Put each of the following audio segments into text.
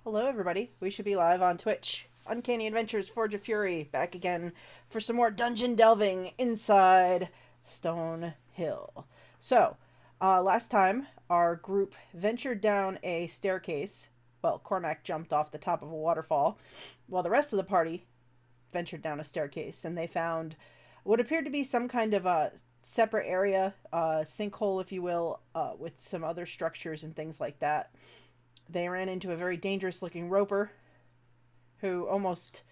Hello, everybody. We should be live on Twitch. Uncanny Adventures Forge of Fury, back again for some more dungeon delving inside Stone Hill. So, last time our group ventured down a staircase. Well, Cormac jumped off the top of a waterfall, while the rest of the party ventured down a staircase, and they found what appeared to be some kind of a separate area, sinkhole, if you will, with some other structures and things like that. They ran into a very dangerous looking roper who almost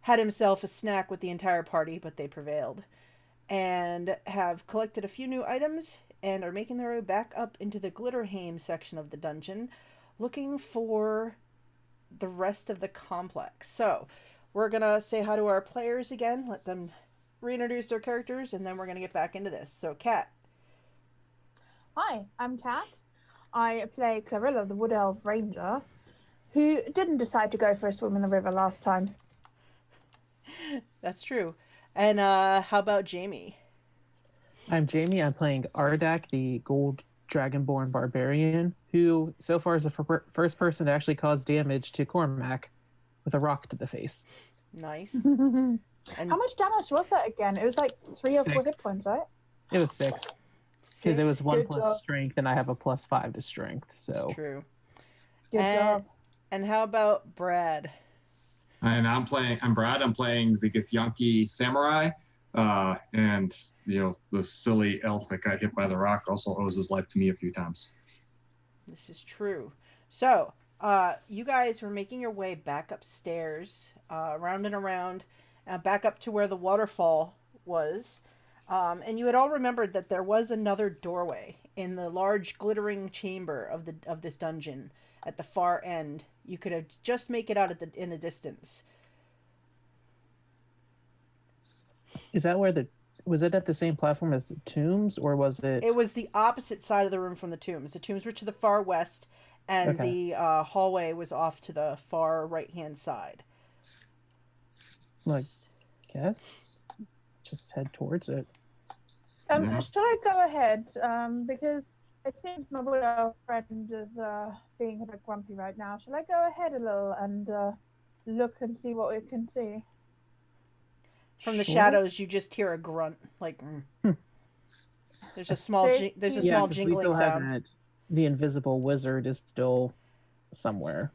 had himself a snack with the entire party, but they prevailed. And have collected a few new items and are making their way back up into the Glitterhaim section of the dungeon, looking for the rest of the complex. So, we're going to say hi to our players again, let them reintroduce their characters, and then we're going to get back into this. So, Kat. Hi, I'm Kat. I play Clarilla, the Wood Elf Ranger, who didn't decide to go for a swim in the river last time. That's true. And how about Jamie? I'm Jamie. I'm playing Ardak, the gold dragonborn barbarian, who so far is the first person to actually cause damage to Cormac with a rock to the face. Nice. And how much damage was that again? It was like 3 or 4 6. hit points, right? It was 6. Because it was 1 Good plus job. strength, and I have a +5 to strength. So That's true. Good job. And how about Brad? And I'm Brad. I'm playing the Githyanki samurai, and the silly elf that got hit by the rock also owes his life to me a few times. This is true. So, you guys were making your way back upstairs, round and around, back up to where the waterfall was. And you had all remembered that there was another doorway in the large glittering chamber of this dungeon at the far end. You could have just make it out in the distance. is that where was it at the same platform as the tombs, or was it? It was the opposite side of the room from the tombs. The tombs were to the far west, and Okay. the hallway was off to the far right-hand side. Guess just head towards it. Yeah. Shall I go ahead? Because it seems my Wood Elf friend is being a bit grumpy right now. Shall I go ahead a little and look and see what we can see? From the Sure. shadows, you just hear a grunt, like. There's a small, See? there's a Yeah, small 'cause we jingling still have sound. that. The invisible wizard is still somewhere.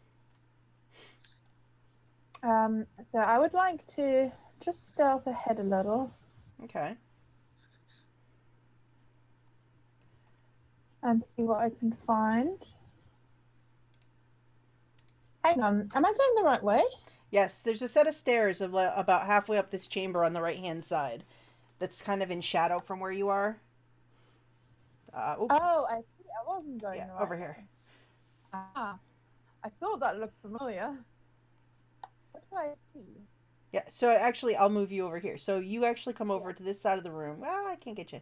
So I would like to just stealth ahead a little Okay. and see what I can find. Hang on, am I going the right way? Yes, there's a set of stairs about halfway up this chamber on the right-hand side, that's kind of in shadow from where you are. Oh, I see. I wasn't going Yeah, the right over way. here. Ah, I thought that looked familiar. What do I see? Yeah, so actually, I'll move you over here. So you actually come over to this side of the room. Ah, I can't get you.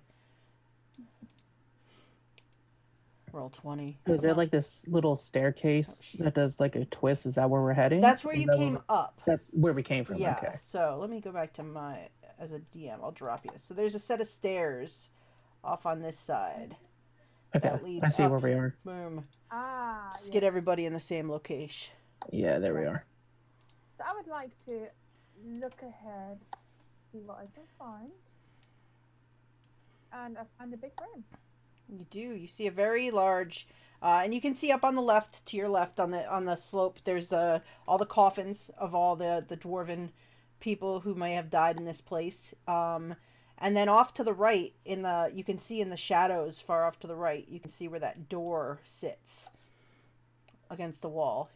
Roll 20. Is Come it on. like this little staircase that does like a twist? Is that where we're heading? That's where Or is you that came up. That's where we came from. Yeah, Okay. so let me go back to as a DM, I'll drop you. So there's a set of stairs off on this side. Okay. That leads I see up. where we are. Boom. Ah, Just get everybody in the same location. Yeah, there we are. So I would like to look ahead, see what I can find. And I find a big room. You do. You see a very large, and you can see up on the left, to your left on the slope. There's all the coffins of all the dwarven people who may have died in this place. And then off to the right, you can see in the shadows far off to the right, you can see where that door sits against the wall.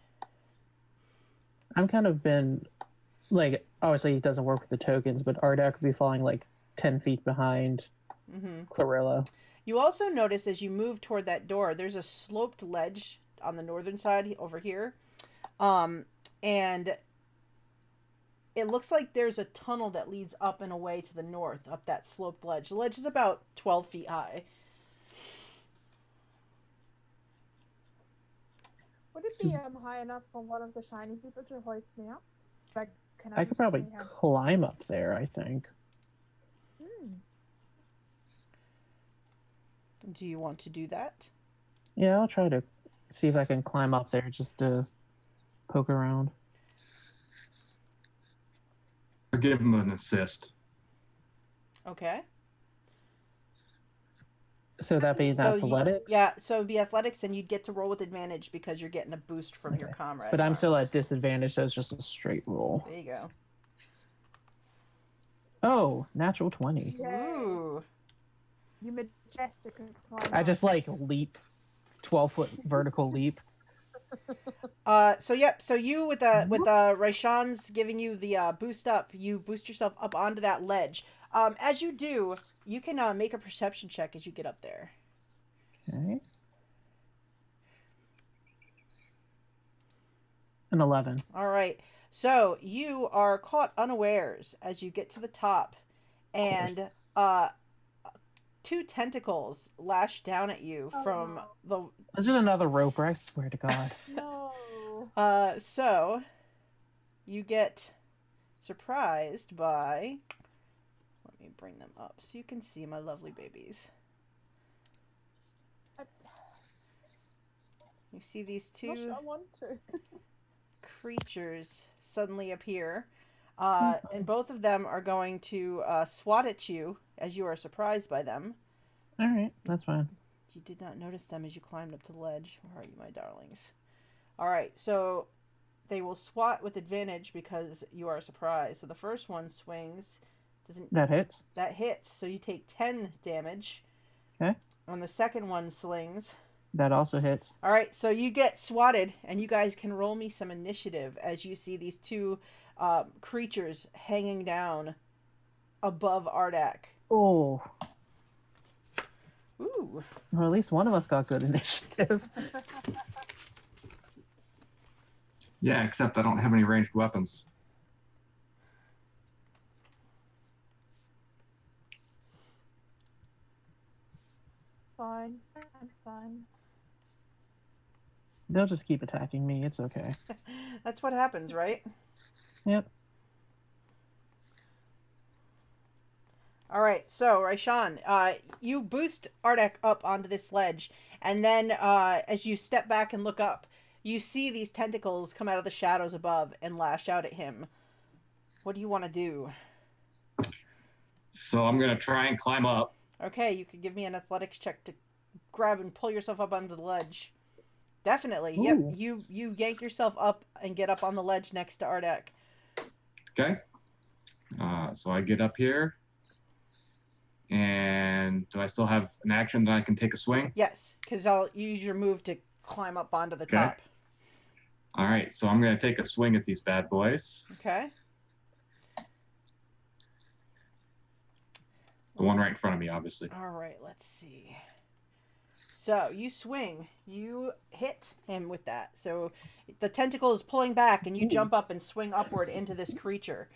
I'm kind of been like, obviously it doesn't work with the tokens, but Ardak would be falling like 10 feet behind Clarilla. You also notice as you move toward that door, there's a sloped ledge on the northern side over here. And it looks like there's a tunnel that leads up and away to the north, up that sloped ledge. The ledge is about 12 feet high. Would it be high enough for one of the shiny people to hoist me up? Like, can I could probably climb up there, I think. Do you want to do that? Yeah, I'll try to see if I can climb up there just to poke around. I'll give him an assist. Okay. So that being athletics? So it'd be athletics, and you'd get to roll with advantage because you're getting a boost from your comrades. But I'm still at disadvantage, so it's just a straight roll. There you go. Oh, natural 20. Ooh. You majestic. I just leap, 12-foot vertical leap. So you with Raishan's giving you the boost up, you boost yourself up onto that ledge. As you do, you can make a perception check as you get up there. Okay. An 11. All right. So you are caught unawares as you get to the top, and two tentacles lash down at you from the. Is it another roper? I swear to God. No. So you get surprised by. Let me bring them up so you can see my lovely babies. You see these two Not sure I want to. creatures suddenly appear, and both of them are going to swat at you as you are surprised by them. All right, that's fine. You did not notice them as you climbed up to the ledge. Where are you, my darlings? All right, so they will swat with advantage because you are surprised. So the first one swings. That hits. That hits. So you take 10 damage. Okay. And the second one slings. That also hits. All right, so you get swatted, and you guys can roll me some initiative as you see these two creatures hanging down above Ardak. Oh. Ooh. Well, at least one of us got good initiative. Yeah, except I don't have any ranged weapons. Fine. I'm fine. They'll just keep attacking me. It's okay. That's what happens, right? Yep. All right, so Raishan, you boost Ardak up onto this ledge, and then as you step back and look up, you see these tentacles come out of the shadows above and lash out at him. What do you want to do? So I'm gonna try and climb up. Okay, you could give me an athletics check to grab and pull yourself up onto the ledge. Definitely. Ooh. Yep. You yank yourself up and get up on the ledge next to Ardak. Okay. So I get up here. And do I still have an action that I can take a swing? Yes, because I'll use your move to climb up onto the Okay. top. All right. So I'm going to take a swing at these bad boys. Okay. The one right in front of me, obviously. All right, let's see. So you swing. You hit him with that. So the tentacle is pulling back, and you jump up and swing upward into this creature.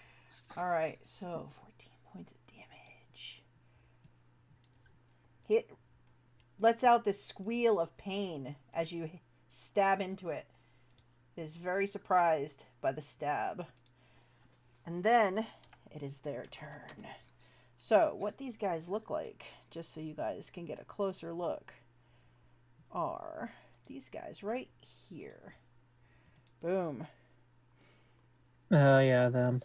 All right, so 14 points of damage. Hit lets out this squeal of pain as you stab into it. It is very surprised by the stab. And then it is their turn. So what these guys look like, just so you guys can get a closer look, are these guys right here. Boom. Oh, yeah, them.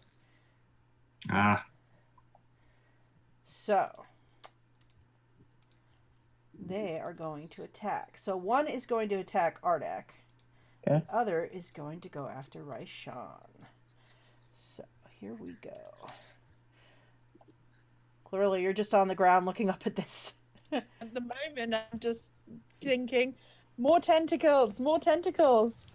Ah. So they are going to attack. So one is going to attack Ardak. Okay. The other is going to go after Raishan. So here we go. Clarilla, you're just on the ground looking up at this. At the moment, I'm just thinking, more tentacles, more tentacles.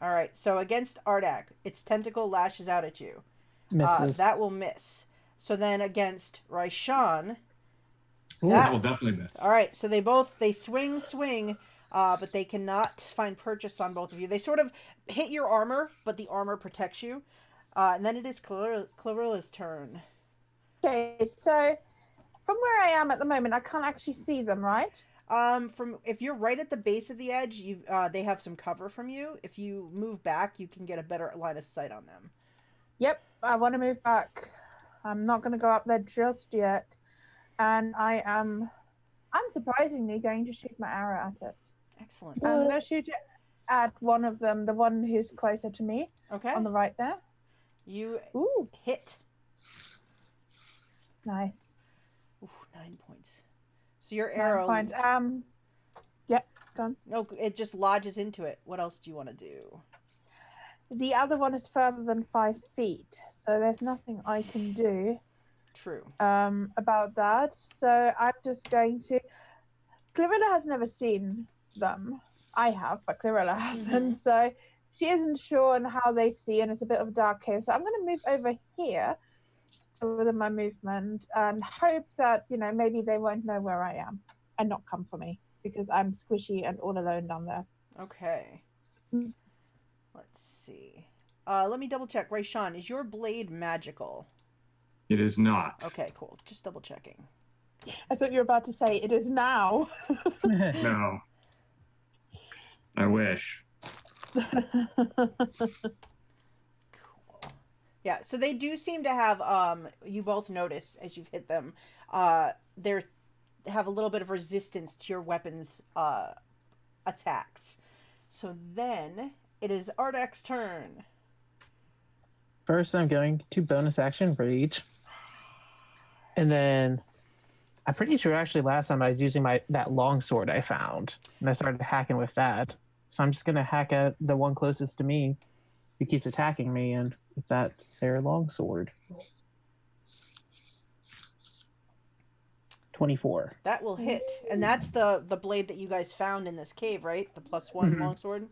All right, so against Ardak, its tentacle lashes out at you. Misses. That will miss. So then against Raishan, That will definitely miss. all right, so they swing, but they cannot find purchase on both of you. They sort of hit your armor, but the armor protects you. And then it is Clarilla's turn. Okay, so from where I am at the moment, I can't actually see them, right? From if you're right at the base of the edge, they have some cover from you. If you move back, you can get a better line of sight on them. Yep, I want to move back. I'm not going to go up there just yet. And I am, unsurprisingly, going to shoot my arrow at it. Excellent. I'm going to shoot it at one of them, the one who's closer to me, Okay. on the right there. You Ooh, hit. nice. Ooh, 9 points. So your 9 arrow. points. Yep, gone. No, it just lodges into it. What else do you want to do? The other one is further than 5 feet, so there's nothing I can do True. about that. So I'm just going to. Clarilla has never seen them. I have, but Clarilla hasn't. So she isn't sure on how they see, and it's a bit of a dark cave. So I'm going to move over here, just within my movement, and hope that maybe they won't know where I am and not come for me because I'm squishy and all alone down there. Okay. Let's see. Let me double check. Raishan, is your blade magical? It is not. Okay, cool. Just double checking. I thought you were about to say it is now. No. I wish. Cool. Yeah, so they do seem to have you both notice as you've hit them, they have a little bit of resistance to your weapons attacks. So then it is Ardak's turn. First, I'm going to bonus action rage, and then I'm pretty sure actually last time I was using that long sword I found, and I started hacking with that. So I'm just gonna hack at the one closest to me, who keeps attacking me, and with that their long sword. 24. That will hit, and that's the blade that you guys found in this cave, right? The +1 longsword.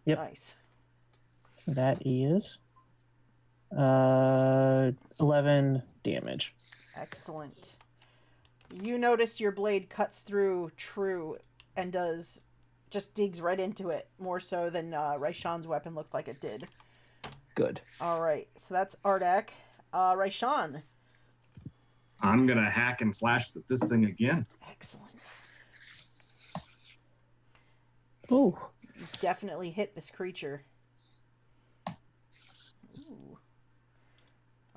Yep. Nice. That is 11 damage. Excellent. You notice your blade cuts through True and just digs right into it, more so than Raishan's weapon looked like it did. Good. All right, so that's Ardak. Raishan. I'm gonna hack and slash at this thing again. Excellent. Ooh. You definitely hit this creature. Ooh.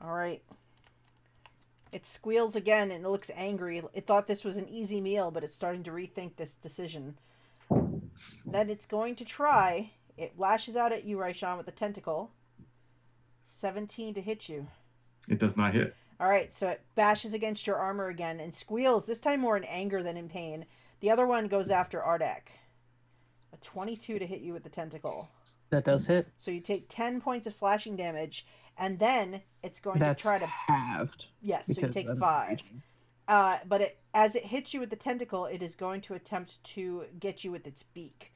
All right. It squeals again and it looks angry. It thought this was an easy meal, but it's starting to rethink this decision. Then it's going to try. It lashes out at you, Raishan, with a tentacle. 17 to hit you. It does not hit. All right, so it bashes against your armor again and squeals, this time more in anger than in pain. The other one goes after Ardak. A 22 to hit you with the tentacle. That does hit. So you take 10 points of slashing damage, and then it's going to try to... halved. Yes, so you take I'm 5. raging. But as it hits you with the tentacle, it is going to attempt to get you with its beak.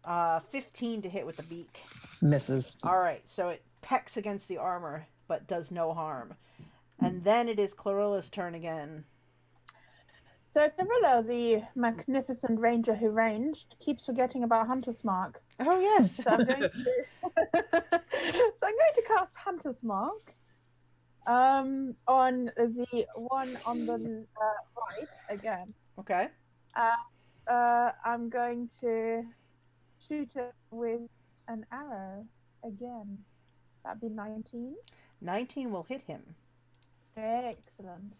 15 to hit with the beak. Misses. All right, so it pecks against the armor, but does no harm. And then it is Clarilla's turn again. So Clarilla, the magnificent ranger who ranged, keeps forgetting about Hunter's Mark. Oh, yes. So I'm going to cast Hunter's Mark on the one on the right again. Okay. I'm going to shoot it with an arrow again. That'd be 19. 19 will hit him. Excellent.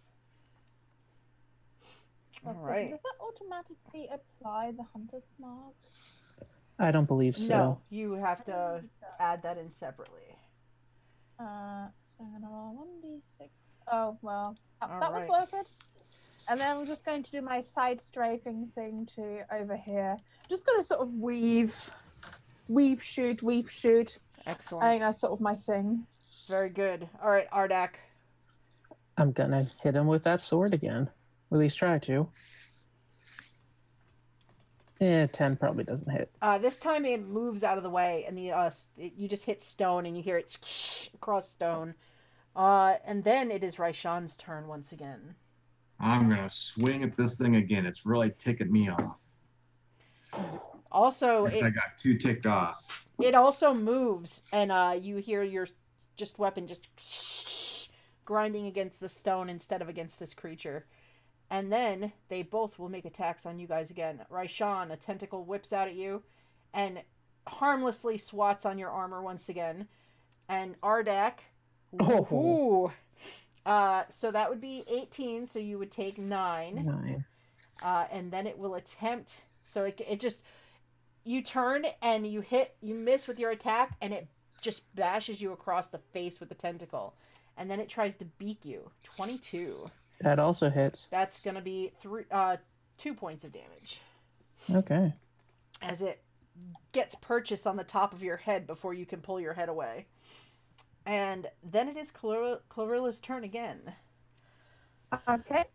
All right. Does that automatically apply the Hunter's Mark? I don't believe so. No, you have to add that in separately. So I'm gonna roll 1d6. Oh well, that Alright. was worth it. And then I'm just going to do my side strafing thing to over here. Just gonna sort of weave, shoot. Excellent. I think that's sort of my thing. Very good. All right, Ardak. I'm gonna hit him with that sword again. Or at least try to. 10 probably doesn't hit. This time it moves out of the way, and you just hit stone, and you hear it across stone. And then it is Raishan's turn once again. I'm gonna swing at this thing again. It's really ticking me off. Also, I got 2 ticked off. it also moves, and you hear your weapon just grinding against the stone instead of against this creature. And then they both will make attacks on you guys again. Raishan, a tentacle whips out at you and harmlessly swats on your armor once again. And Ardak, so that would be 18, so you would take 9. 9. And then it will attempt, so it just, You turn and you miss with your attack, and it just bashes you across the face with the tentacle. And then it tries to beak you. 22. That also hits. That's going to be 2 points of damage. Okay. As it gets purchased on the top of your head before you can pull your head away. And then it is Clarilla's turn again. Okay.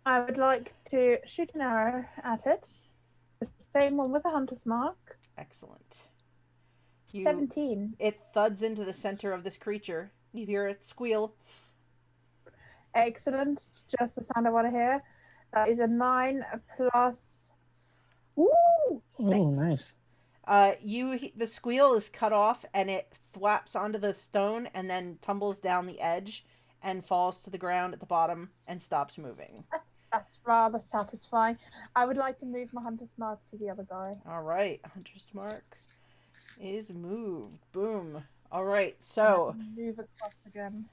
I would like to shoot an arrow at it. The same one with a hunter's mark. Excellent. 17. It thuds into the center of this creature. You hear it squeal. Excellent. Just the sound I want to hear. That is a 9 plus... Ooh! 6. Oh, nice. The squeal is cut off, and it thwaps onto the stone and then tumbles down the edge and falls to the ground at the bottom and stops moving. That's rather satisfying. I would like to move my hunter's mark to the other guy. All right, hunter's mark is moved. Boom. All right, so move across again.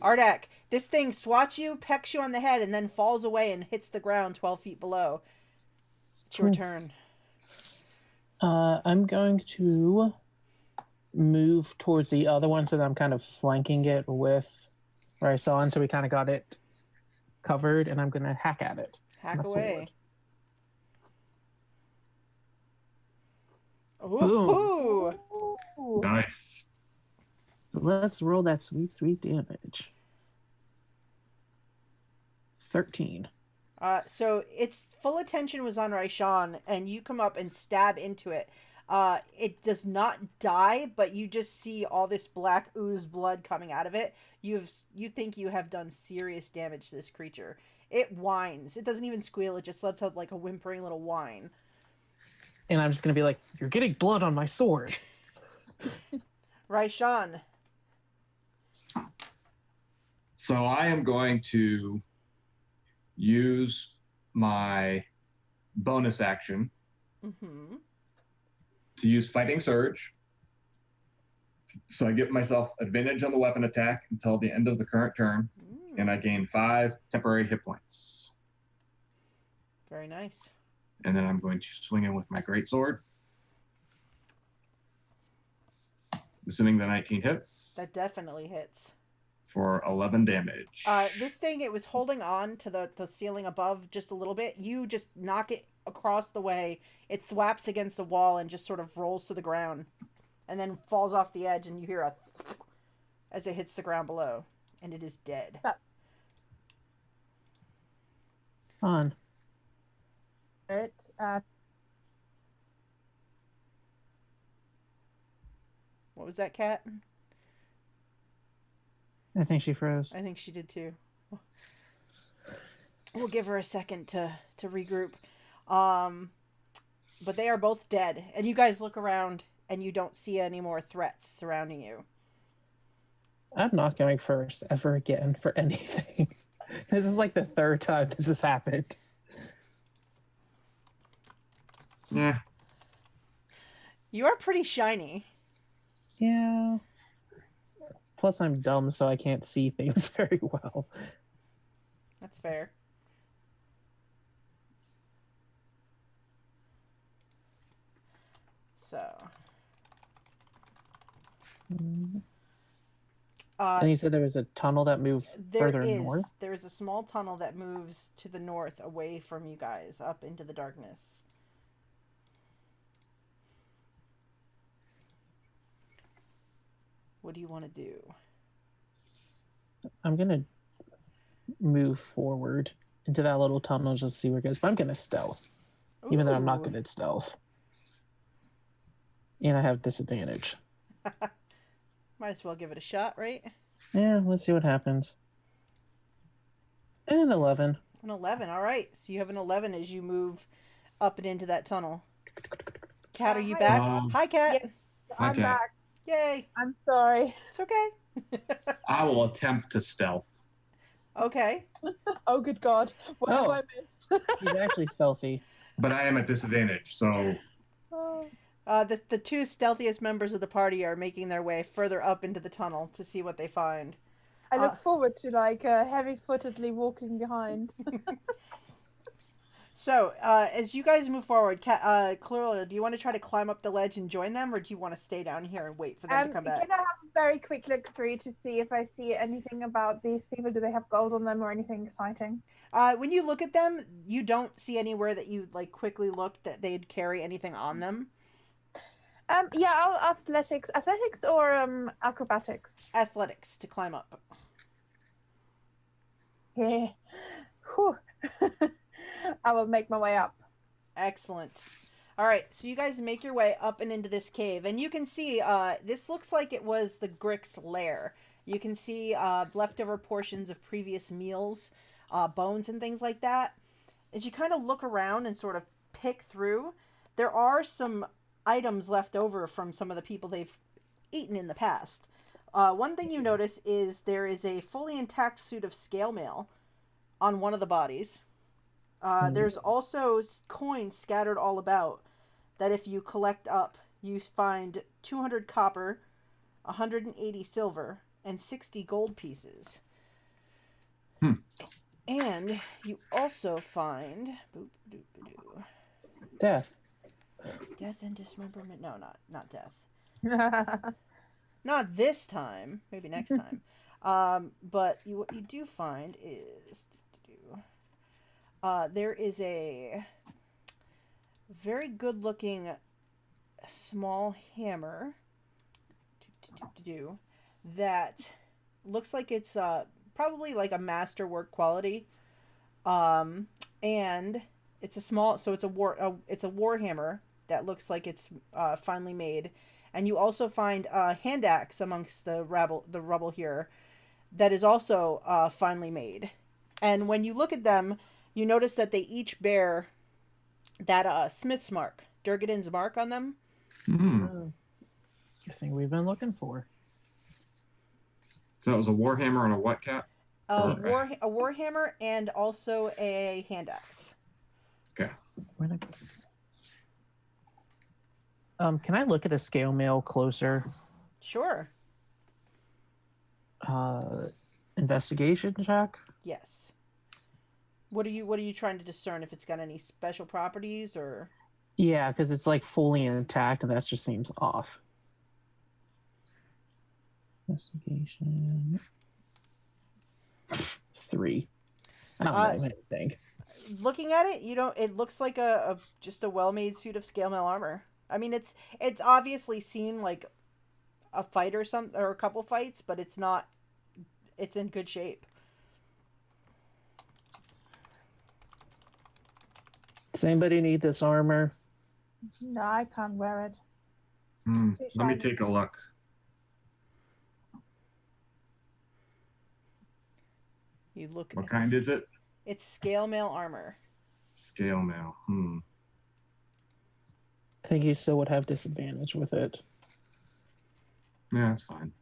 Ardak, this thing swats you, pecks you on the head, and then falls away and hits the ground 12 feet below. It's your turn. I'm going to move towards the other one so that I'm kind of flanking it with where I saw, and so we kind of got it covered, and I'm going to hack at it. Hack away. Boom. Ooh. Nice. So let's roll that sweet, sweet damage. 13. So its full attention was on Raishan, and you come up and stab into it. It does not die, but you just see all this black ooze blood coming out of it. You think you have done serious damage to this creature. It whines. It doesn't even squeal. It just lets out like a whimpering little whine. And I'm just going to be like, you're getting blood on my sword. Raishan. So I am going to use my bonus action to use Fighting Surge. So I give myself advantage on the weapon attack until the end of the current turn, and I gain 5 temporary hit points. Very nice. And then I'm going to swing in with my greatsword. Assuming the 19 hits. That definitely hits. For 11 damage. This thing, it was holding on to the ceiling above just a little bit. You just knock it across the way. It thwaps against the wall and just sort of rolls to the ground. And then falls off the edge, and you hear a as it hits the ground below. And it is dead. That's On. it. What was that, Cat? I think she froze. I think she did too. We'll give her a second to regroup. But they are both dead. And you guys look around and you don't see any more threats surrounding you. I'm not going first ever again for anything. This is like the 3rd time this has happened. Yeah. You are pretty shiny. Yeah. Plus, I'm dumb, so I can't see things very well. That's fair. So. And you said there was a tunnel that moved further north? There is a small tunnel that moves to the north away from you guys, up into the darkness. What do you want to do? I'm going to move forward into that little tunnel just to see where it goes. But I'm going to stealth, even though I'm not good at stealth. And I have disadvantage. Might as well give it a shot, right? Yeah, let's see what happens. And 11. An 11, all right. So you have an 11 as you move up and into that tunnel. Cat, are you back? Hi, Cat. Yes, Hi, I'm Cat. back. Yay. I'm sorry. It's okay. I will attempt to stealth. Okay. Oh, good God. What have Oh. I missed? He's actually stealthy. But I am at disadvantage, so The two stealthiest members of the party are making their way further up into the tunnel to see what they find. I look forward to heavy-footedly walking behind. So, as you guys move forward, Clarilla, do you want to try to climb up the ledge and join them, or do you want to stay down here and wait for them to come back? Can I have a very quick look through to see if I see anything about these people? Do they have gold on them or anything exciting? When you look at them, you don't see anywhere that you like quickly look that they'd carry anything on them. Yeah, I'll athletics or acrobatics. Athletics to climb up. Yeah. Whew. I will make my way up. Excellent. All right, so you guys make your way up and into this cave, and you can see this looks like it was the Grick's lair. You can see leftover portions of previous meals, bones and things like that. As you kind of look around and sort of pick through, there are some items left over from some of the people they've eaten in the past. One thing you notice is there is a fully intact suit of scale mail on one of the bodies. There's also coins scattered all about that if you collect up, you find 200 copper, 180 silver, and 60 gold pieces. And you also find... Death. Death and dismemberment. No, not death. Not this time. Maybe next time. But what you do find is... there is a very good-looking small hammer that looks like it's probably like a masterwork quality, and it's a small, so it's a war hammer that looks like it's finely made, and you also find a hand axe amongst the rubble here that is also finely made, and when you look at them, you notice that they each bear that smith's mark, Durgeddin's mark on them. The thing we've been looking for. So it was a warhammer and a what, Cap? A warhammer and also a hand axe. Okay. Can I look at the scale mail closer? Sure. Investigation check? Yes. What are you trying to discern, if it's got any special properties or? Yeah, because it's like fully intact, and that just seems off. Investigation 3. I don't know anything. Looking at it, it looks like just a well-made suit of scale mail armor. I mean, it's obviously seen like a fight or a couple fights, but it's not. It's in good shape. Does anybody need this armor? No, I can't wear it. Let me take a look. You look. What kind is it? It's scale mail armor. Scale mail. I think you still would have disadvantage with it. Yeah, that's fine.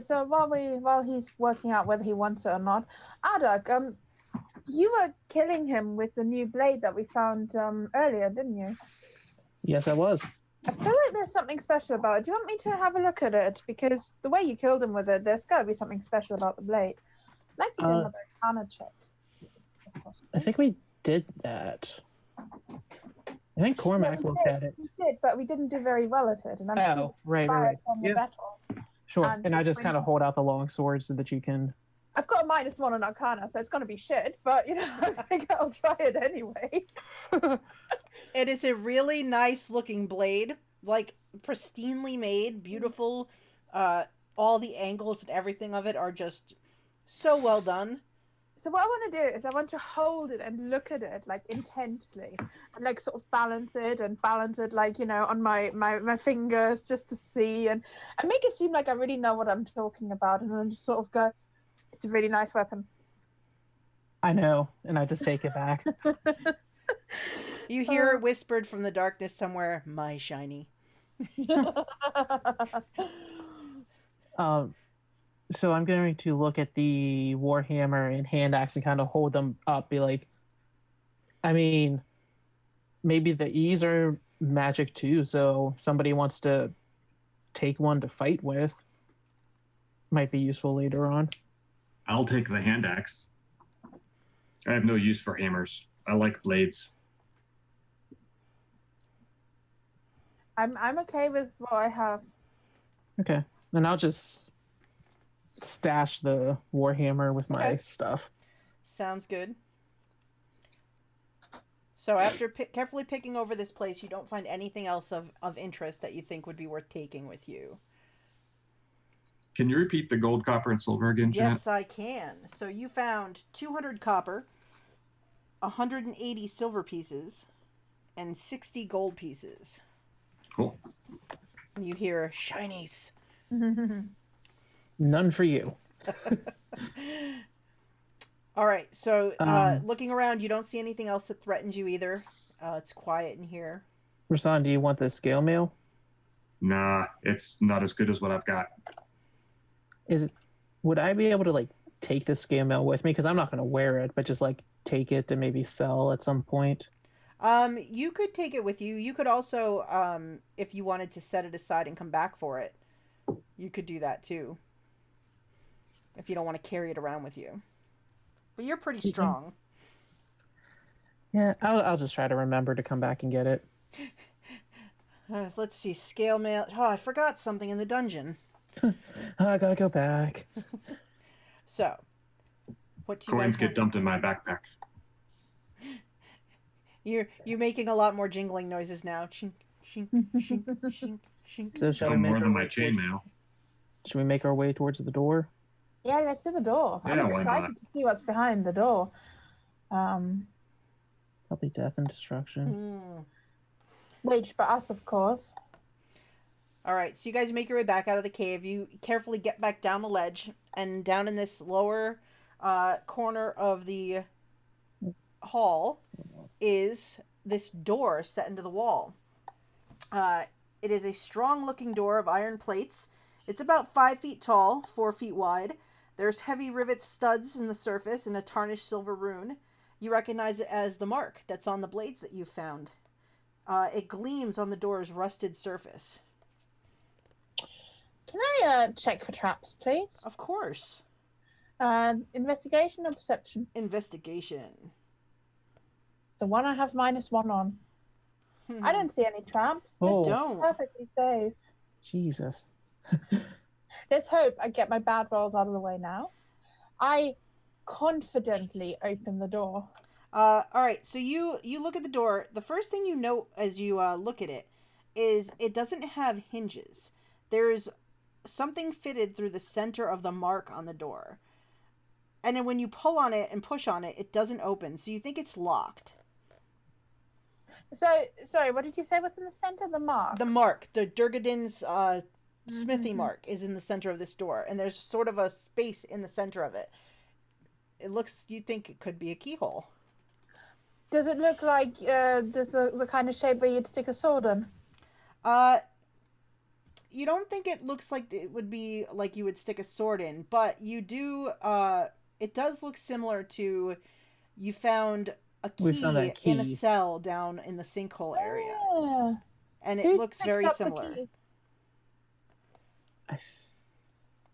So while he's working out whether he wants it or not, Adak, you were killing him with the new blade that we found earlier, didn't you? Yes, I was. I feel like there's something special about it. Do you want me to have a look at it? Because the way you killed him with it, there's got to be something special about the blade. I'd like to do another Arcana check. I think we did that. I think Cormac looked at it. We did, but we didn't do very well at it. And I'm right. from the battle. Sure, and I just kind of hold out the long sword so that you can... I've got a -1 on Arcana, so it's going to be shit, but, I think I'll try it anyway. It is a really nice-looking blade, like, pristinely made, beautiful. All the angles and everything of it are just so well done. So what I want to do is I want to hold it and look at it, like, intently, and, like, sort of balance it, like, on my fingers just to see, and make it seem like I really know what I'm talking about, and then just sort of go, it's a really nice weapon. I know, and I just take it back. You hear it whispered from the darkness somewhere, my shiny. So I'm going to look at the warhammer and hand axe and kind of hold them up, be like, I mean, maybe the E's are magic too, so somebody wants to take one to fight with. Might be useful later on. I'll take the hand axe. I have no use for hammers. I like blades. I'm okay with what I have. Okay. Then I'll just stash the warhammer with my Okay. stuff. Sounds good. So after carefully picking over this place, you don't find anything else of interest that you think would be worth taking with you. Can you repeat the gold, copper, and silver again, Jeanette? Yes, I can. So you found 200 copper, 180 silver pieces, and 60 gold pieces. Cool. And you hear shinies. None for you. All right, so looking around, you don't see anything else that threatens you either. It's quiet in here. Rasan, do you want the scale mail? Nah, it's not as good as what I've got. Would I be able to like take the scale mail with me? Because I'm not going to wear it, but just like take it to maybe sell at some point. You could take it with you. You could also, if you wanted to set it aside and come back for it, you could do that too. If you don't want to carry it around with you. But you're pretty strong. Yeah, I'll just try to remember to come back and get it. Let's see, scale mail. Oh, I forgot something in the dungeon. I gotta go back. So, what do you Coins guys get want? dumped in my backpack. You're making a lot more jingling noises now. Shink, shink, shink, shink, shink. So shall No we make more our than my way chainmail. Should we make our way towards the door? Yeah, let's do the door. Yeah, I'm why excited not? to see what's behind the door. Probably death and destruction. Which, but us, of course. All right, so you guys make your way back out of the cave. You carefully get back down the ledge, and down in this lower corner of the hall is this door set into the wall. It is a strong-looking door of iron plates. It's about 5 feet tall, 4 feet wide. There's heavy rivet studs in the surface and a tarnished silver rune. You recognize it as the mark that's on the blades that you found. It gleams on the door's rusted surface. Can I check for traps, please? Of course. Investigation or perception? Investigation. The one I have -1 on. I don't see any traps. This Oh. is Don't. perfectly safe. Jesus. Let's hope I get my bad rolls out of the way now. I confidently open the door. All right, so you look at the door. The first thing you note as you look at it is it doesn't have hinges. There's something fitted through the center of the mark on the door. And then when you pull on it and push on it, it doesn't open. So you think it's locked. So, sorry, what did you say was in the center? The mark? The mark, the Durgeddin's smithy mark is in the center of this door. And there's sort of a space in the center of it. It looks, you think it could be a keyhole. Does it look like the kind of shape where you'd stick a sword in? You don't think it looks like it would be like you would stick a sword in, but you do, it does look similar to, you found a key in a cell down in the sinkhole area. Yeah. And it Who looks picked very up the similar. key? I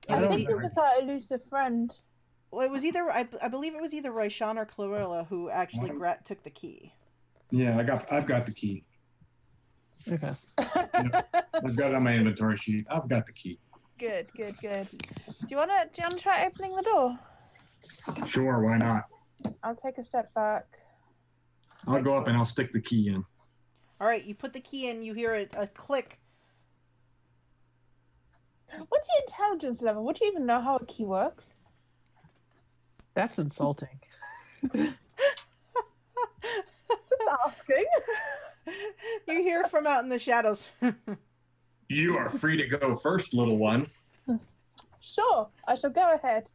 I don't think it was our elusive friend. Well, it was either, I believe it was either Royshan or Clarilla who actually took the key. Yeah, I've got the key. Okay. I've got it on my inventory sheet. I've got the key. Good. Do you wanna try opening the door? Sure, why not? I'll take a step back. I'll go up and I'll stick the key in. All right, you put the key in, you hear a click. What's your intelligence level? Would you even know how a key works? That's insulting. Just asking. You hear from out in the shadows. You are free to go first, little one. Sure, I shall go ahead.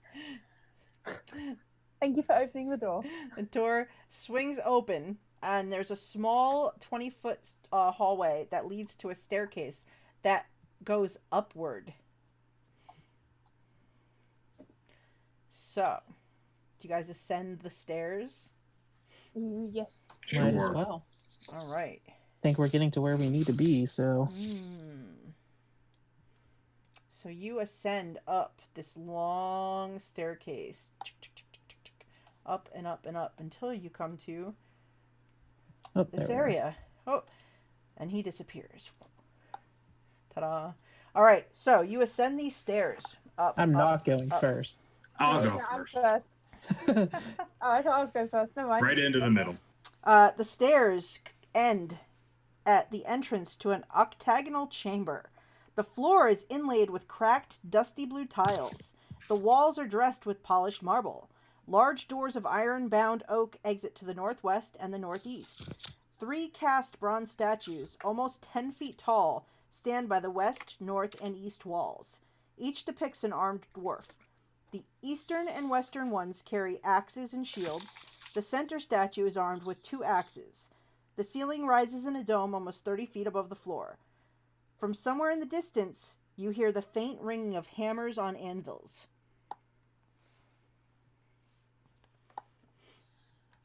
Thank you for opening the door. The door swings open, and there's a small 20-foot hallway that leads to a staircase that goes upward. So, do you guys ascend the stairs? Yes. Might as Sure. well. All right. Think we're getting to where we need to be, so So you ascend up this long staircase. up and up and up until you come to Oh, this there we are. area. Oh, and he disappears. Ta-da. All right, so you ascend these stairs up. I'm up, not going up. first. I'll Yeah, go I'm first. first. Oh, I thought I was going first. Never mind. Right into the middle. The stairs end at the entrance to an octagonal chamber. The floor is inlaid with cracked, dusty blue tiles. The walls are dressed with polished marble. Large doors of iron-bound oak exit to the northwest and the northeast. 3 cast bronze statues, almost 10 feet tall, stand by the west, north, and east walls. Each depicts an armed dwarf. The eastern and western ones carry axes and shields. The center statue is armed with 2 axes. The ceiling rises in a dome almost 30 feet above the floor. From somewhere in the distance, you hear the faint ringing of hammers on anvils.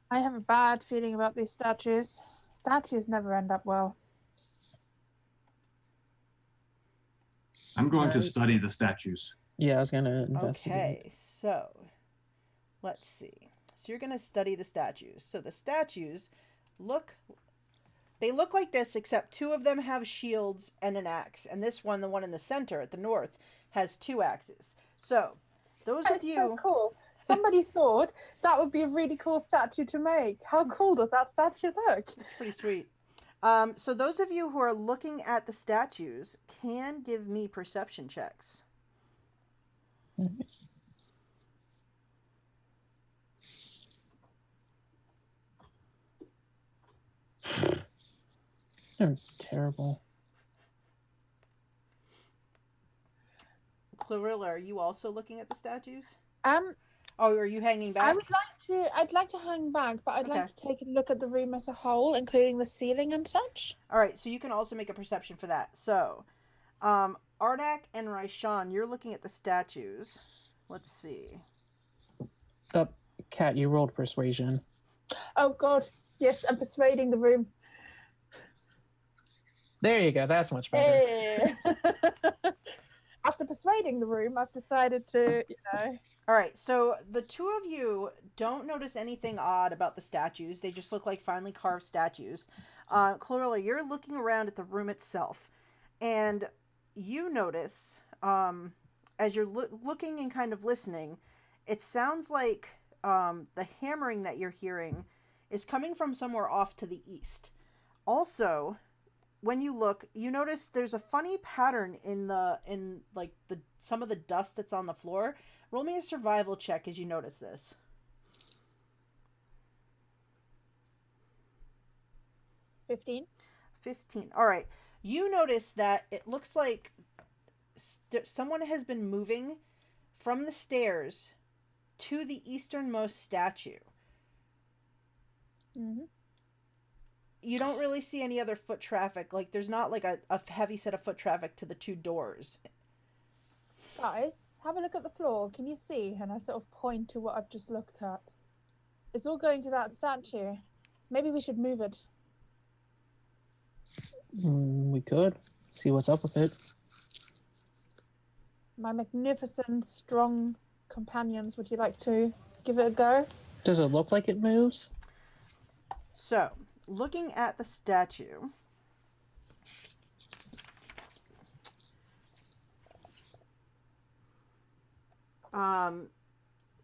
I have a bad feeling about these statues. Statues never end up well. I'm going to Right. study the statues. Yeah, I was gonna investigate. Okay, so let's see. So you're going to study the statues. So the statues look like this, except 2 of them have shields and an axe. And this one, the one in the center at the north, has 2 axes. So those That's of you... so cool. Somebody thought that would be a really cool statue to make. How cool does that statue look? It's pretty sweet. So those of you who are looking at the statues can give me perception checks. They're terrible. Clarilla, are you also looking at the statues? Oh, are you hanging back? I'd like to hang back, but I'd like Okay. to take a look at the room as a whole, including the ceiling and such. All right, so you can also make a perception for that. So, Ardak and Raishan, you're looking at the statues. Let's see. Up, Cat, you rolled persuasion. Oh God, yes, I'm persuading the room. There you go. That's much better. Hey. After persuading the room, I've decided to, All right, so the 2 of you don't notice anything odd about the statues. They just look like finely carved statues. Clarilla, you're looking around at the room itself, and you notice, as you're looking and kind of listening, it sounds like the hammering that you're hearing is coming from somewhere off to the east. Also, when you look, you notice there's a funny pattern in some of the dust that's on the floor. Roll me a survival check as you notice this. 15. 15. All right. You notice that it looks like someone has been moving from the stairs to the easternmost statue. Mm-hmm. You don't really see any other foot traffic. Like, there's not like a heavy set of foot traffic to the 2 doors. Guys, have a look at the floor. Can you see? And I sort of point to what I've just looked at. It's all going to that statue. Maybe we should move it. We could see what's up with it. My magnificent, strong companions, would you like to give it a go? Does it look like it moves? So, looking at the statue,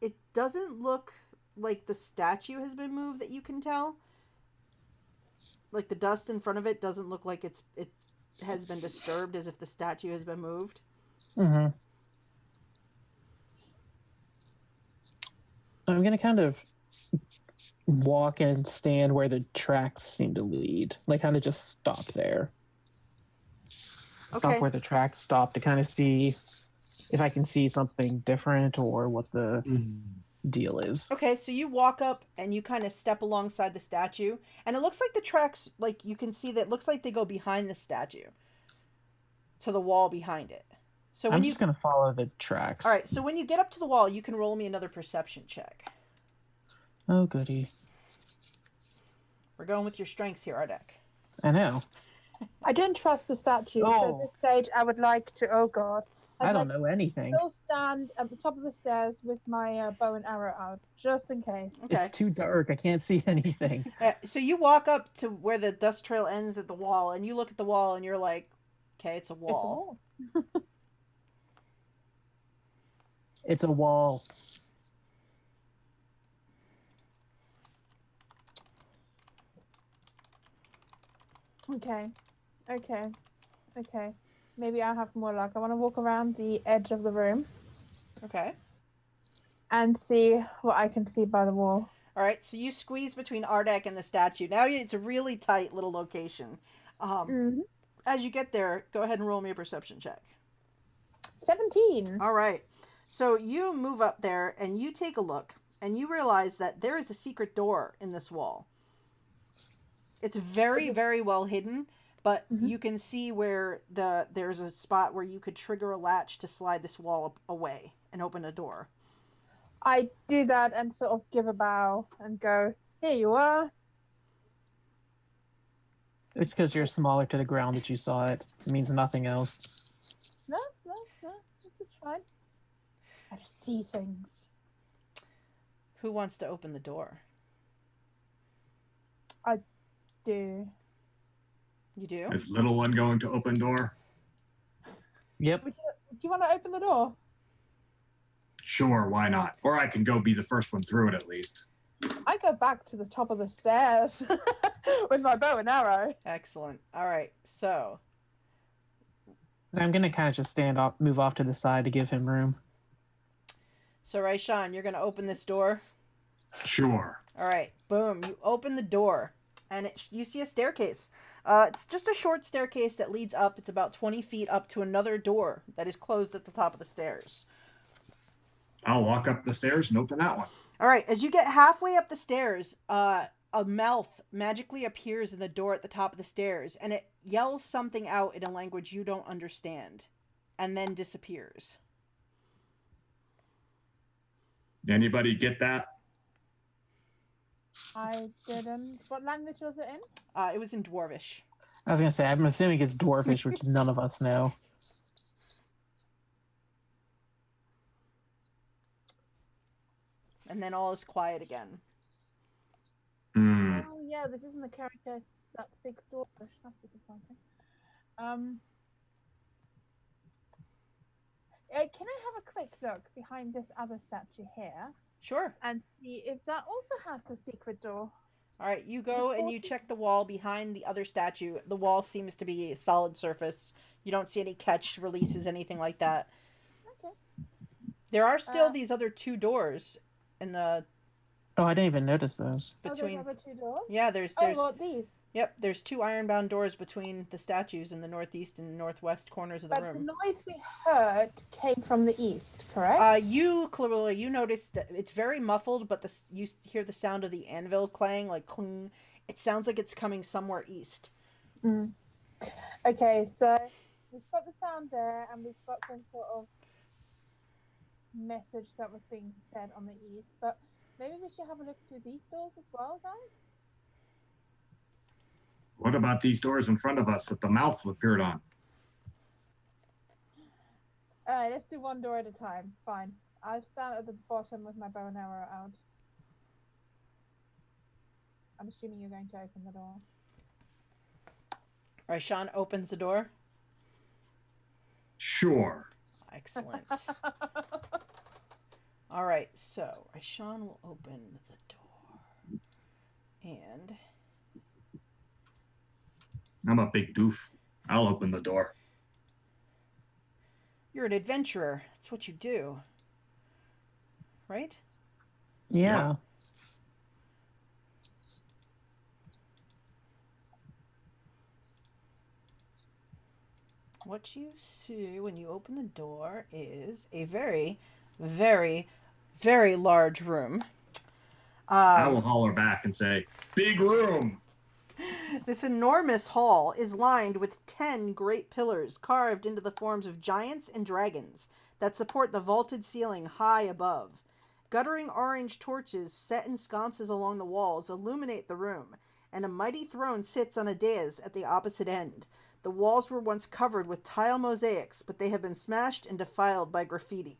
it doesn't look like the statue has been moved that you can tell. Like, the dust in front of it doesn't look like it has been disturbed, as if the statue has been moved. Mm-hmm. I'm gonna kind of walk and stand where the tracks seem to lead. Like, kind of just stop there. Okay. Stop where the tracks stop to kind of see if I can see something different or what the deal is. Okay, so you walk up and you kind of step alongside the statue, and it looks like the tracks, like, you can see that it looks like they go behind the statue to the wall behind it. So when I'm just gonna follow the tracks. All right, so when you get up to the wall, you can roll me another perception check. Oh, goody. We're going with your strength here, Ardak. I know. I don't trust the statue, so Oh. at this stage I would like to, oh God, I don't know anything. Still stand at the top of the stairs with my bow and arrow out, just in case. Okay. It's too dark. I can't see anything. So you walk up to where the dust trail ends at the wall, and you look at the wall, and you're like, okay, it's a wall. It's a wall. It's a wall. Okay. Maybe I'll have more luck. I want to walk around the edge of the room Okay. and see what I can see by the wall. All right, so you squeeze between Ardak and the statue. Now it's a really tight little location. As you get there, go ahead and roll me a perception check. 17. All right. So you move up there and you take a look and you realize that there is a secret door in this wall. It's very, very well hidden, but you can see where there's a spot where you could trigger a latch to slide this wall away and open a door. I do that and sort of give a bow and go, here you are. It's because you're smaller to the ground that you saw it. It means nothing else. No, it's fine. I just see things. Who wants to open the door? I do. You do? Is little one going to open door? Yep. Do you want to open the door? Sure, why not? Or I can go be the first one through it at least. I go back to the top of the stairs with my bow and arrow. Excellent. All right, so I'm going to kind of just move off to the side to give him room. So, Raishan, you're going to open this door? Sure. All right, boom. You open the door, and you see a staircase. It's just a short staircase that leads up. It's about 20 feet up to another door that is closed at the top of the stairs. I'll walk up the stairs and open that one. All right, as you get halfway up the stairs, a mouth magically appears in the door at the top of the stairs, and it yells something out in a language you don't understand, and then disappears. Anybody get that? I didn't. What language was it in? It was in Dwarvish. I was going to say, I'm assuming it's Dwarfish, which none of us know. And then all is quiet again. Oh yeah, this isn't the character that speaks Dwarvish. That's disappointing. Can I have a quick look behind this other statue here Sure. and see if that also has a secret door? All right, you go and you check the wall behind the other statue. The wall seems to be a solid surface. You don't see any catch releases, anything like that. Okay. There are still these other two doors in the Oh, I didn't even notice those. between. Oh, there's other two doors? Yeah, there's Oh, well, these. Yep, there's two ironbound doors between the statues in the northeast and northwest corners of the But room. the noise we heard came from the east, correct? Clarilla, you noticed that it's very muffled, but you hear the sound of the anvil clang, like cling. It sounds like it's coming somewhere east. Okay, so we've got the sound there, and we've got some sort of message that was being said on the east, but maybe we should have a look through these doors as well, guys? What about these doors in front of us that the mouth appeared on? Alright, let's do one door at a time. Fine. I'll stand at the bottom with my bow and arrow out. I'm assuming you're going to open the door. Raishan opens the door. Sure. Excellent. All right, so Raishan will open the door. And I'm a big doof. I'll open the door. you're an adventurer. That's what you do. Right? Yeah. Yep. What you see when you open the door is a very, very, very large room. I will holler back and say, big room. This enormous hall is lined with 10 great pillars carved into the forms of giants and dragons that support the vaulted ceiling high above. Guttering orange torches set in sconces along the walls illuminate the room, and a mighty throne sits on a dais at the opposite end. The walls were once covered with tile mosaics, but they have been smashed and defiled by graffiti.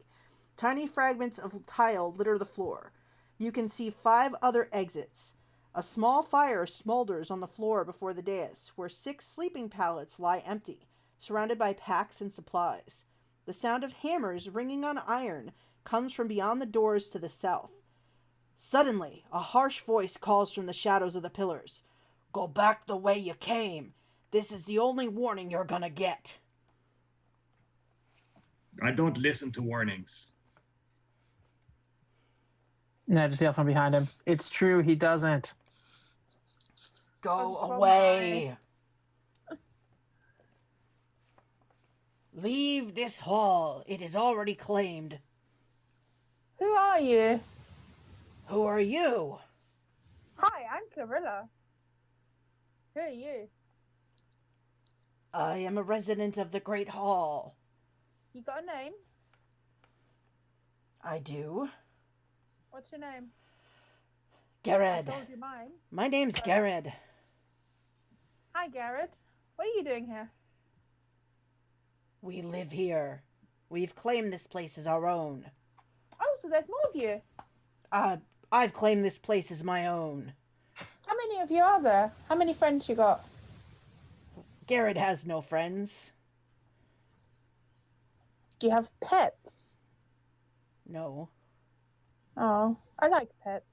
Tiny fragments of tile litter the floor. You can see 5 other exits. A small fire smolders on the floor before the dais, where 6 sleeping pallets lie empty, surrounded by packs and supplies. The sound of hammers ringing on iron comes from beyond the doors to the south. Suddenly, a harsh voice calls from the shadows of the pillars. "Go back the way you came. This is the only warning you're gonna get." I don't listen to warnings. And I just yell from behind him. It's true, he doesn't. Go I'm so away. Leave this hall. It is already claimed. Who are you? Who are you? Hi, I'm Clarilla. Who are you? I am a resident of the Great Hall. You got a name? I do. What's your name? I Garrett. told you mine. My name's Garrett. Hi, Garrett. What are you doing here? We live here. We've claimed this place as our own. Oh, so there's more of you. I've claimed this place as my own. How many of you are there? How many friends you got? Garrett has no friends. Do you have pets? No. Oh, I like pets.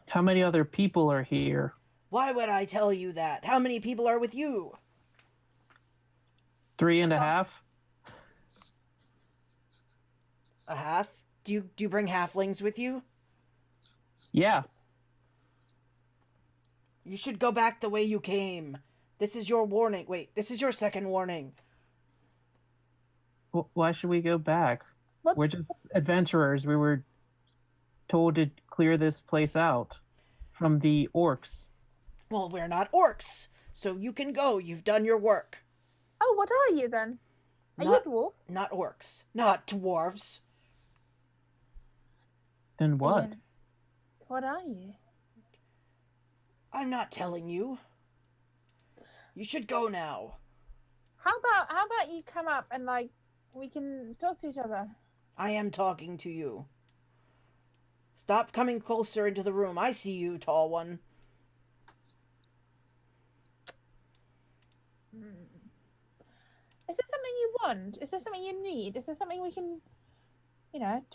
How many other people are here? Why would I tell you that? How many people are with you? 3.5? A half? Do you bring halflings with you? Yeah. You should go back the way you came. This is your warning. Wait, this is your second warning. Why should we go back? What? We're just adventurers. We were told to clear this place out from the orcs. Well, we're not orcs, so you can go. You've done your work. Oh, what are you then? Are you a dwarf? Not orcs. Not dwarves. Then what? Yeah. What are you? I'm not telling you. You should go now. How about you come up and we can talk to each other? I am talking to you. Stop coming closer into the room. I see you, tall one. Is there something you want? Is there something you need? Is there something we can,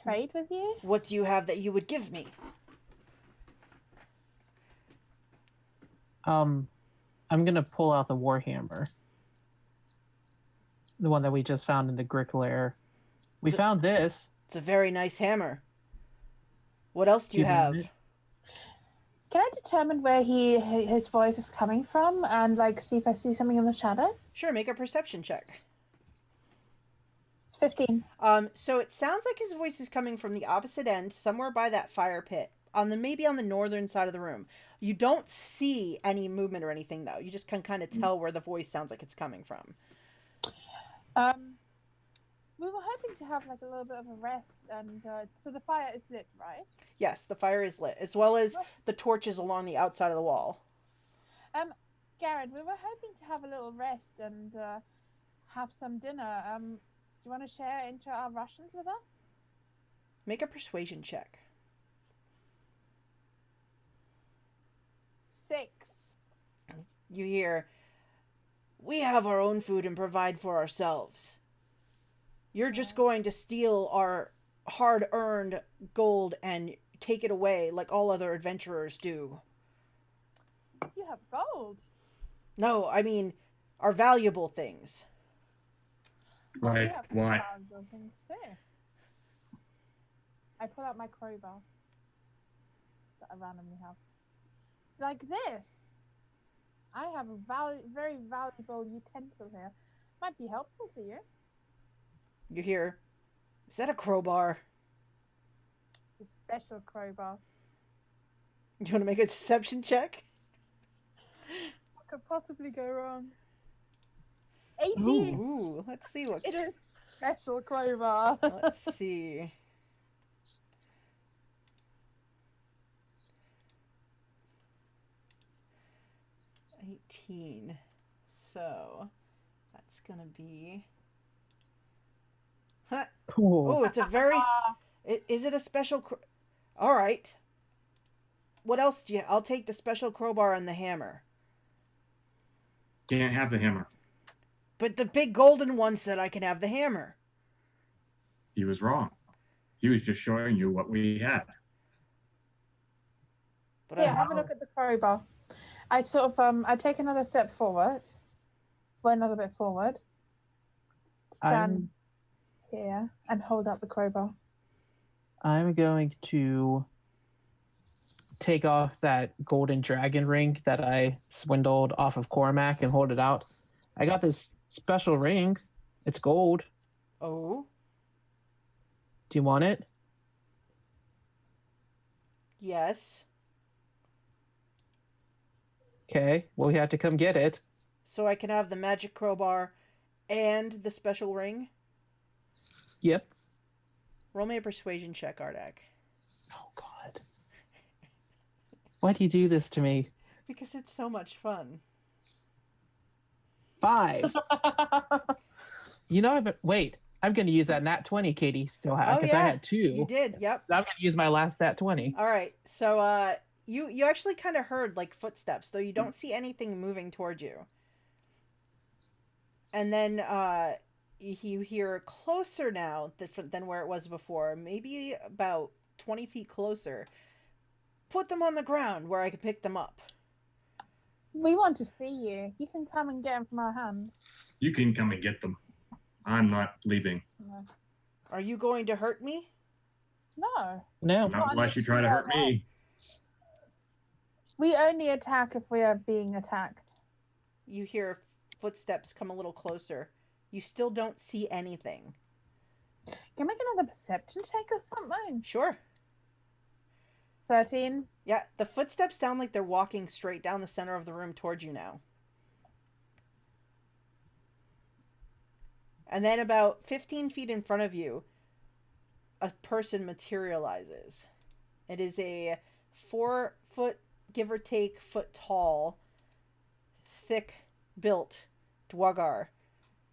trade with you? What do you have that you would give me? I'm gonna pull out the warhammer. The one that we just found in the Grick lair. We found this. It's a very nice hammer. What else do you have? Can I determine where his voice is coming from and see if I see something in the shadow? Sure, make a perception check. It's 15. So it sounds like his voice is coming from the opposite end, somewhere by that fire pit, maybe on the northern side of the room. You don't see any movement or anything, though. You just can kind of tell where the voice sounds like it's coming from. We were hoping to have a little bit of a rest, and so the fire is lit, right? Yes, the fire is lit, as well as the torches along the outside of the wall. Garrett, we were hoping to have a little rest and have some dinner. Do you want to share into our rations with us? Make a persuasion check. 6. You hear, "We have our own food and provide for ourselves. You're just going to steal our hard-earned gold and take it away like all other adventurers do." You have gold. No, I mean, our valuable things. We Like have what? valuable things too. I pull out my crowbar that I randomly have. Like this. I have a very valuable utensil here. Might be helpful to you. You hear, "Is that a crowbar?" It's a special crowbar. You want to make a deception check? What could possibly go wrong? 18. Ooh, let's see what. It is special crowbar. Let's see. $18. So That's gonna be. Huh. Cool. Oh, it's a very. Is it a special? All right. What else do you? I'll take the special crowbar and the hammer. Can't have the hammer. But the big golden one said I can have the hammer. He was wrong. He was just showing you what we had. But Yeah, have a look at the crowbar. I sort of I take another step forward. Well, another bit forward. Stand here and hold up the crowbar. I'm going to take off that golden dragon ring that I swindled off of Cormac and hold it out. I got this special ring. It's gold. Oh. Do you want it? Yes. Okay. Well, we have to come get it. So I can have the magic crowbar and the special ring? Yep. Roll me a persuasion check, Ardak. Oh, God. Why do you do this to me? Because it's so much fun. 5. You know, wait. I'm going to use that nat 20 Katie still had because I had 2. You did, yep. I'm going to use my last nat 20. All right, so you actually kind of heard like footsteps, though you don't see anything moving towards you. And then you hear closer now than where it was before, maybe about 20 feet closer. Put them on the ground where I can pick them up. We want to see you. You can come and get them from our hands. You can come and get them. I'm not leaving. No. Are you going to hurt me? No. No. Not unless you try to hurt me. We only attack if we are being attacked. You hear footsteps come a little closer. You still don't see anything. Can I make another perception check or something? Sure. 13. Yeah, the footsteps sound like they're walking straight down the center of the room towards you now. And then about 15 feet in front of you, a person materializes. It is a 4 foot, give or take, foot tall, thick built Dwagar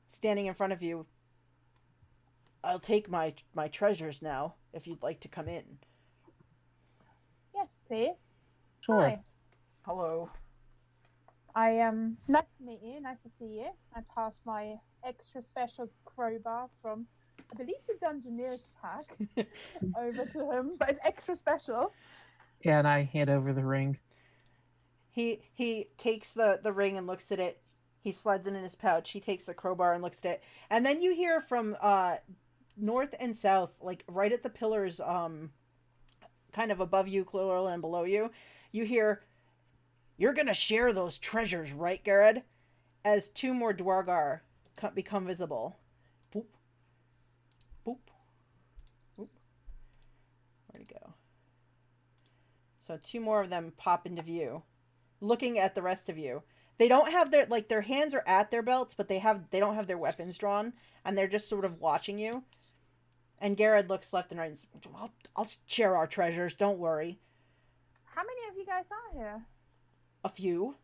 standing in front of you. I'll take my treasures now, if you'd like to come in. Yes, please. Sure. Hi. Hello. I am nice to meet you. Nice to see you. I passed my extra special crowbar from, I believe, the Dungeoneers pack over to him, but it's extra special. Yeah, and I hand over the ring. He takes the ring and looks at it. He slides it in his pouch. He takes the crowbar and looks at it. And then you hear from north and south, like right at the pillars, kind of above you, Clarilla, and below you, you hear, "You're gonna share those treasures, right, Garrett?" As 2 more Dwargar become visible. Boop. Boop. Boop. Where'd he go? So 2 more of them pop into view, looking at the rest of you. They don't have their hands are at their belts, but they don't have their weapons drawn, and they're just sort of watching you. And Garrett looks left and right and says, I'll share our treasures, don't worry. How many of you guys are here? A few.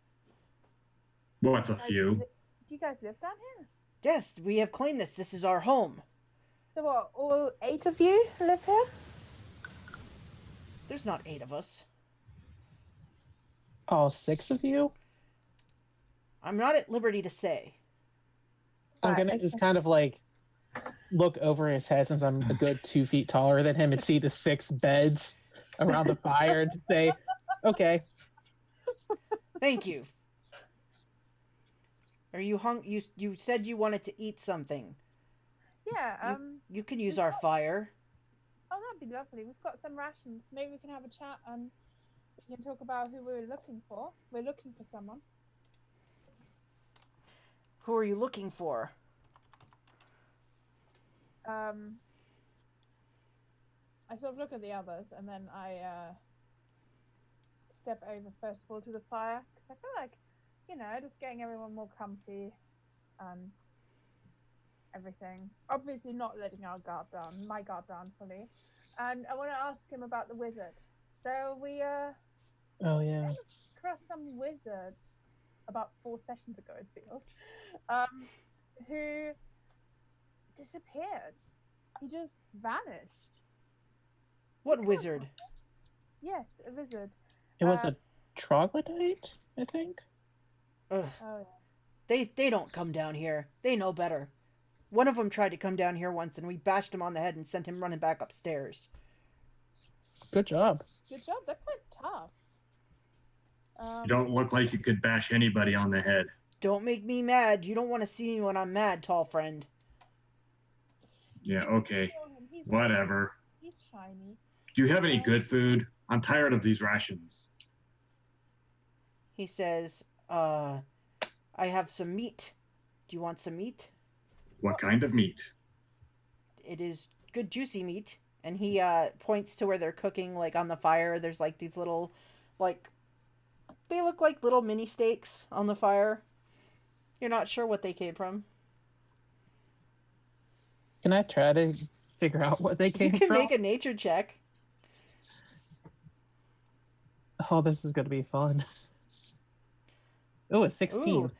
What's a few? Do you guys live down here? Yes, we have claimed this. This is our home. So what, all 8 of you live here? There's not 8 of us. All 6 of you? I'm not at liberty to say. I'm going to just kind of like look over his head since I'm a good 2 feet taller than him and see the 6 beds around the fire and to say, okay. Thank you. Are you you said you wanted to eat something. Yeah, You can use our fire. Oh, that'd be lovely. We've got some rations. Maybe we can have a chat and we can talk about who we're looking for. We're looking for someone. Who are you looking for? I sort of look at the others and then I step over first of all to the fire because I feel like, just getting everyone more comfy and everything. Obviously not letting my guard down fully. And I want to ask him about the wizard. So we Oh, yeah. across some wizards about 4 sessions ago, it feels. who disappeared. He just vanished. What wizard? Yes, a wizard. It was a troglodyte, I think. Ugh. Oh yes. They don't come down here. They know better. One of them tried to come down here once, and we bashed him on the head and sent him running back upstairs. Good job. Good job. They're quite tough. You don't look like you could bash anybody on the head. Don't make me mad. You don't want to see me when I'm mad, tall friend. Yeah, okay. He's Whatever. He's shiny. Do you have any good food? I'm tired of these rations. He says, I have some meat. Do you want some meat? What kind of meat? It is good juicy meat. And he points to where they're cooking, like on the fire. There's like these little, like, they look like little mini steaks on the fire. You're not sure what they came from. Can I try to figure out what they came You can from? make a nature check. Oh, this is gonna be fun. Oh, a 16. Ooh.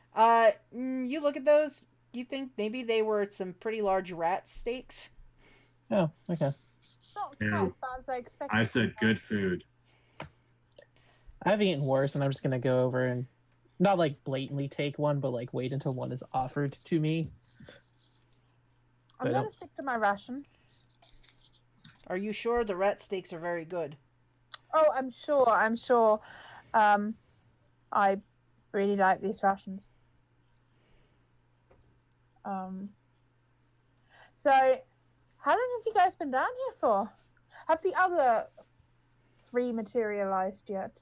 You look at those. You think maybe they were some pretty large rat steaks? Oh, okay. Not Ew. quite as bad as I expected. I said good food. I've eaten worse, and I'm just gonna go over and not like blatantly take one, but like wait until one is offered to me. I'm But gonna stick to my ration. Are you sure the rat steaks are very good? Oh, I'm sure. I'm sure. I really like these rations. So, how long have you guys been down here for? Have the other 3 materialized yet?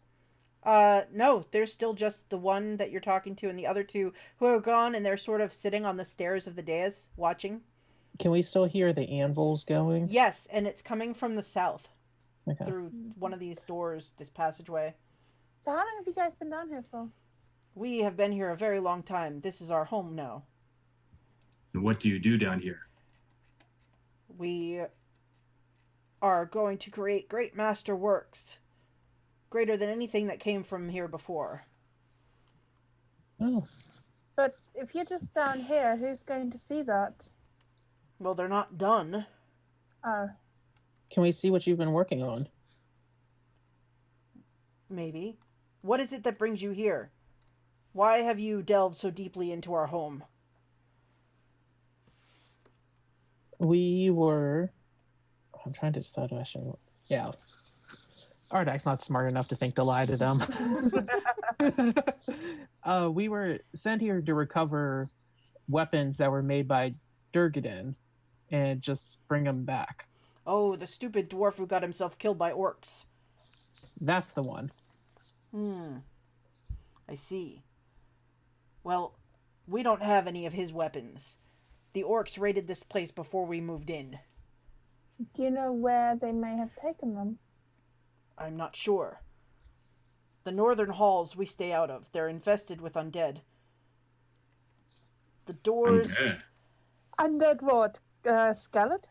No, there's still just the one that you're talking to and the other 2 who are gone, and they're sort of sitting on the stairs of the dais watching. Can we still hear the anvils going? Yes, and it's coming from the south Okay. through one of these doors, this passageway. So, how long have you guys been down here for? We have been here a very long time. This is our home now. And what do you do down here? We are going to create great master works, greater than anything that came from here before. Oh, But if you're just down here, who's going to see that? Well, they're not done. Oh, can we see what you've been working on? Maybe. What is it that brings you here? Why have you delved so deeply into our home? We were. I'm trying to decide what I should. Yeah. Ardak's not smart enough to think to lie to them. We were sent here to recover weapons that were made by Durgeddin and just bring them back. Oh, the stupid dwarf who got himself killed by orcs. That's the one. I see. Well, we don't have any of his weapons. The orcs raided this place before we moved in. do you know where they may have taken them? I'm not sure. The northern halls we stay out of. They're infested with undead. The doors... Undead. Undead what? Skeletons?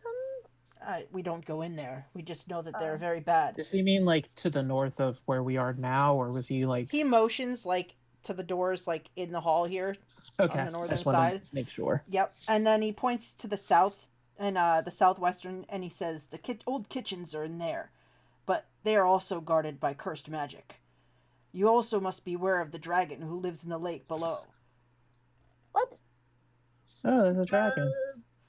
We don't go in there. We just know that they're very bad. Does he mean like to the north of where we are now, or was he like? He motions like to the doors, like in the hall here. Okay, on the northern I just wanted side. to make sure. Yep. And then he points to the south and the southwestern, and he says the old kitchens are in there, but they are also guarded by cursed magic. You also must be aware of the dragon who lives in the lake below. What? Oh, there's a dragon.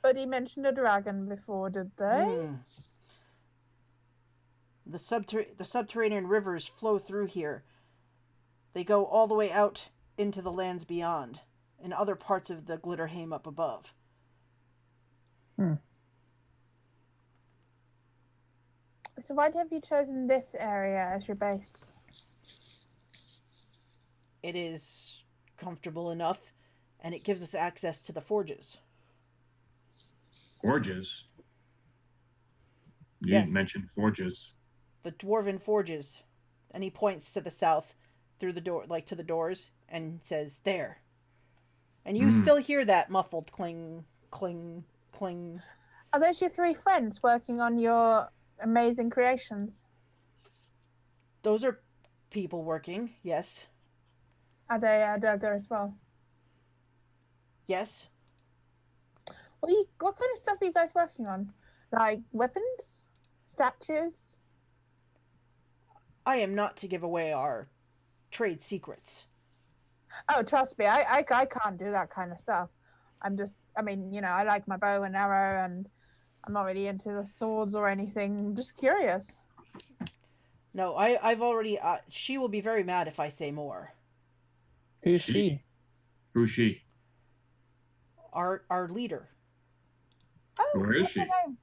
But he mentioned a dragon before, did they? The subterranean rivers flow through here. They go all the way out into the lands beyond, and other parts of the Glitterhaim up above. So why have you chosen this area as your base? It is comfortable enough, and it gives us access to the forges. Forges? You Yes. didn't mention forges. The dwarven forges. And he points to the south through the door, like to the doors, and says, there. And you still hear that muffled cling, cling, cling. Are those your 3 friends working on your amazing creations? Those are people working, yes. Are they a dagger as well? Yes. What kind of stuff are you guys working on? Like weapons, statues? I am not to give away our trade secrets. Oh, trust me, I can't do that kind of stuff. I mean, I like my bow and arrow, and I'm not really into the swords or anything. I'm just curious. No, I've already. She will be very mad if I say more. Who's she? Who's she? Our leader. Oh, Where is what's her she? name?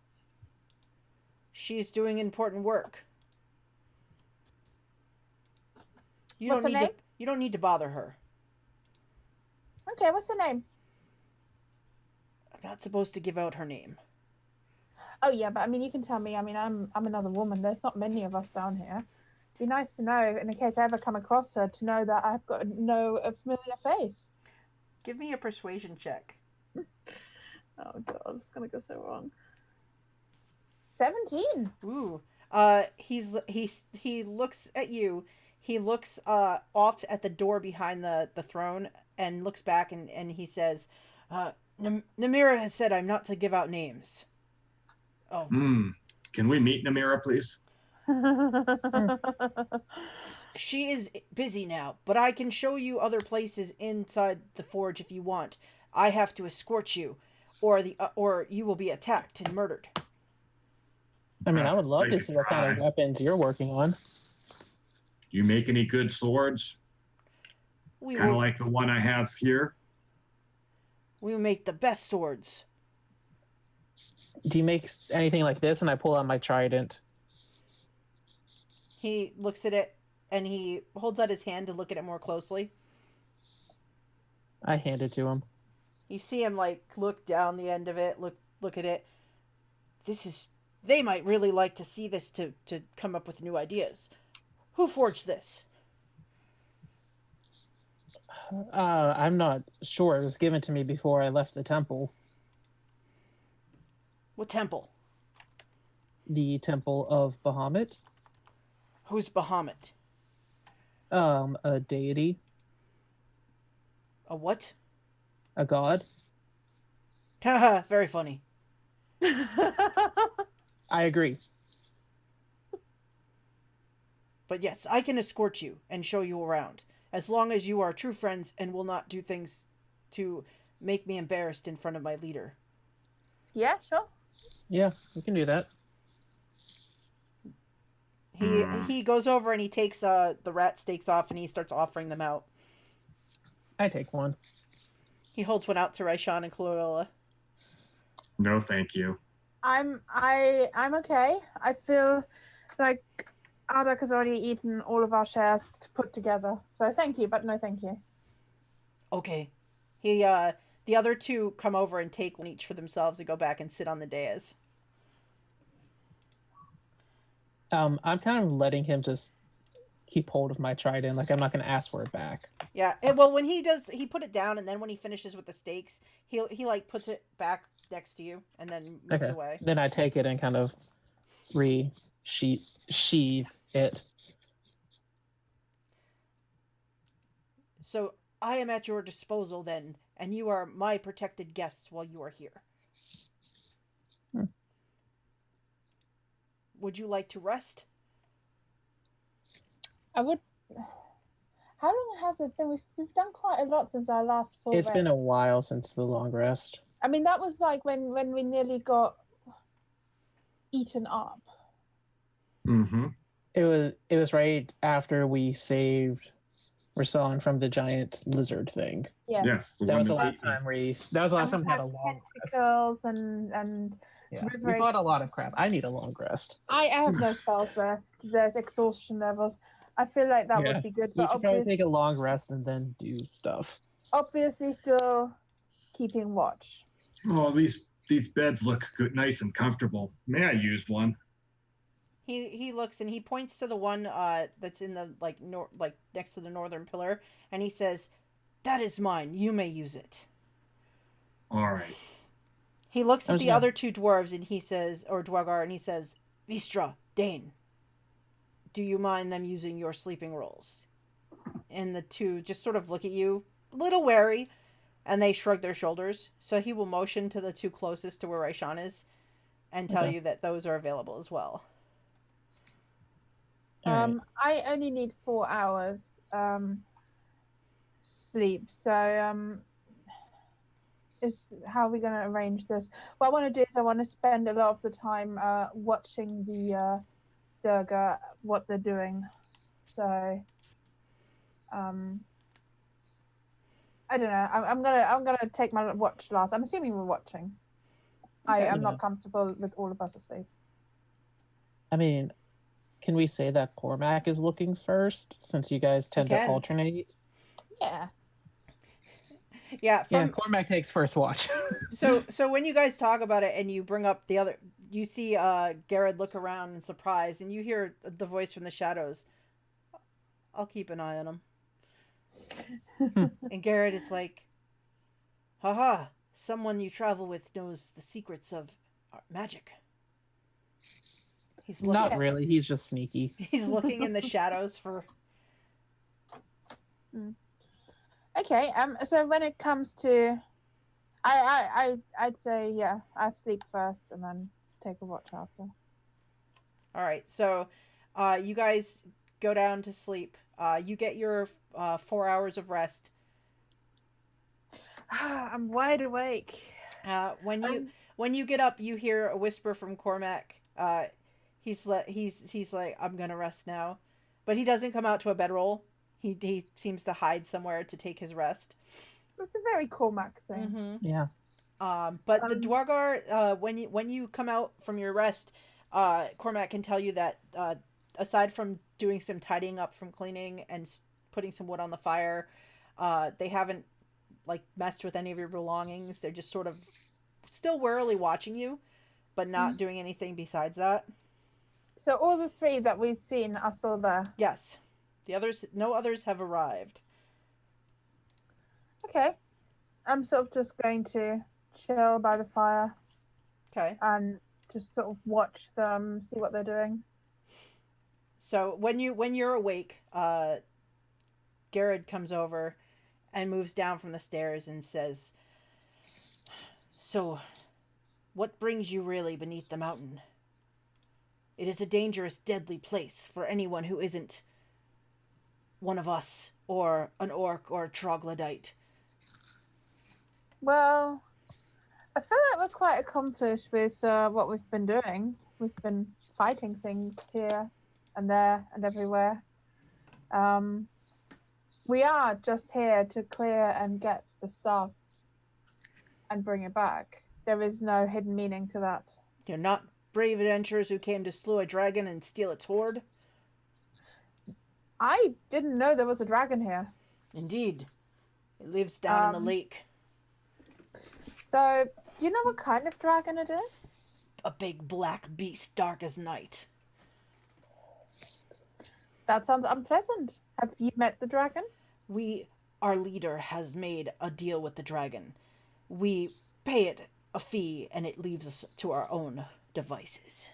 She's doing important work. What's her name? You don't need to bother her. Okay, what's her name? I'm not supposed to give out her name. Oh yeah, but I mean, you can tell me. I mean, I'm another woman. There's not many of us down here. Be nice to know, in case I ever come across her, to know that I've got to know a familiar face. Give me a persuasion check. Oh god, it's gonna go so wrong. 17. Ooh. He looks at you. He looks off at the door behind the throne and looks back and he says, Namira has said I'm not to give out names. Oh. Can we meet Namira, please? She is busy now, but I can show you other places inside the forge if you want. I have to escort you, or you will be attacked and murdered. I mean, I would love to see what kind of weapons you're working on. Do you make any good swords? Kind of like the one I have here. We will make the best swords. Do you make anything like this? And I pull out my trident. He looks at it and he holds out his hand to look at it more closely. I hand it to him. You see him look down the end of it, look at it. They might really like to see this to come up with new ideas. Who forged this? I'm not sure. It was given to me before I left the temple. What temple? The Temple of Bahamut. Who's Bahamut? A deity. A what? A god. Haha, very funny. I agree. But yes, I can escort you and show you around, as long as you are true friends and will not do things to make me embarrassed in front of my leader. Yeah, sure. Yeah, we can do that. He goes over and he takes the rat steaks off and he starts offering them out. I take one. He holds one out to Raishan and Clarilla. No, thank you. I'm okay. I feel like Ardak has already eaten all of our shares put together. So thank you, but no thank you. Okay. The other two come over and take one each for themselves and go back and sit on the dais. I'm kind of letting him just keep hold of my trident. Like, I'm not going to ask for it back. Yeah. Well, when he does, he put it down, and then when he finishes with the steaks, he puts it back next to you and then moves away. Then I take it and kind of sheathe it. So I am at your disposal then, and you are my protected guests while you are here. Would you like to rest? I would. How long has it been? We've done quite a lot since our last full It's rest. been a while since the long rest. I mean, that was like when we nearly got eaten up. Mm-hmm. It was right after we saved Rasan from the giant lizard thing. Yes. the That one was the that last time we had a long rest. tentacles and Yeah. We fought a lot of crap. I need a long rest. I have no spells left. There's exhaustion levels. I feel like that would be good, We but should probably take a long rest and then do stuff. obviously still keeping watch. Oh, these beds look good, nice and comfortable. May I use one? He looks and he points to the one that's in the next to the northern pillar, and he says, "That is mine. You may use it." All right. He looks at the other two dwarves and he says, or Dwagar, and he says, "Vistra, Dane, do you mind them using your sleeping rolls?" And the two just sort of look at you, a little wary, And they shrug their shoulders. So he will motion to the two closest to where Raishan is and tell Okay. you that those are available as well. All right. I only need 4 hours sleep. So is how are we going to arrange this? What I want to do is I want to spend a lot of the time watching the Durga, what they're doing. So I don't know. I'm gonna take my watch last. I'm assuming we're watching. Okay. I'm Yeah. not comfortable with all of us asleep. I mean, can we say that Cormac is looking first, since you guys tend to can. alternate? Yeah. Yeah, Yeah, Cormac takes first watch. so when you guys talk about it and you bring up the other, you see Garrett look around in surprise, and you hear the voice from the shadows. I'll keep an eye on him. And Garrett is like, haha, someone you travel with knows the secrets of magic. He's looking, Not really. He's just sneaky. he's looking in the shadows for. Okay. So when it comes to, I'd say I sleep first and then take a watch after. All right, so you guys go down to sleep. You get your 4 hours of rest. I'm wide awake. When you get up, you hear a whisper from Cormac. He's like, I'm gonna rest now, but he doesn't come out to a bedroll. He seems to hide somewhere to take his rest. That's a very Cormac thing. Mm-hmm. Yeah. But the Dwargar, when you come out from your rest, Cormac can tell you that aside from doing some tidying up from cleaning and putting some wood on the fire, they haven't like messed with any of your belongings. They're just sort of still warily watching you, but not doing anything besides that. So all the 3 that we've seen are still there. Yes, no others have arrived. Okay. I'm sort of just going to chill by the fire Okay. and just sort of watch them, see what they're doing. So when you're awake, Garrett comes over and moves down from the stairs and says, "So, what brings you really beneath the mountain? It is a dangerous, deadly place for anyone who isn't one of us, or an orc, or a troglodyte." Well, I feel like we're quite accomplished with what we've been doing. We've been fighting things here and there and everywhere. We are just here to clear and get the stuff and bring it back. There is no hidden meaning to that. You're not brave adventurers who came to slew a dragon and steal its hoard? I didn't know there was a dragon here. Indeed. It lives down in the lake. So, do you know what kind of dragon it is? A big black beast, dark as night. That sounds unpleasant. Have you met the dragon? Our leader has made a deal with the dragon. We pay it a fee and it leaves us to our own devices.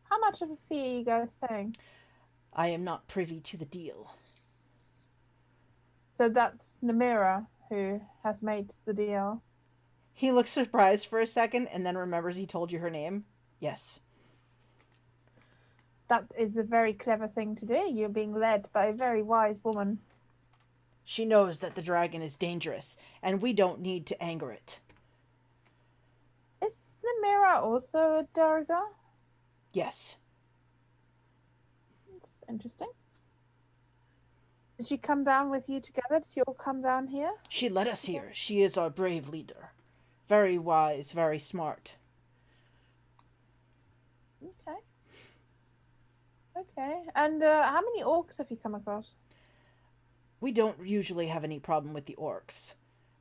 How much of a fee are you guys paying? I am not privy to the deal. So that's Namira who has made the deal. He looks surprised for a second and then remembers he told you her name. Yes. That is a very clever thing to do. You're being led by a very wise woman. She knows that the dragon is dangerous, and we don't need to anger it. Is Namira also a Durga? Yes. It's interesting. Did she come down with you together? Did you all come down here? She led us here. She is our brave leader. Very wise, very smart. Okay. Okay. And how many orcs have you come across? We don't usually have any problem with the orcs.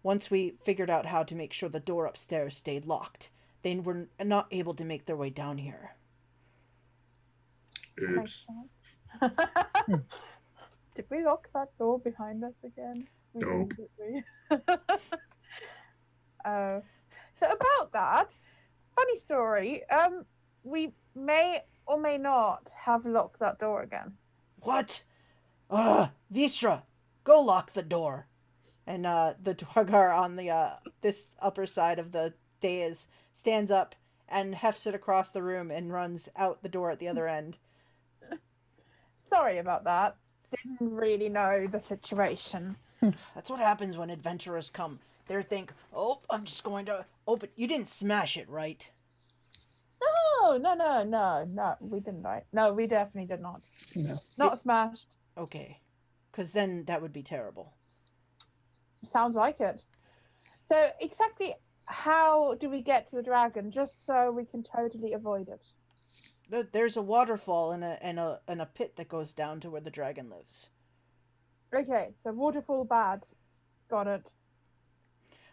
Once we figured out how to make sure the door upstairs stayed locked, they were not able to make their way down here. Oops. Did we lock that door behind us again? We No. did, didn't we? So about that, funny story. We may or may not have locked that door again. What? Vistra, go lock the door. And the Dwargar on the this upper side of the dais stands up and hefts it across the room and runs out the door at the other end. Sorry about that. Didn't really know the situation. That's what happens when adventurers come. They think, oh, I'm just going to open. You didn't smash it, right? No. We didn't, right? No, we definitely did not. No. Not smashed. Okay. Because then that would be terrible. Sounds like it. So exactly how do we get to the dragon, just so we can totally avoid it? There's a waterfall and a pit that goes down to where the dragon lives. Okay, so waterfall bad. Got it.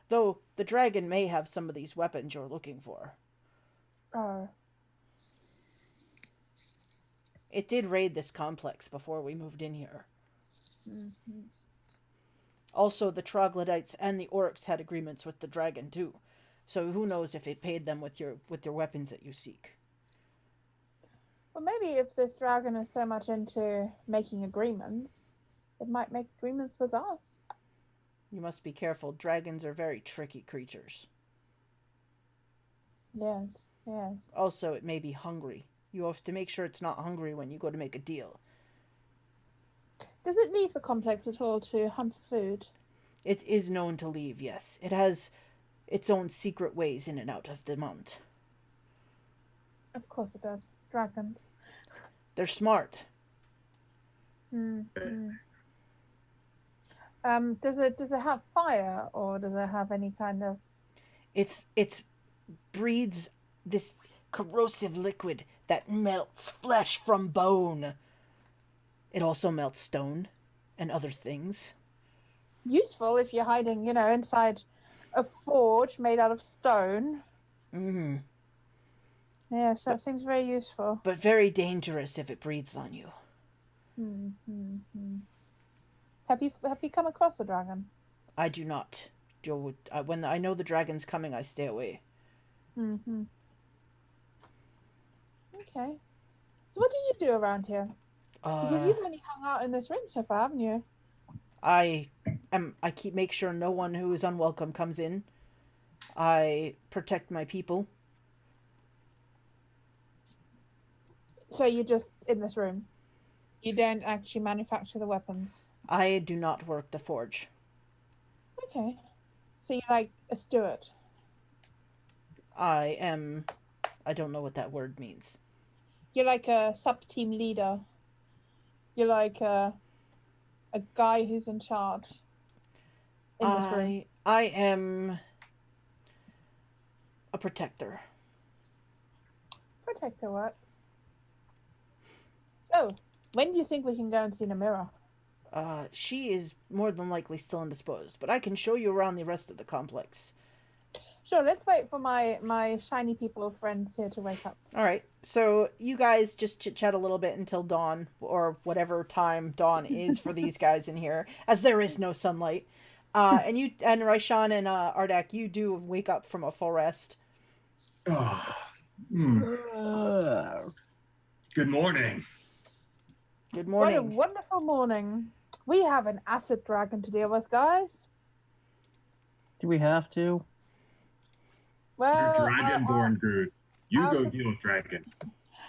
Though the dragon may have some of these weapons you're looking for. Oh. It did raid this complex before we moved in here. Mm-hmm. Also, the troglodytes and the orcs had agreements with the dragon too. So who knows if it paid them with your weapons that you seek. Well, maybe if this dragon is so much into making agreements, it might make agreements with us. You must be careful. Dragons are very tricky creatures. Yes. Also, it may be hungry. You have to make sure it's not hungry when you go to make a deal. Does it leave the complex at all to hunt for food? It is known to leave, yes. It has its own secret ways in and out of the mount. Of course it does. Dragons. They're smart. Mm-hmm. Does it have fire, or does it have any kind of... It's breathes this corrosive liquid that melts flesh from bone. It also melts stone and other things. Useful if you're hiding, inside a forge made out of stone. Mm-hmm. Yes, that seems very useful. But very dangerous if it breathes on you. Mm-hmm. Have you come across a dragon? I do not. When I know the dragon's coming, I stay away. Mm-hmm. Okay. So what do you do around here? Because you've only hung out in this room so far, haven't you? I make sure no one who is unwelcome comes in. I protect my people. So you're just in this room? You don't actually manufacture the weapons? I do not work the forge. Okay. So you're like a steward? I don't know what that word means. You're like a sub-team leader? You're like a guy who's in charge in this room? I am a protector. Protector works. So, when do you think we can go and see Namira? She is more than likely still indisposed, but I can show you around the rest of the complex. Sure, let's wait for my shiny people friends here to wake up. All right, so you guys just chit-chat a little bit until dawn, or whatever time dawn is for these guys in here, as there is no sunlight. And Raishan and Ardak, you do wake up from a full rest. Good morning. Good morning. What a wonderful morning. We have an acid dragon to deal with, guys. Do we have to? Well, You're dragonborn, Groot. You I'll go put- deal with dragon.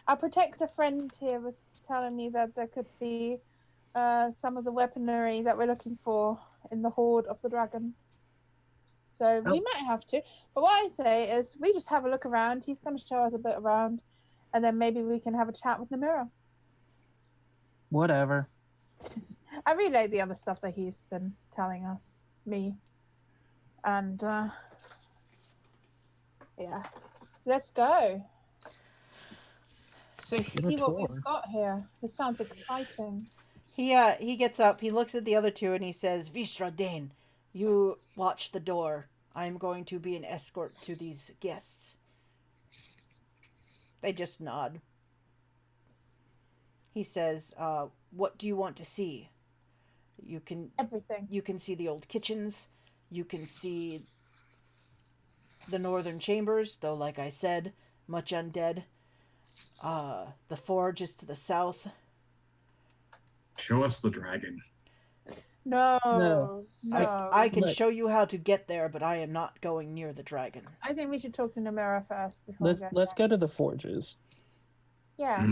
our protector friend here was telling me that there could be some of the weaponry that we're looking for in the hoard of the dragon. So we might have to. But what I say is we just have a look around. He's going to show us a bit around. And then maybe we can have a chat with Namira. Whatever. I relayed the other stuff that he's been telling me. And, yeah. Let's go. So See what we've got here. This sounds exciting. he gets up, he looks at the other two, and he says, Vistra Dane, you watch the door. I'm going to be an escort to these guests. They just nod. He says, what do you want to see? Everything. You can see the old kitchens. You can see the northern chambers, though, like I said, much undead. The forge is to the south. Show us the dragon. No. No. No. I can Look. show you how to get there, but I am not going near the dragon. I think we should talk to Namira first before Let's go to the forges. Yeah.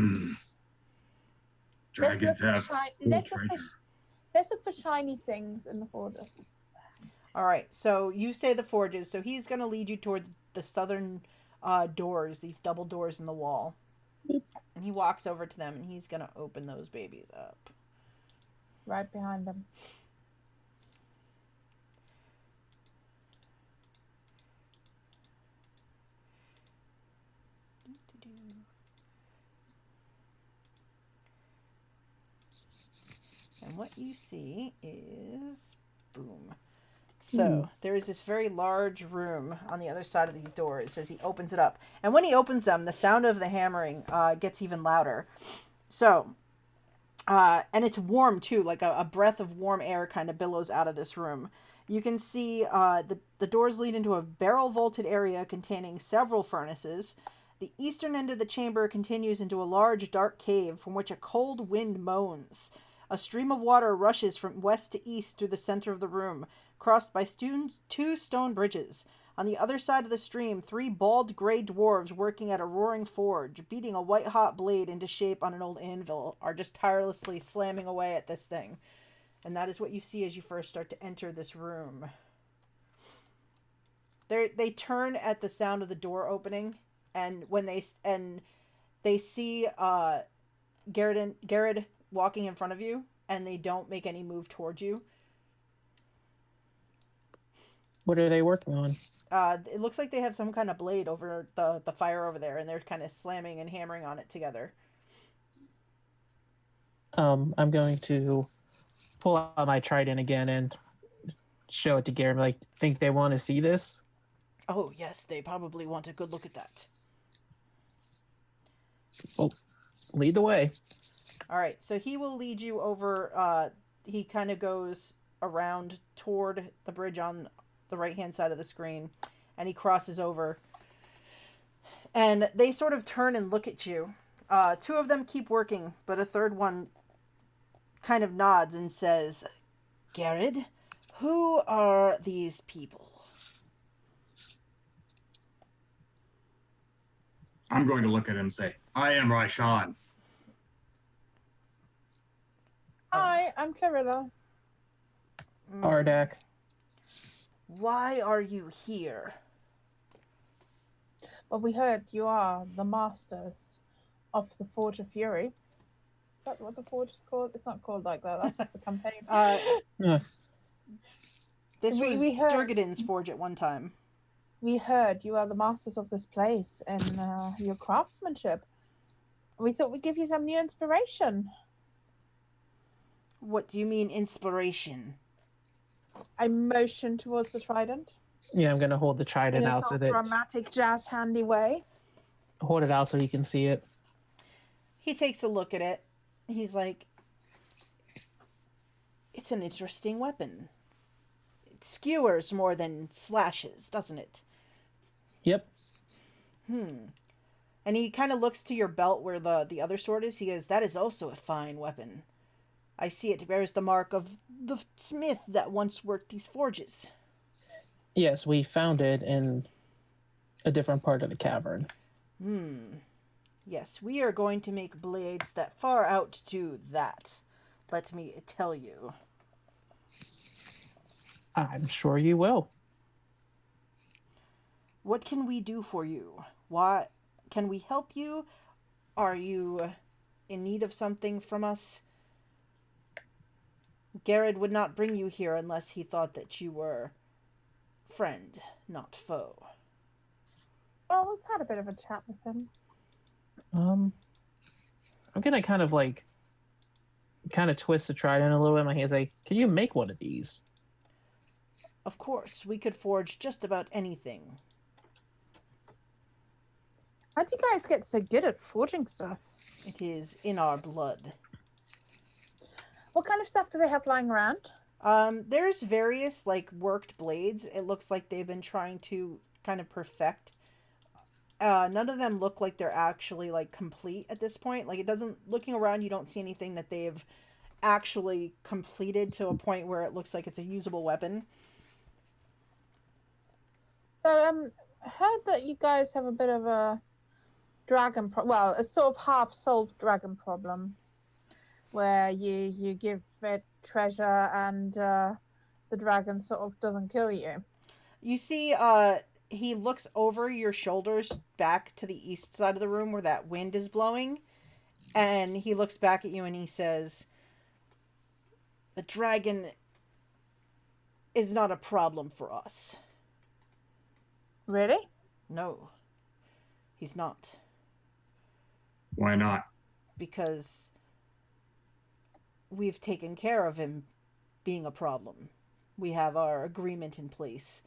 Dragons Let's look, have for cool let's, look treasure. let's look for shiny things in the forges. All right, so you say the forges, so he's going to lead you toward the southern doors, these double doors in the wall. Boop. And he walks over to them, and he's going to open those babies up. Right behind them. And what you see is... boom. So, there is this very large room on the other side of these doors as he opens it up. And when he opens them, the sound of the hammering gets even louder. So, and it's warm too, like a breath of warm air kind of billows out of this room. You can see the doors lead into a barrel-vaulted area containing several furnaces. The eastern end of the chamber continues into a large, dark cave from which a cold wind moans. A stream of water rushes from west to east through the center of the room, crossed by two stone bridges. On the other side of the stream, 3 bald gray dwarves working at a roaring forge, beating a white-hot blade into shape on an old anvil, are just tirelessly slamming away at this thing. And that is what you see as you first start to enter this room. They turn at the sound of the door opening, and when they see Garrett walking in front of you, and they don't make any move towards you. What are they working on? It looks like they have some kind of blade over the fire over there, and they're kind of slamming and hammering on it together. I'm going to pull out my trident again and show it to Garrett. Like, think they want to see this? Oh, yes, they probably want a good look at that. Well, lead the way. All right, so he will lead you over. He kind of goes around toward the bridge on the right-hand side of the screen, and he crosses over. And they sort of turn and look at you. 2 of them keep working, but a third one kind of nods and says, Garrett, who are these people? I'm going to look at him and say, I am Raishan. Hi, I'm Clarilla. Ardak. Why are you here? Well, we heard you are the masters of the Forge of Fury. Is that what the Forge is called? It's not called like that. That's just the campaign. This was we heard- Durgeddin's forge at one time. We heard you are the masters of this place and your craftsmanship. We thought we'd give you some new inspiration. What do you mean, inspiration? I motion towards the trident Yeah, I'm gonna hold the in trident a out so sort that of dramatic, jazz handy way. hold it out so he can see it. He takes a look at it. He's like, it's an interesting weapon. It skewers more than slashes, doesn't it? Yep. And he kind of looks to your belt where the other sword is. He goes, that is also a fine weapon. I see it bears the mark of the smith that once worked these forges. Yes, we found it in a different part of the cavern. Yes, we are going to make blades that far outdo that. Let me tell you. I'm sure you will. What can we do for you? What can we help you? Are you in need of something from us? Garrett would not bring you here unless he thought that you were friend, not foe. Oh, we've had a bit of a chat with him. I'm gonna kind of twist the trident a little bit in my hands. Like, can you make one of these? Of course, we could forge just about anything. How do you guys get so good at forging stuff? It is in our blood. What kind of stuff do they have lying around? There's various, worked blades. It looks like they've been trying to kind of perfect. None of them look like they're actually, complete at this point. Looking around, you don't see anything that they've actually completed to a point where it looks like it's a usable weapon. So, heard that you guys have a bit of a well, a sort of half-solved dragon problem, where you give it treasure and the dragon sort of doesn't kill you. You see, he looks over your shoulders back to the east side of the room where that wind is blowing, and he looks back at you and he says, "The dragon is not a problem for us." Really? No, he's not. Why not? Because we've taken care of him being a problem. We have our agreement in place.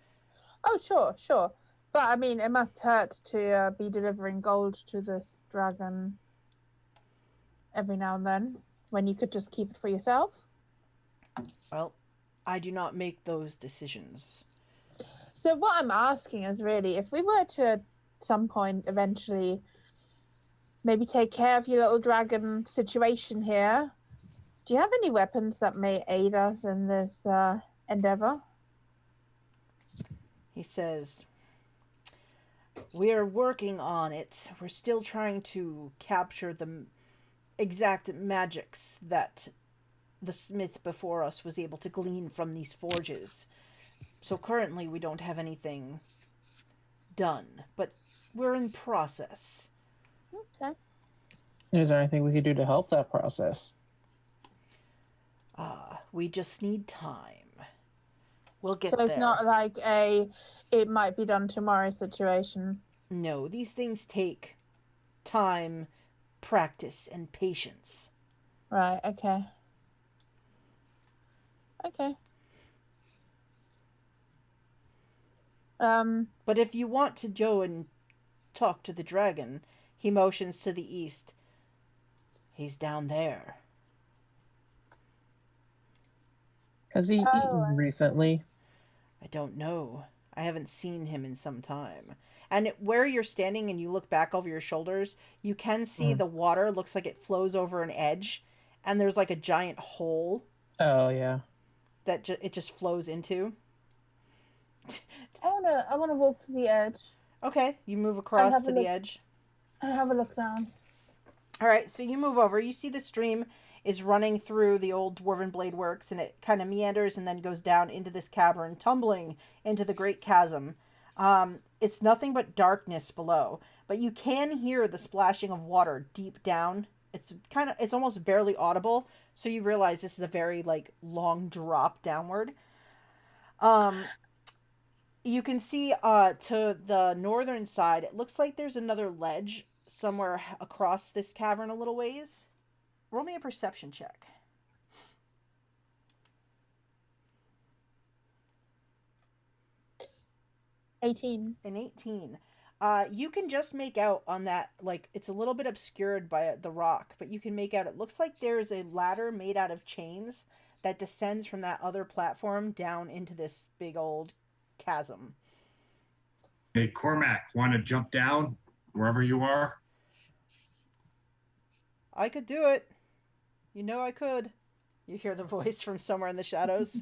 Oh, sure. But I mean, it must hurt to be delivering gold to this dragon every now and then, when you could just keep it for yourself. Well, I do not make those decisions. So what I'm asking is really, if we were to at some point eventually maybe take care of your little dragon situation here, do you have any weapons that may aid us in this endeavor? He says, "We're working on it. We're still trying to capture the exact magics that the smith before us was able to glean from these forges. So currently we don't have anything done, but we're in process." Okay. Is there anything we could do to help that process? We just need time. We'll get So it's there. not like it might be done tomorrow situation. No, these things take time, practice, and patience. Right, okay. But if you want to go and talk to the dragon, he motions to the east. He's down there. Has he eaten recently? I don't know. I haven't seen him in some time. And where you're standing and you look back over your shoulders, you can see the water looks like it flows over an edge, and there's like a giant hole Oh, yeah. that it just flows into. I wanna walk to the edge Okay, you move across to the edge. and have a look down. All right, so you move over. You see the stream is running through the old Dwarven Blade Works, and it kind of meanders and then goes down into this cavern, tumbling into the great chasm. It's nothing but darkness below, but you can hear the splashing of water deep down. It's almost barely audible, so you realize this is a very long drop downward. You can see to the northern side, it looks like there's another ledge somewhere across this cavern a little ways. Roll me a perception check. 18. An 18. You can just make out on that, it's a little bit obscured by the rock, but you can make out it looks like there's a ladder made out of chains that descends from that other platform down into this big old chasm. Hey, Cormac, want to jump down wherever you are? I could do it. You know I could. You hear the voice from somewhere in the shadows.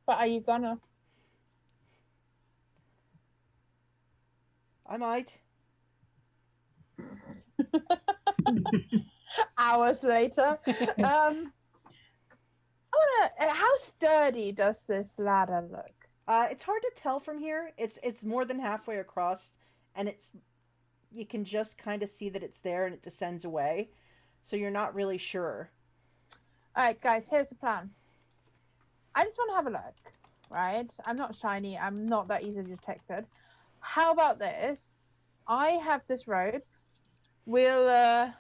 But are you gonna? I might. Hours later. How sturdy does this ladder look? It's hard to tell from here. It's more than halfway across, and you can just kind of see that it's there and it descends away. So you're not really sure. All right, guys, here's the plan. I just want to have a look, right? I'm not shiny. I'm not that easily detected. How about this? I have this rope. We'll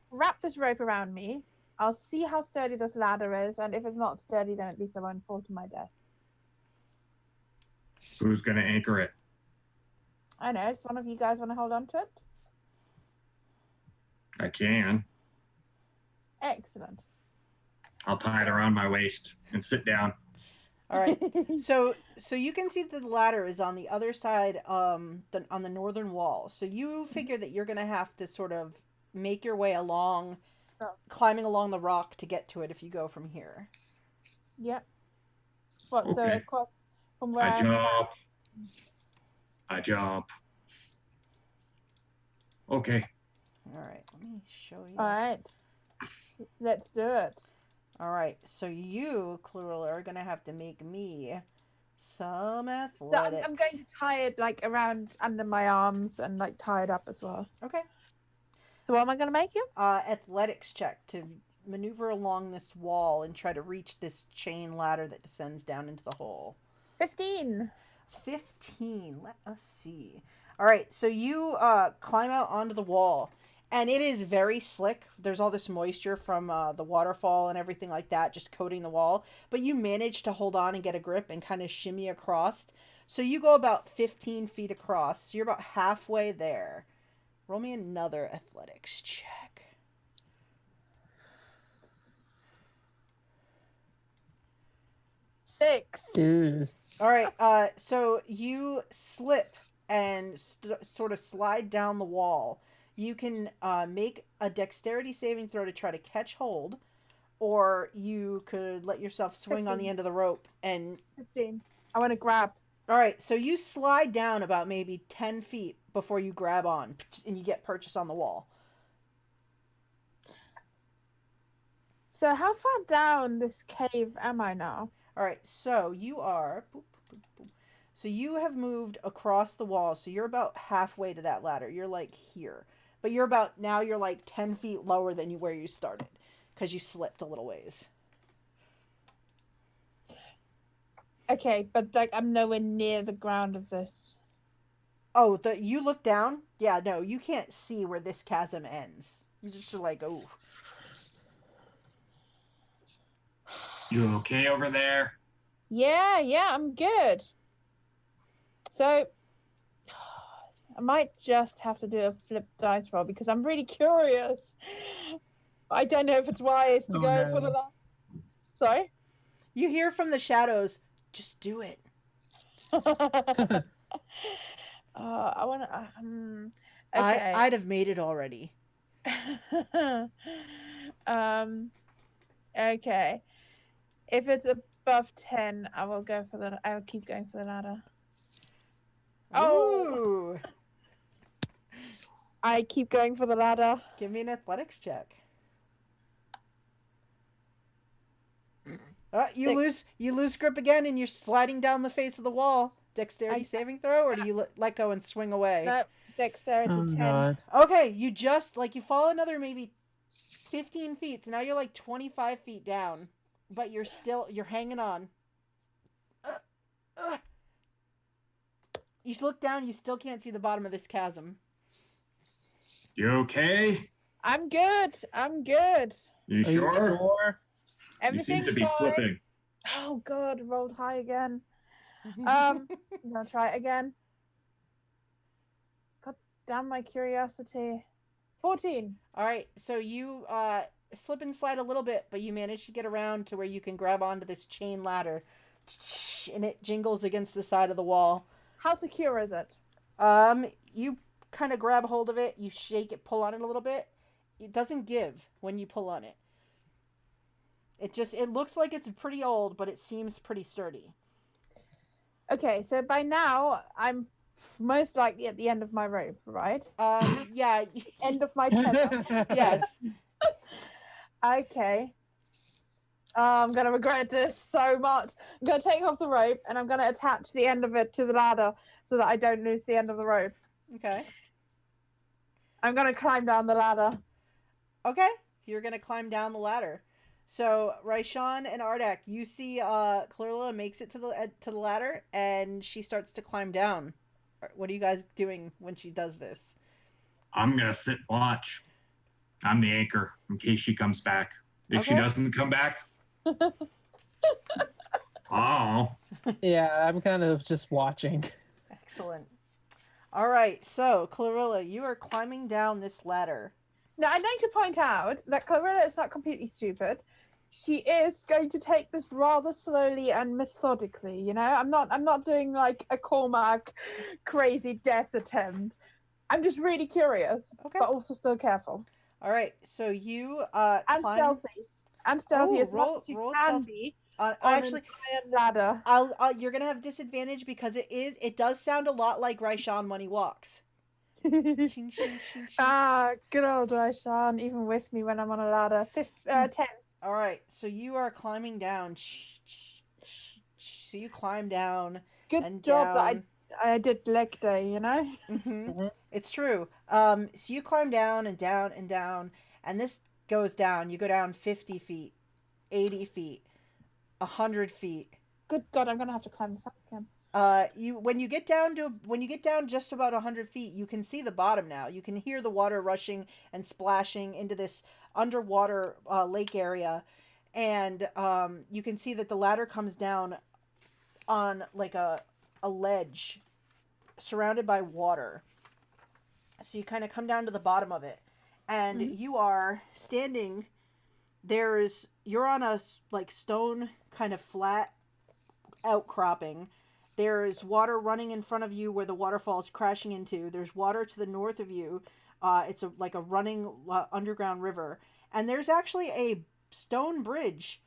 wrap this rope around me. I'll see how sturdy this ladder is, and if it's not sturdy, then at least I won't fall to my death. Who's going to anchor it? I know. Does one of you guys want to hold on to it? I can. Excellent. I'll tie it around my waist and sit down. All right. So you can see that the ladder is on the other side, on the northern wall. So you figure that you're going to have to sort of make your way along climbing along the rock to get to it if you go from here. Yep. What? So Okay. across from where I I'm at. jump. I jump. Okay. All right, let me show you. All right. Let's do it. All right, so you, Clarilla, are gonna have to make me some So athletics. I'm going to tie it like around under my arms and like tie it up as well. Okay. So what am I going to make you? Athletics check to maneuver along this wall and try to reach this chain ladder that descends down into the hole. 15. 15. Let us see. All right, so you climb out onto the wall, and it is very slick. There's all this moisture from the waterfall and everything like that just coating the wall, but you manage to hold on and get a grip and kind of shimmy across. So you go about 15 feet across. So you're about halfway there. Roll me another athletics check. Six. All right, so you slip and sort of slide down the wall. You can make a dexterity saving throw to try to catch hold, or you could let yourself swing on the 15. end of the rope and... 15. I want to grab. All right, so you slide down about maybe 10 feet before you grab on, and you get purchase on the wall. So how far down this cave am I now? All right, so you are... boop, boop, boop. So you have moved across the wall, so you're about halfway to that ladder. You're like here. But you're like 10 feet lower than where you started, because you slipped a little ways. Okay, but like I'm nowhere near the ground of this. Oh, you look down? Yeah, no, you can't see where this chasm ends. You just are like, oh. You okay over there? Yeah, I'm good. So I might just have to do a flip dice roll because I'm really curious. I don't know if it's wise to go for the last. Sorry? You hear from the shadows, just do it. I want to. Okay. I'd have made it already. Okay. If it's above 10, I'll keep going for the ladder. Oh! Ooh. I keep going for the ladder. Give me an athletics check. You lose grip again, and you're sliding down the face of the wall. Dexterity saving throw, or do you let go and swing away? No, dexterity 10. God. Okay, you just you fall another maybe 15 feet, so now you're like 25 feet down, but you're hanging on. You look down, you still can't see the bottom of this chasm. You okay? I'm good. You sure? Everything's You seem to be fine. flipping. Oh god, rolled high again. I'm gonna try it again. God damn my curiosity. 14. All right, so you slip and slide a little bit, but you manage to get around to where you can grab onto this chain ladder, and it jingles against the side of the wall. How secure is it? You kind of grab hold of it, you shake it, pull on it a little bit. It doesn't give when you pull on it. It looks like it's pretty old, but it seems pretty sturdy. Okay, so by now I'm most likely at the end of my rope, right? Yeah. End of my tether. Yes. Okay. I'm gonna regret this so much. I'm gonna take off the rope and I'm gonna attach the end of it to the ladder so that I don't lose the end of the rope. Okay. I'm gonna climb down the ladder. Okay. You're gonna climb down the ladder. So Raishan and Ardak, you see Clarilla makes it to the ladder and she starts to climb down. What are you guys doing when she does this? I'm gonna sit and watch. I'm the anchor in case she comes back. If she Okay. doesn't come back, oh, Yeah, I'm kind of just watching. Excellent. All right, so Clarilla, you are climbing down this ladder. Now I'd like to point out that Clarilla is not completely stupid. She is going to take this rather slowly and methodically, you know? I'm not doing like a Cormac crazy death attempt. I'm just really curious, Okay. but also still careful. All right, so you And climb. stealthy. And stealthy Oh, as much as you roll can stealth. be on Actually, an iron ladder. you're gonna have disadvantage because it does sound a lot like Raishan when he walks. Shing, shing, shing, shing. Good old Raishan, even with me when I'm on a ladder. 10. All right, so you are climbing down. So you climb down Good and job down. that I did leg day, you know? It's true. So you climb down and down and down, and this goes down. You go down 50 feet, 80 feet, 100 feet. Good God, I'm gonna have to climb this up again. When you get down just about 100 feet, you can see the bottom now. You can hear the water rushing and splashing into this underwater lake area, and you can see that the ladder comes down on like a ledge surrounded by water. So you kind of come down to the bottom of it, and you are standing. You're on a like stone kind of flat outcropping. There's water running in front of you where the waterfall is crashing into. There's water to the north of you. It's like a running underground river. And there's actually a stone bridge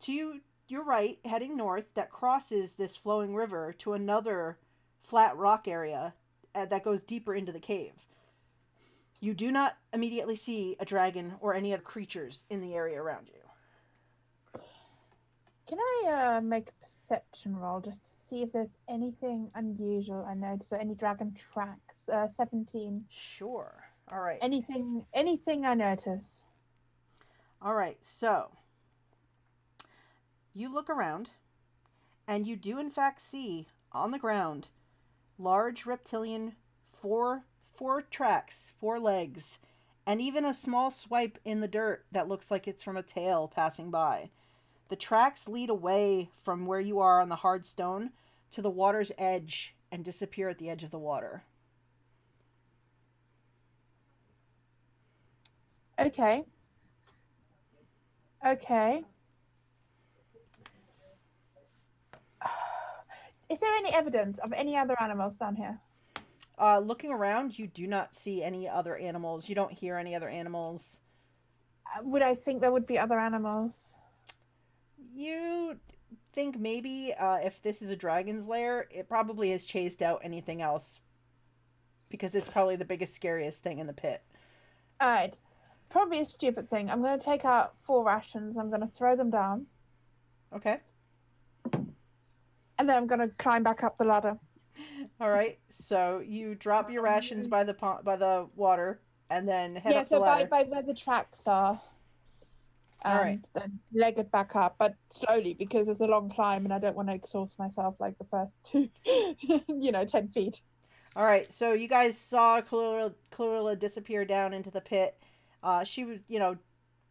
to your right, heading north, that crosses this flowing river to another flat rock area that goes deeper into the cave. You do not immediately see a dragon or any other creatures in the area around you. Can I make a perception roll just to see if there's anything unusual I notice or any dragon tracks? 17. Sure. All right. Anything I notice? All right. So you look around, and you do in fact see on the ground large reptilian four tracks, 4 legs, and even a small swipe in the dirt that looks like it's from a tail passing by. The tracks lead away from where you are on the hard stone to the water's edge and disappear at the edge of the water. Okay. Is there any evidence of any other animals down here? Looking around, you do not see any other animals. You don't hear any other animals. Would I think there would be other animals? You think maybe if this is a dragon's lair, it probably has chased out anything else because it's probably the biggest, scariest thing in the pit. Alright. Probably a stupid thing. I'm going to take out 4 rations. I'm going to throw them down. Okay. And then I'm going to climb back up the ladder. All right. So you drop your rations by the water and then head up the ladder. By where the tracks are. And All right. then leg it back up, but slowly because it's a long climb and I don't want to exhaust myself like the first 10 feet. All right. So you guys saw Clarilla disappear down into the pit. She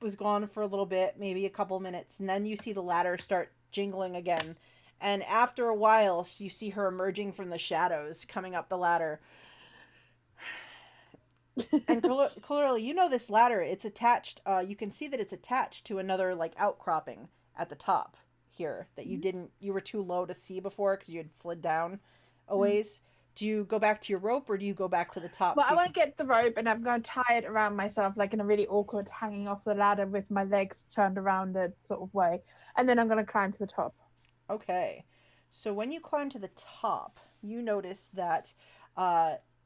was gone for a little bit, maybe a couple minutes, and then you see the ladder start jingling again. And after a while, you see her emerging from the shadows, coming up the ladder. And Clarilla, you know this ladder, it's attached, you can see that it's attached to another, like, outcropping at the top here that you were too low to see before because you had slid down a ways. Do you go back to your rope or do you go back to the top? Well, I want to get the rope and I'm going to tie it around myself like in a really awkward hanging off the ladder with my legs turned around it sort of way. And then I'm going to climb to the top. Okay. So when you climb to the top, you notice that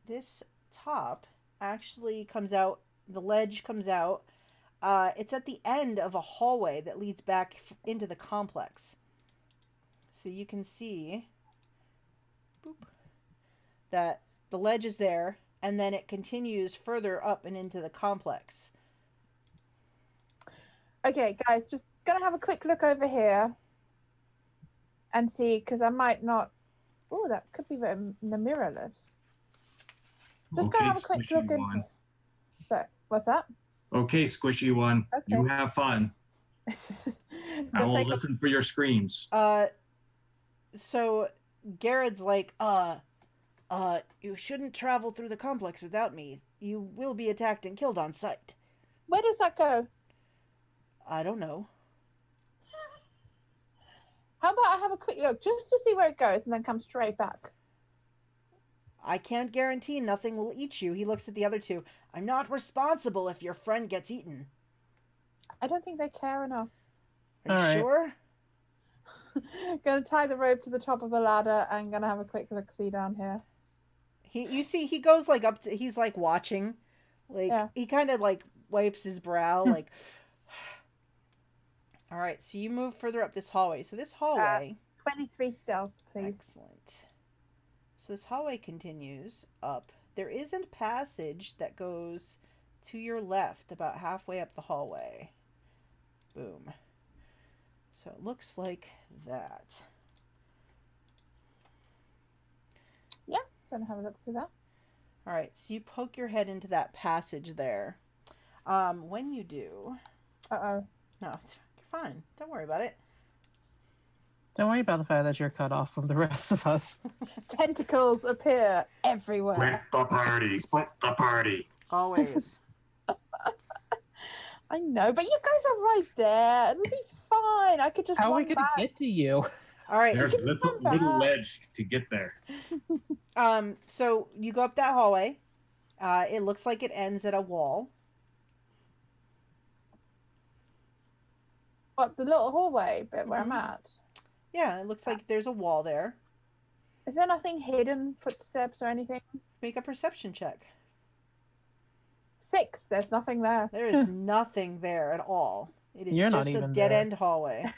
this top actually comes out, the ledge comes out. It's at the end of a hallway that leads back into the complex. So you can see that the ledge is there, and then it continues further up and into the complex. Okay, guys, just going to have a quick look over here and see, because I might not... Oh, that could be where Namira lives. Just Okay, going to have a quick look in one. here. So, what's that? Okay, squishy one. Okay. You have fun. I will listen for your screams. So Garrett's like, you shouldn't travel through the complex without me. You will be attacked and killed on sight. Where does that go? I don't know. How about I have a quick look just to see where it goes and then come straight back? I can't guarantee nothing will eat you. He looks at the other two. I'm not responsible if your friend gets eaten. I don't think they care enough. Are you All right. sure? Gonna tie the rope to the top of the ladder and gonna have a quick look-see down here. You see, he goes like up to, he's like watching. Like, Yeah. he kind of like wipes his brow, like. All right, so you move further up this hallway. So this hallway. 23 stealth, please. Excellent. So this hallway continues up. There is a passage that goes to your left, about halfway up the hallway. Boom. So it looks like that. Gonna have a look through that. All right, so you poke your head into that passage there. When you do, Uh-oh. no, you're fine. Don't worry about it. Don't worry about the fact that you're cut off from the rest of us. Tentacles appear Split everywhere. the party. Split the party. Always. I know, but you guys are right there. It'll be fine. I could just How are we run going to back. get to you? All right. There's a can little, come back. little ledge to get there. So you go up that hallway. It looks like it ends at a wall. What, the little hallway bit where I'm at? Yeah, it looks like there's a wall there. Is there nothing hidden, footsteps or anything? Make a perception check. 6. There's nothing there. There is nothing there at all. It is You're not just a even dead there. end hallway.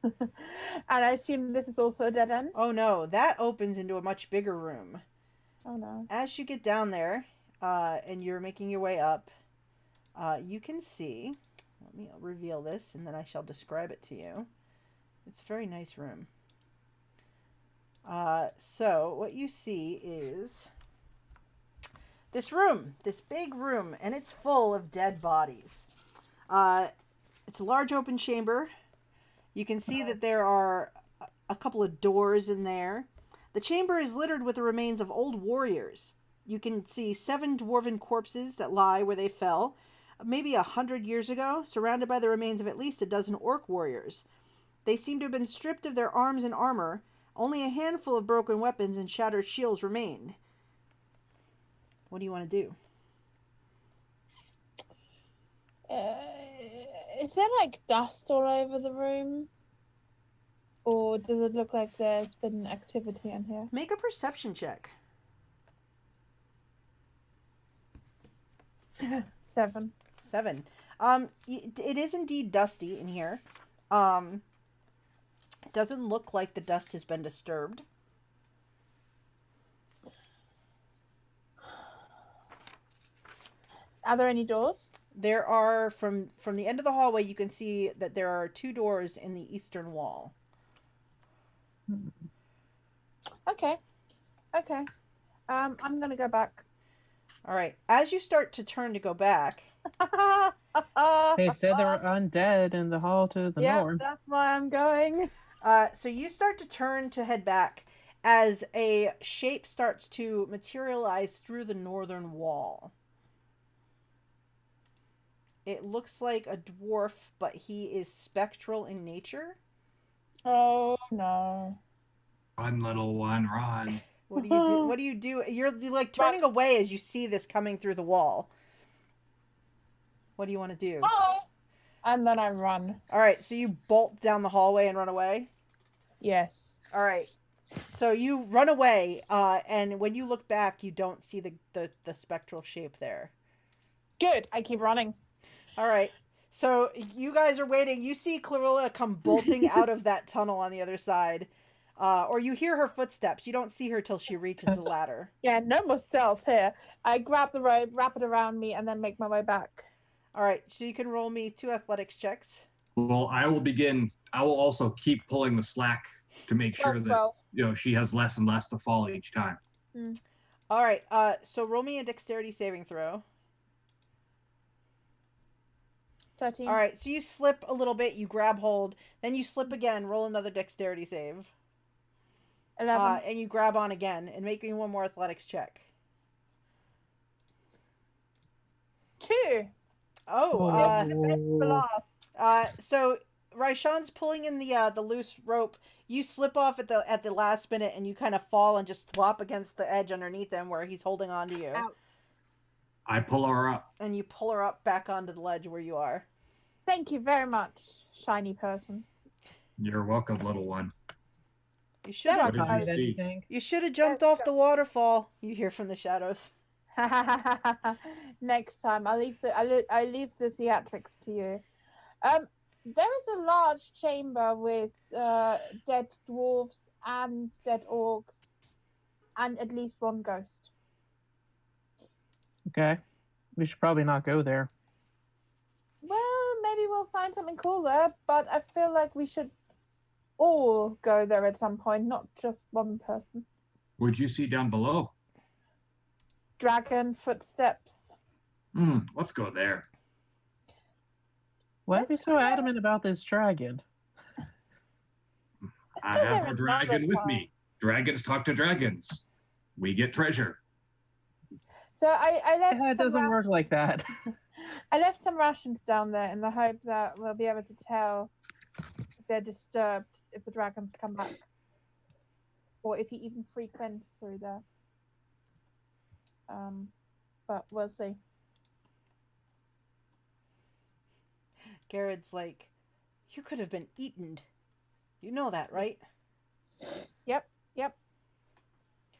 And I assume this is also a dead end? Oh no, that opens into a much bigger room. Oh no. As you get down there, and you're making your way up, you can see. Let me reveal this, and then I shall describe it to you. It's a very nice room. So what you see is this room, this big room, and it's full of dead bodies. It's a large open chamber. You can see that there are a couple of doors in there. The chamber is littered with the remains of old warriors. You can see 7 dwarven corpses that lie where they fell, maybe 100 years ago, surrounded by the remains of at least a dozen orc warriors. They seem to have been stripped of their arms and armor. Only a handful of broken weapons and shattered shields remained. What do you want to do? Is there like dust all over the room? Or does it look like there's been activity in here? Make a perception check. 7. 7. It is indeed dusty in here. It doesn't look like the dust has been disturbed. Are there any doors? There are, from the end of the hallway, you can see that there are 2 doors in the eastern wall. Okay. Okay. I'm gonna go back. All right. As you start to turn to go back, They said they were undead in the hall to the yeah, north. that's why I'm going. so you start to turn to head back as a shape starts to materialize through the northern wall. It looks like a dwarf, but he is spectral in nature. Oh no. Run, little one, run. What do you do? What do you do? You're like turning away as you see this coming through the wall. What do you want to do? Oh. And then I run. All right, so you bolt down the hallway and run away. Yes. All right, so you run away, and when you look back, you don't see the spectral shape there. Good. I keep running. All right, so you guys are waiting. You see Clarilla come bolting out of that tunnel on the other side, or you hear her footsteps. You don't see her till she reaches the ladder. Yeah, no more stealth here. I grab the rope, wrap it around me, and then make my way back. All right, so you can roll me 2 athletics checks. Well, I will begin. I will also keep pulling the slack to make sure that 12. she has less and less to fall each time. All right, so roll me a dexterity saving throw. 13. All right, so you slip a little bit, you grab hold, then you slip again, roll another dexterity save. 11. And you grab on again, and make me 1 more athletics check. 2. Oh, The best for last. so Raishan's pulling in the loose rope. You slip off at the last minute, and you kind of fall and just flop against the edge underneath him where he's holding on to you. Ouch. I pull her up. And you pull her up back onto the ledge where you are. Thank you very much, shiny person. You're welcome, little one. You should What have. did you Find see? anything? You should have jumped Yes, off the waterfall. You hear from the shadows. Next time, I leave the theatrics to you. There is a large chamber with dead dwarves and dead orcs, and at least one ghost. Okay. We should probably not go there. Well, maybe we'll find something cool there, but I feel like we should all go there at some point, not just one person. What'd you see down below? Dragon footsteps. Let's go there. Why are we Let's so go. adamant about this dragon? I go have there a another dragon with time. me. Dragons talk to dragons. We get treasure. So I left It some doesn't work rations. like that. I left some rations down there in the hope that we'll be able to tell if they're disturbed if the dragons come back, or if he even frequents through there. But we'll see. Garrett's like, you could have been eaten. You know that, right? Yep.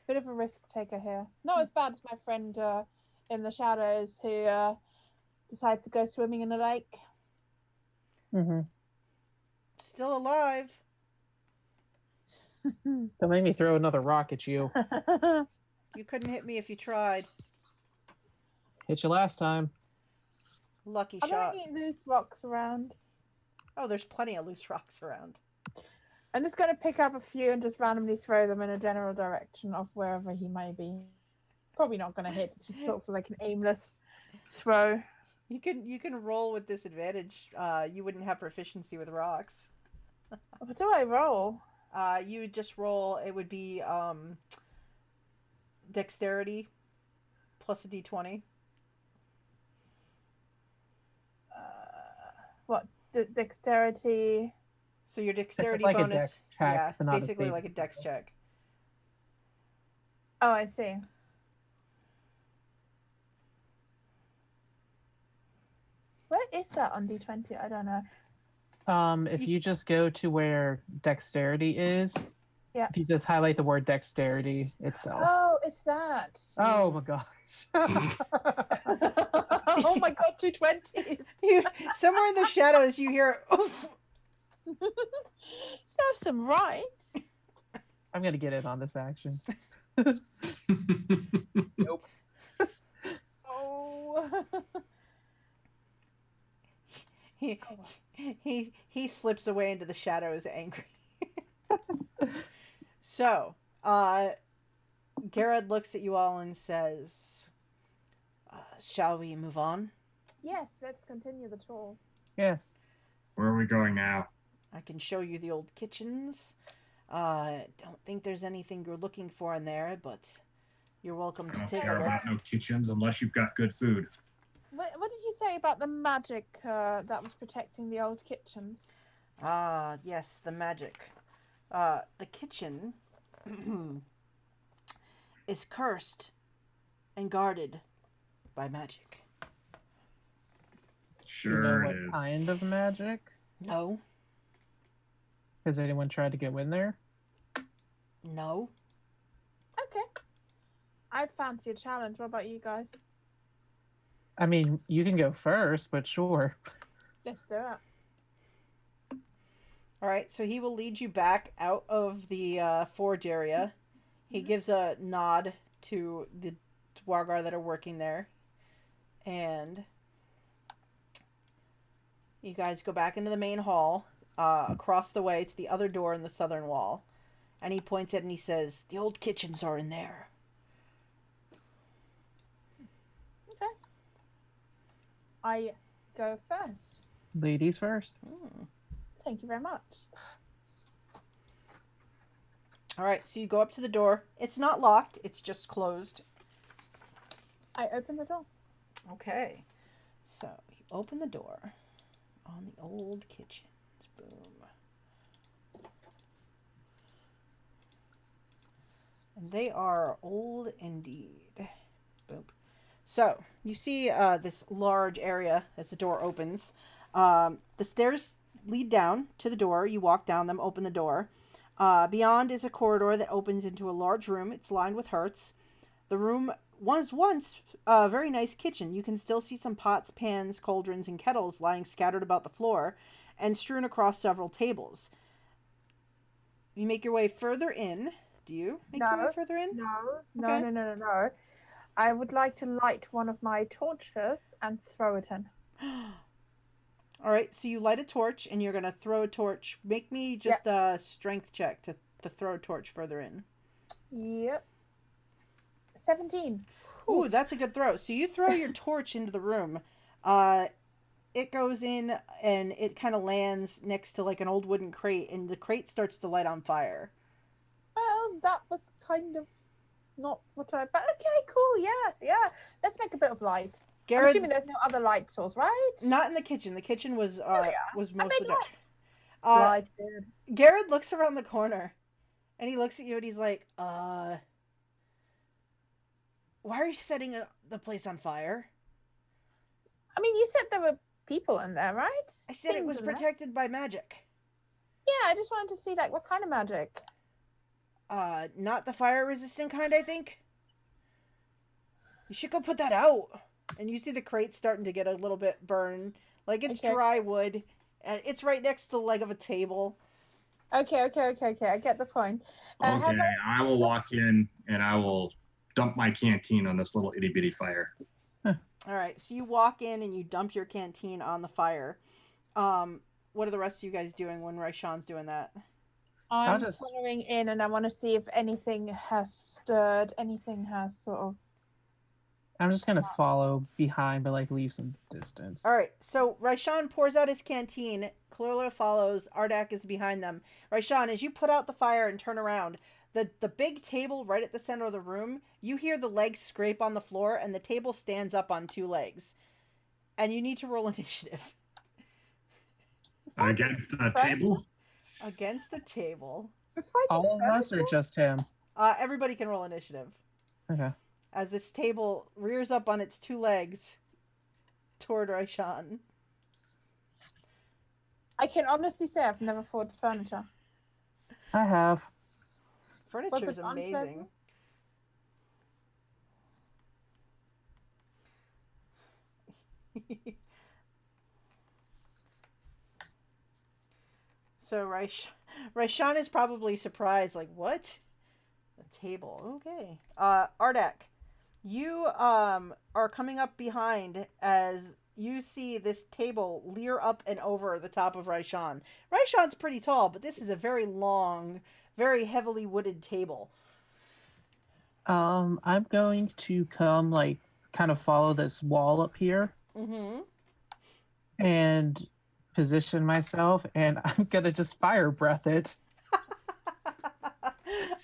Bit of a risk taker here. Not as bad as my friend in the shadows who decides to go swimming in a lake. Mm-hmm. Still alive. Don't make me throw another rock at you. You couldn't hit me if you tried. Hit you last time. Lucky Are there shot. any loose rocks around? Oh, there's plenty of loose rocks around. I'm just going to pick up a few and just randomly throw them in a general direction of wherever he may be. Probably not going to hit. It's just sort of like an aimless throw. You can roll with disadvantage. You wouldn't have proficiency with rocks. What do I roll? You would just roll. It would be dexterity plus a d20. What? Dexterity? So your dexterity like a bonus, dex check, yeah, but not a basically saving like a dex throw. Oh, I see. Where is that on D20? I don't know. If you just go to where dexterity is, Yeah. if you just highlight the word dexterity itself. Oh, it's that. Oh my gosh. Oh my god, 220s. Somewhere in the shadows, you hear. Oof. Serves him right. I'm gonna get in on this action. Nope. Oh. He slips away into the shadows, angry. So, Garrett looks at you all and says, "Shall we move on? Yes, let's continue the tour. Yes. Where are we going now? I can show you the old kitchens. Don't think there's anything you're looking for in there, but you're welcome I to don't take a care look." about no kitchens unless you've got good food. What did you say about the magic that was protecting the old kitchens? Ah, yes, the magic. The kitchen is cursed and guarded by magic. Do you know Sure what it is. kind of magic? No, Has anyone tried to go in there? no. Okay. I'd fancy a challenge. What about you guys? I mean, you can go first, but sure. Let's do it. All right, so he will lead you back out of the forge area. He gives a nod to the Dwargar that are working there. And you guys go back into the main hall, across the way to the other door in the southern wall. And he points at it and he says, "The old kitchens are in there." Okay. I go first. Ladies first. Thank you very much. All right, so you go up to the door. It's not locked. It's just closed. I open the door. Okay. So you open the door on the old kitchens. Boom. And they are old indeed. Boom. So, you see this large area as the door opens. The stairs lead down to the door. You walk down them, open the door. Beyond is a corridor that opens into a large room. It's lined with hearths. The room was once a very nice kitchen. You can still see some pots, pans, cauldrons, and kettles lying scattered about the floor and strewn across several tables. You make your way further in. Do you make your way further in? No. No. I would like to light one of my torches and throw it in. All right, so you light a torch and you're going to throw a torch. Make me just a strength check to throw a torch further in. Yep. 17. Ooh, that's a good throw. So you throw your torch into the room. It goes in and it kind of lands next to like an old wooden crate, and the crate starts to light on fire. Well, that was kind of not what I... But okay, cool, yeah. Let's make a bit of light. Garrett, I'm assuming there's no other light source, right? not in the kitchen. The kitchen was most of the day. Light. Garrett looks around the corner, and he looks at you, and he's like, why are you setting the place on fire? I mean, you said there were people in there, right? I said it was protected by magic. Yeah, I just wanted to see, like, what kind of magic? Not the fire-resistant kind, I think. You should go put that out. And you see the crate starting to get a little bit burned. Like, it's dry wood. It's right next to the leg of a table. Okay. I get the point. Okay, I will walk in and I will dump my canteen on this little itty-bitty fire. All right, so you walk in and you dump your canteen on the fire. What are the rest of you guys doing when Raishan's doing that? I'm following in, and I want to see if anything has stirred, anything has sort of... I'm just going to follow behind, but like leave some distance. All right, so Raishan pours out his canteen. Clarilla follows. Ardak is behind them. Raishan, as you put out the fire and turn around, the big table right at the center of the room, you hear the legs scrape on the floor, and the table stands up on two legs. And you need to roll initiative. Against the table? Against the table. All of us or just him? Everybody can roll initiative. Okay. As this table rears up on its two legs toward Raishan. I can honestly say I've never fought furniture. I have. Furniture is amazing. So Raishan is probably surprised, like, what? A table, okay. Ardak, you are coming up behind as you see this table leer up and over the top of Raishan. Raishan's pretty tall, but this is a very long, very heavily wooded table. I'm going to come, like, kind of follow this wall up here. Mm-hmm. And position myself, and I'm gonna just fire breath it.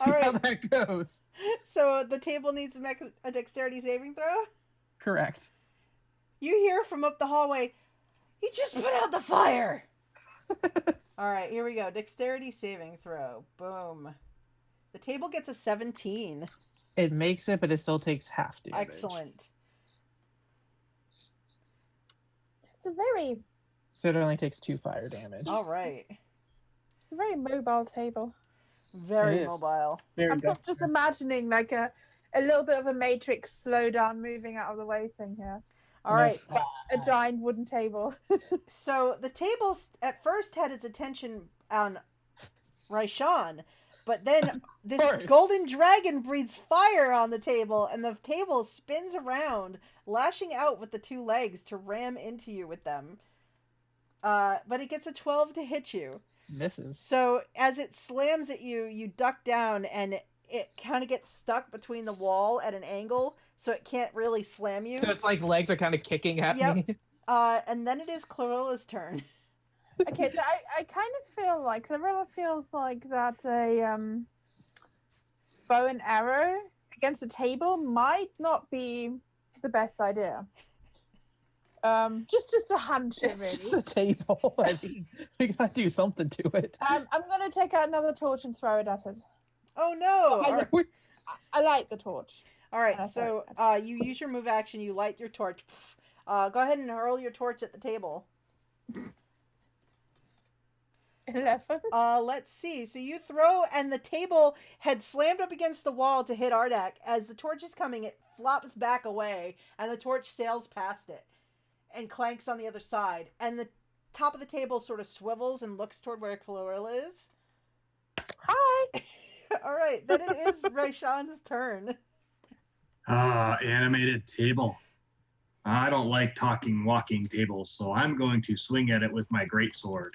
See how that goes. So the table needs to make a dexterity saving throw? Correct. You hear from up the hallway, "You just put out the fire!" Alright, here we go. Dexterity saving throw. Boom. The table gets a 17. It makes it, but it still takes half damage. Excellent. It's a very... So it only takes 2 fire damage. Alright. It's a very mobile table. Very mobile. I'm just imagining like a little bit of a Matrix slow down moving out of the way thing here. Alright. A giant wooden table. So the table at first had its attention on Raishan, but then this golden dragon breathes fire on the table, and the table spins around, lashing out with the two legs to ram into you with them. But it gets a 12 to hit you. Misses. So as it slams at you, you duck down, and it kind of gets stuck between the wall at an angle, so it can't really slam you. So it's like legs are kind of kicking at me. And then it is Clarilla's turn. Okay, so I kind of feel like Clarilla feels like that a bow and arrow against a table might not be the best idea. Just a hunch, It's just really. a table. I mean, we gotta do something to it. I'm gonna take out another torch and throw it at it. Oh no! I light the torch. All right, so you use your move action. You light your torch. Go ahead and hurl your torch at the table. 11. Let's see. So you throw, and the table had slammed up against the wall to hit Ardak. As the torch is coming, it flops back away, and the torch sails past it and clanks on the other side. And the top of the table sort of swivels and looks toward where Clarilla is. Hi. All right, then it is Raishan's turn. Animated table. I don't like talking walking tables, so I'm going to swing at it with my greatsword.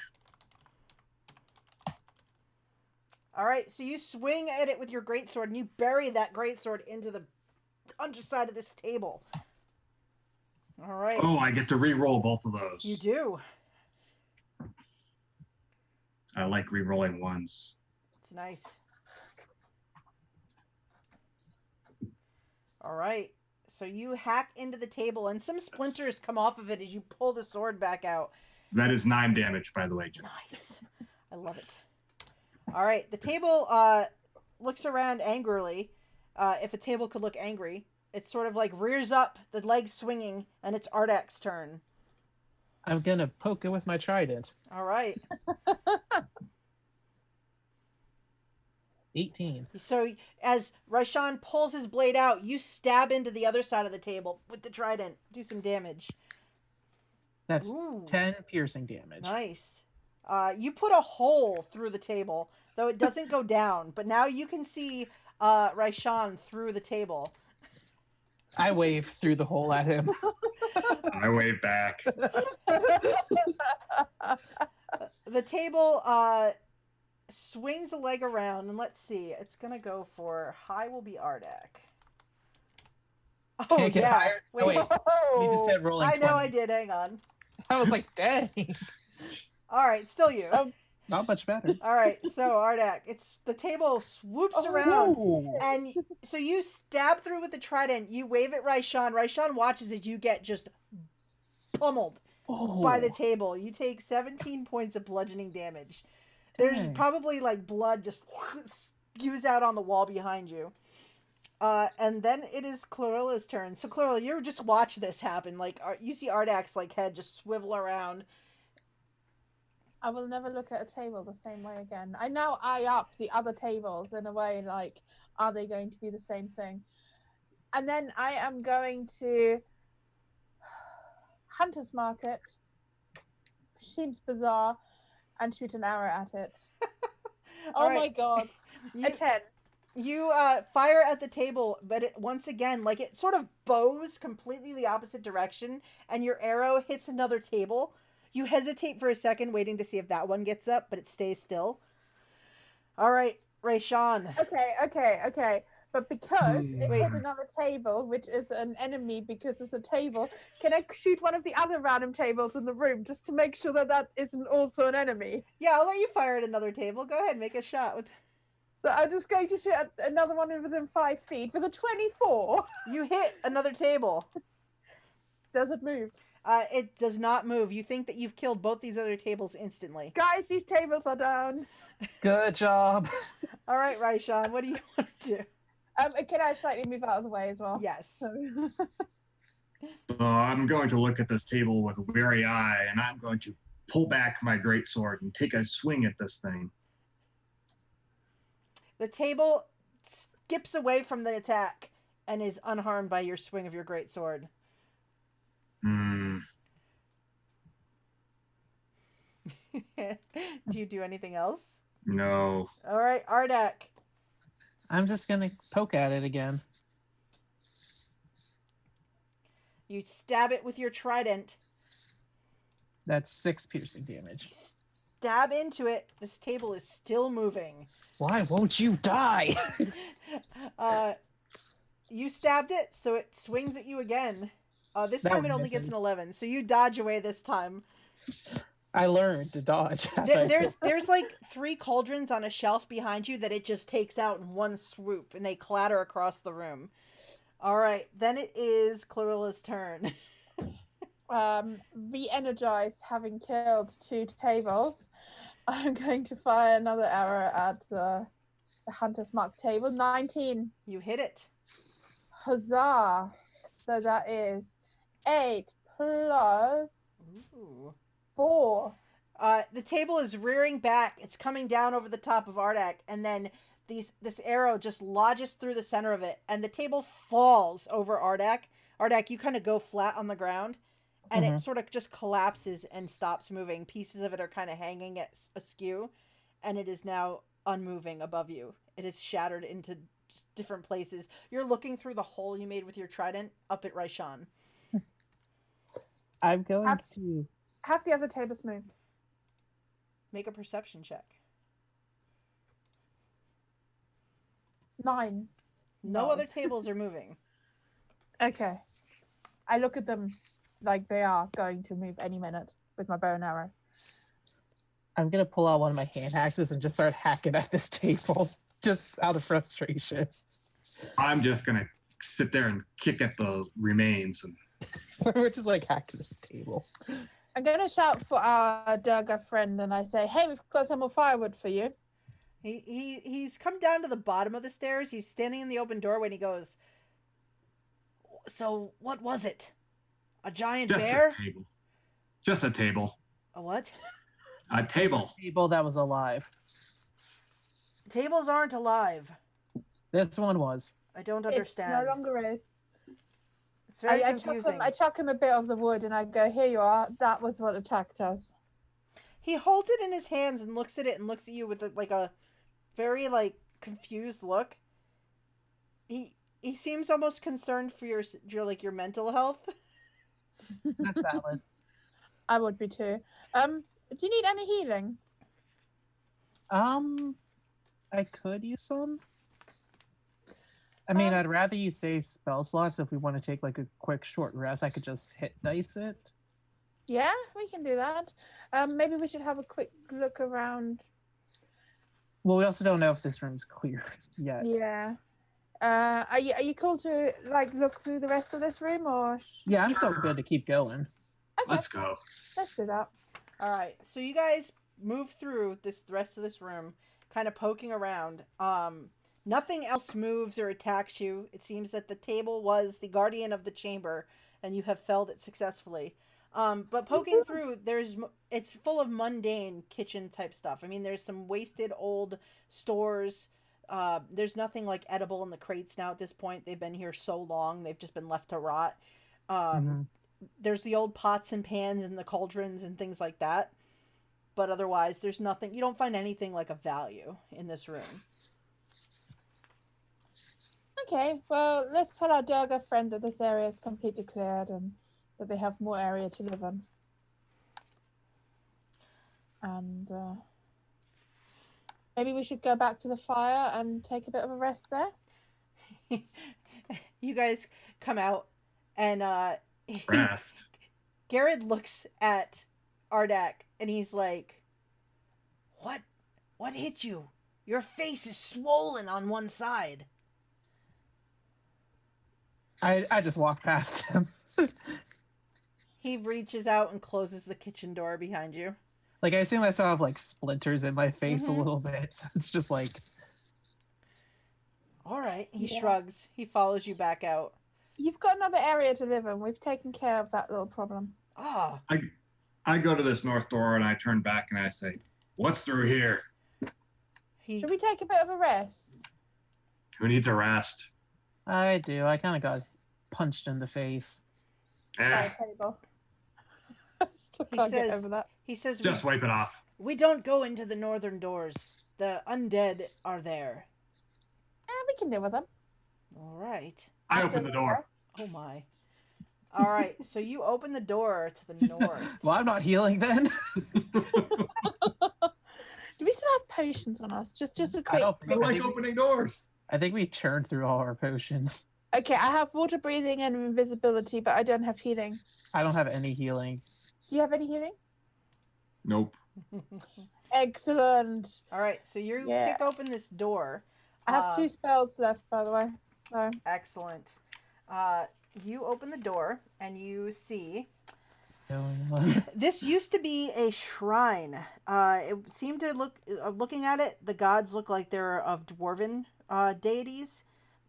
All right, so you swing at it with your greatsword, and you bury that greatsword into the underside of this table. All right. Oh, I get to re-roll both of those. You do. I like re-rolling ones. It's nice. All right. So you hack into the table, and some splinters come off of it as you pull the sword back out. That is 9 damage, by the way, Jeanette. Nice. I love it. All right. The table looks around angrily. If a table could look angry. It sort of like rears up, the legs swinging, and it's Ardak's turn. I'm gonna poke it with my trident. All right. 18. So as Raishan pulls his blade out, you stab into the other side of the table with the trident. Do some damage. That's Ooh. 10 piercing damage. Nice. You put a hole through the table, though it doesn't go down. But now you can see Raishan through the table. I wave through the hole at him. I wave back. The table swings a leg around, and let's see. It's going to go for high will be Ardak. Oh, Can't get yeah. higher? Oh, wait. You just said rolling I know 20. I did. Hang on. I was like, dang. All right, still you. Not much better. All right, so Ardak, it's the table swoops around, Whoa. and so you stab through with the trident. You wave at Raishan. Raishan watches as you get just pummeled by the table. You take 17 points of bludgeoning damage. There's Dang. probably like blood just spews out on the wall behind you. And then it is Clarilla's turn. So Clarilla, you just watch this happen. Like you see Ardak's like head just swivel around. I will never look at a table the same way again. I now eye up the other tables in a way like, are they going to be the same thing? And then I am going to Hunter's Market, which seems bizarre, and shoot an arrow at it. Oh right. my god. You, A 10. You fire at the table, but it, once again, like it sort of bows completely the opposite direction, and your arrow hits another table. You hesitate for a second, waiting to see if that one gets up, but it stays still. All right, Raishan. Okay. But because it Wait. hit another table, which is an enemy because it's a table, can I shoot one of the other random tables in the room just to make sure that that isn't also an enemy? Yeah, I'll let you fire at another table. Go ahead, make a shot with. So I'm just going to shoot at another one within 5 feet with a 24. You hit another table. Does it move? It does not move. You think that you've killed both these other tables instantly. Guys, these tables are down. Good job. All right, Raishan, what do you want to do? Can I slightly move out of the way as well? Yes. So I'm going to look at this table with a weary eye, and I'm going to pull back my greatsword and take a swing at this thing. The table skips away from the attack and is unharmed by your swing of your greatsword. Do you do anything else? No. All right, Ardak. I'm just gonna poke at it again. You stab it with your trident. That's 6 piercing damage. Stab into it. This table is still moving. Why won't you die? You stabbed it, so it swings at you again. This That time one it only gets misses. an 11, so you dodge away this time. I learned to dodge. There's like 3 cauldrons on a shelf behind you that it just takes out in one swoop, and they clatter across the room. All right, then it is Clarilla's turn. re-energized, having killed 2 tables, I'm going to fire another arrow at the Hunter's Mark table. 19. You hit it. Huzzah! So that is 8 plus Ooh. 4. The table is rearing back. It's coming down over the top of Ardak, and then this arrow just lodges through the center of it, and the table falls over Ardak. Ardak, you kind of go flat on the ground, and it sort of just collapses and stops moving. Pieces of it are kind of hanging askew, and it is now unmoving above you. It is shattered into just different places. You're looking through the hole you made with your trident up at Raishan. I'm going to... Have the other tables moved? Make a perception check. 9. No other tables are moving. Okay. I look at them like they are going to move any minute with my bow and arrow. I'm going to pull out one of my hand axes and just start hacking at this table, just out of frustration. I'm just going to sit there and kick at the remains. And We're just like hacking this table. I'm going to shout for our Durga friend, and I say, hey, we've got some more firewood for you. He's come down to the bottom of the stairs. He's standing in the open doorway, and he goes, so what was it? A giant just bear? a table. Just a table. A what? A table. Table that was alive. Tables aren't alive. This one was. I don't understand. It no longer is. It's very I confusing. chuck him a bit of the wood, and I go, here you are. That was what attacked us. He holds it in his hands and looks at it and looks at you with a very confused look. He seems almost concerned for your mental health. That's valid. I would be too. Do you need any healing? I could use some. I mean, I'd rather you say spell slots. If we want to take a quick short rest, I could just hit dice it. Yeah, we can do that. Maybe we should have a quick look around. Well, we also don't know if this room's clear yet. Yeah. Are you cool to look through the rest of this room, or? Yeah, I'm so good to keep going. Okay, Let's go. let's do that. All right, so you guys move through the rest of this room, kind of poking around. Nothing else moves or attacks you. It seems that the table was the guardian of the chamber, and you have felled it successfully. But poking through, it's full of mundane kitchen type stuff. I mean, there's some wasted old stores. There's nothing edible in the crates now at this point. They've been here so long, they've just been left to rot. There's the old pots and pans and the cauldrons and things like that. But otherwise, there's nothing. You don't find anything of value in this room. Okay, well, let's tell our Durga friend that this area is completely cleared and that they have more area to live in. And maybe we should go back to the fire and take a bit of a rest there. You guys come out, and Rest. Garrett looks at Ardak, and he's like, What hit you? Your face is swollen on one side. I just walked past him. He reaches out and closes the kitchen door behind you. I assume I still have splinters in my face a little bit. So it's just all right. He shrugs. He follows you back out. You've got another area to live in. We've taken care of that little problem. Ah. I go to this north door and I turn back and I say, what's through here? Should we take a bit of a rest? Who needs a rest? I do. I kind of got punched in the face. Eh, Table. Still can't get over that. He says, just wipe it off. we don't go into the northern doors. The undead are there. We can deal with them. All right. I open the door. Oh, my. All right. So you open the door to the north. Well, I'm not healing then. Do we still have potions on us? Just a I quick. don't I think, like opening doors. I think we churned through all our potions. Okay, I have water breathing and invisibility, but I don't have healing. I don't have any healing. Do you have any healing? Nope. Excellent. All right. So you Yeah. kick open this door. I have 2 spells left, by the way. So Excellent. You open the door and you see This used to be a shrine. It seemed to look, looking at it, the gods look like they're of dwarven deities.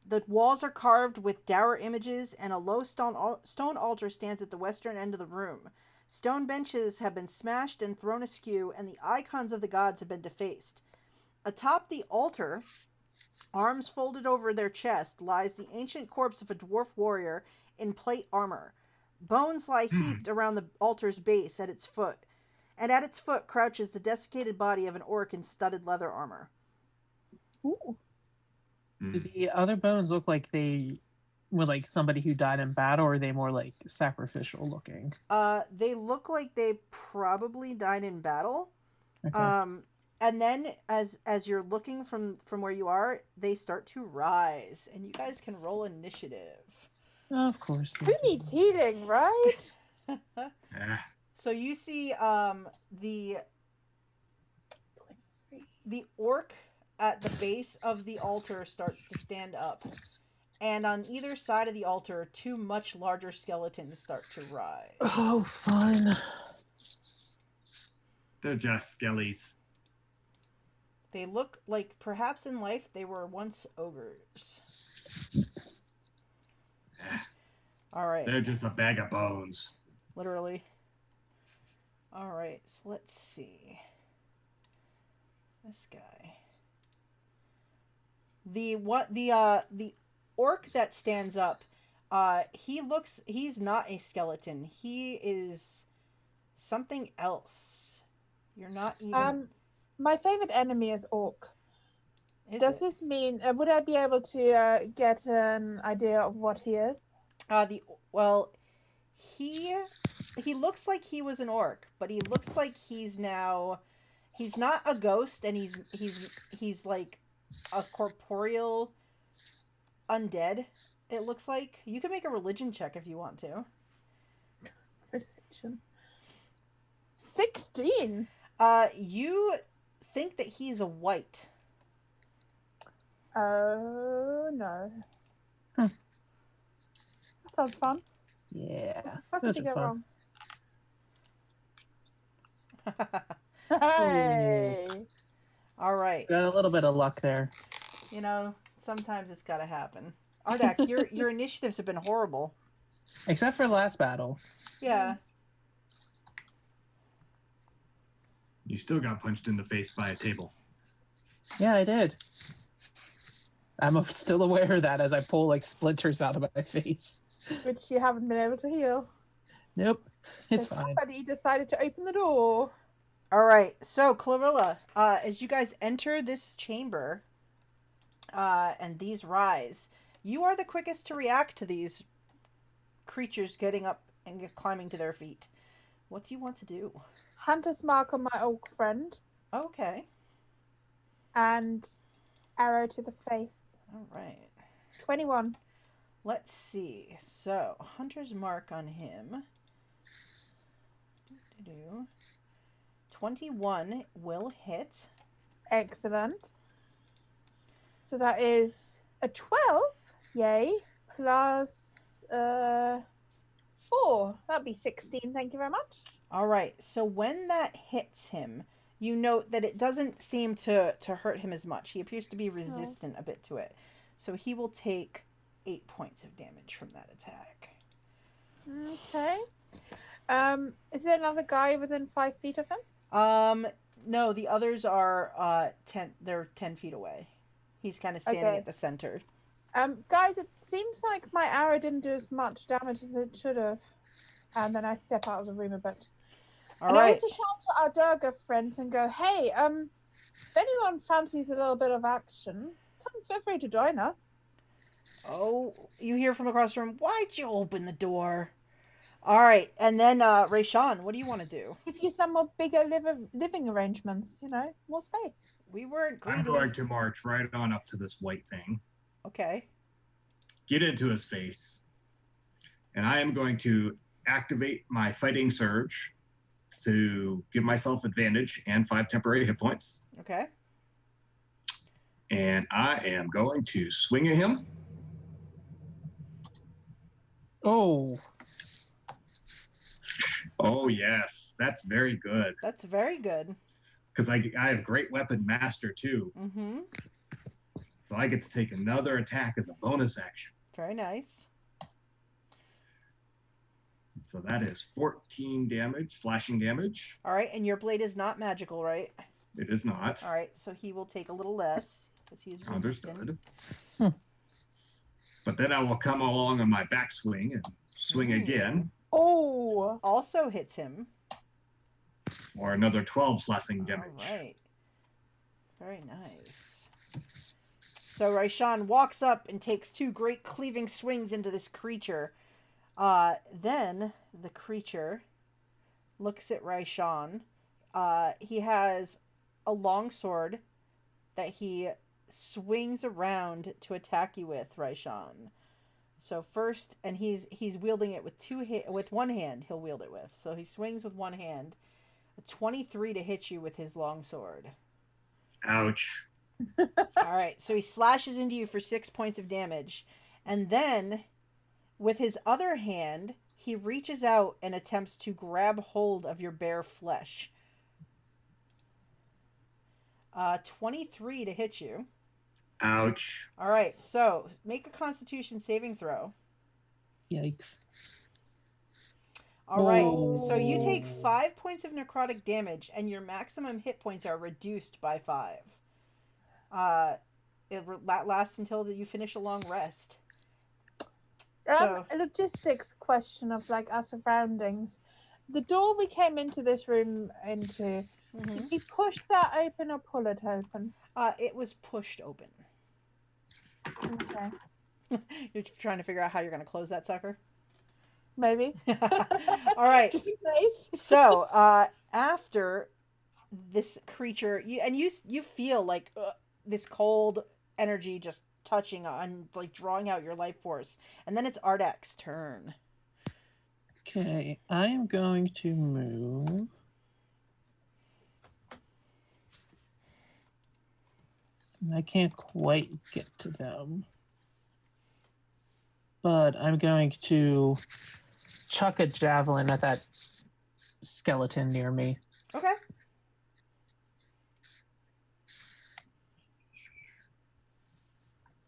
The walls are carved with dour images, and a low stone altar stands at the western end of the room. Stone benches have been smashed and thrown askew, and the icons of the gods have been defaced. Atop the altar, arms folded over their chest, lies the ancient corpse of a dwarf warrior in plate armor. Bones lie heaped around the altar's base at its foot, and at its foot crouches the desiccated body of an orc in studded leather armor. Ooh. Do the other bones look like they were like somebody who died in battle, or are they more like sacrificial looking? They look like they probably died in battle. Okay. And then as you're looking from where you are, they start to rise, and you guys can roll initiative. Of course. Who needs healing, right? So you see the orc at the base of the altar starts to stand up, and on either side of the altar, two much larger skeletons start to rise. Oh, fun. They're just skellies. They look like perhaps in life they were once ogres. All right. They're just a bag of bones. Literally. All right, so let's see. This guy. The orc that stands up, he's not a skeleton. He is something else. You're not even My favorite enemy is orc. Does it? this mean would I be able to get an idea of what he is? He looks like he was an orc, but he looks like he's not a ghost, and he's like a corporeal undead. It looks like. You can make a religion check if you want to. Religion. 16. You think that he's a white. Oh no. That sounds fun. Yeah. What did you get fun. wrong? Hey. All right. Got a little bit of luck there. You know, sometimes it's got to happen. Ardak, your initiatives have been horrible. Except for the last battle. Yeah. You still got punched in the face by a table. Yeah, I did. I'm still aware of that as I pull like splinters out of my face. Which you haven't been able to heal. Nope. It's Because fine. somebody decided to open the door. All right. So, Clarilla, as you guys enter this chamber, and these rise, you are the quickest to react to these creatures getting up and climbing to their feet. What do you want to do? Hunter's mark on my orc friend. Okay. And arrow to the face. All right. 21. Let's see. So, Hunter's mark on him. 21 will hit. Excellent. So that is a 12. Yay. Plus 4. That'd be 16. Thank you very much. All right. So when that hits him, you note that it doesn't seem to hurt him as much. He appears to be resistant a bit to it. So he will take 8 points of damage from that attack. Okay. Is there another guy within 5 feet of him? No, the others are 10. They're 10 feet away. He's kind of standing Okay. at the center. Guys, it seems like my arrow didn't do as much damage as it should have. And then I step out of the room a bit. All and right. I also shout to our Durga friends and go, hey, if anyone fancies a little bit of action, feel free to join us. Oh, you hear from across the room, why'd you open the door? All right, and then Rayshawn, what do you want to do? Give you some more bigger living arrangements, more space. We weren't greedy. I'm going to march right on up to this white thing, Okay. get into his face, and I am going to activate my fighting surge to give myself advantage and 5 temporary hit points. Okay. And I am going to swing at him. Oh. Oh yes, that's very good. That's very good. Because I have Great Weapon Master too, Mm-hmm. so I get to take another attack as a bonus action. Very nice. So that is 14 damage, slashing damage. All right, and your blade is not magical, right? It is not. All right, so he will take a little less because he is resistant. Understood. But then I will come along on my backswing and swing again. Oh. Also hits him. For another 12 slashing damage. All right. Very nice. So Raishan walks up and takes 2 great cleaving swings into this creature. Then the creature looks at Raishan. He has a long sword that he swings around to attack you with, Raishan. So first, and he's wielding it with one hand. He'll wield it with. So he swings with one hand. 23 to hit you with his long sword. Ouch. All right, so he slashes into you for 6 points of damage, and then with his other hand, he reaches out and attempts to grab hold of your bare flesh. 23 to hit you. Ouch. All right, so make a Constitution saving throw. Yikes. All right, Oh. so you take 5 points of necrotic damage, and your maximum hit points are reduced by 5. That lasts until you finish a long rest. So- A logistics question of like our surroundings. The door we came into this room into, did we push that open or pull it open? It was pushed open. Okay. You're trying to figure out how you're going to close that sucker? Maybe. All right. Just in case. So, after this creature, you feel like this cold energy just touching on, like drawing out your life force, and then it's Ardak's turn. Okay, I am going to move. I can't quite get to them. But I'm going to chuck a javelin at that skeleton near me. Okay.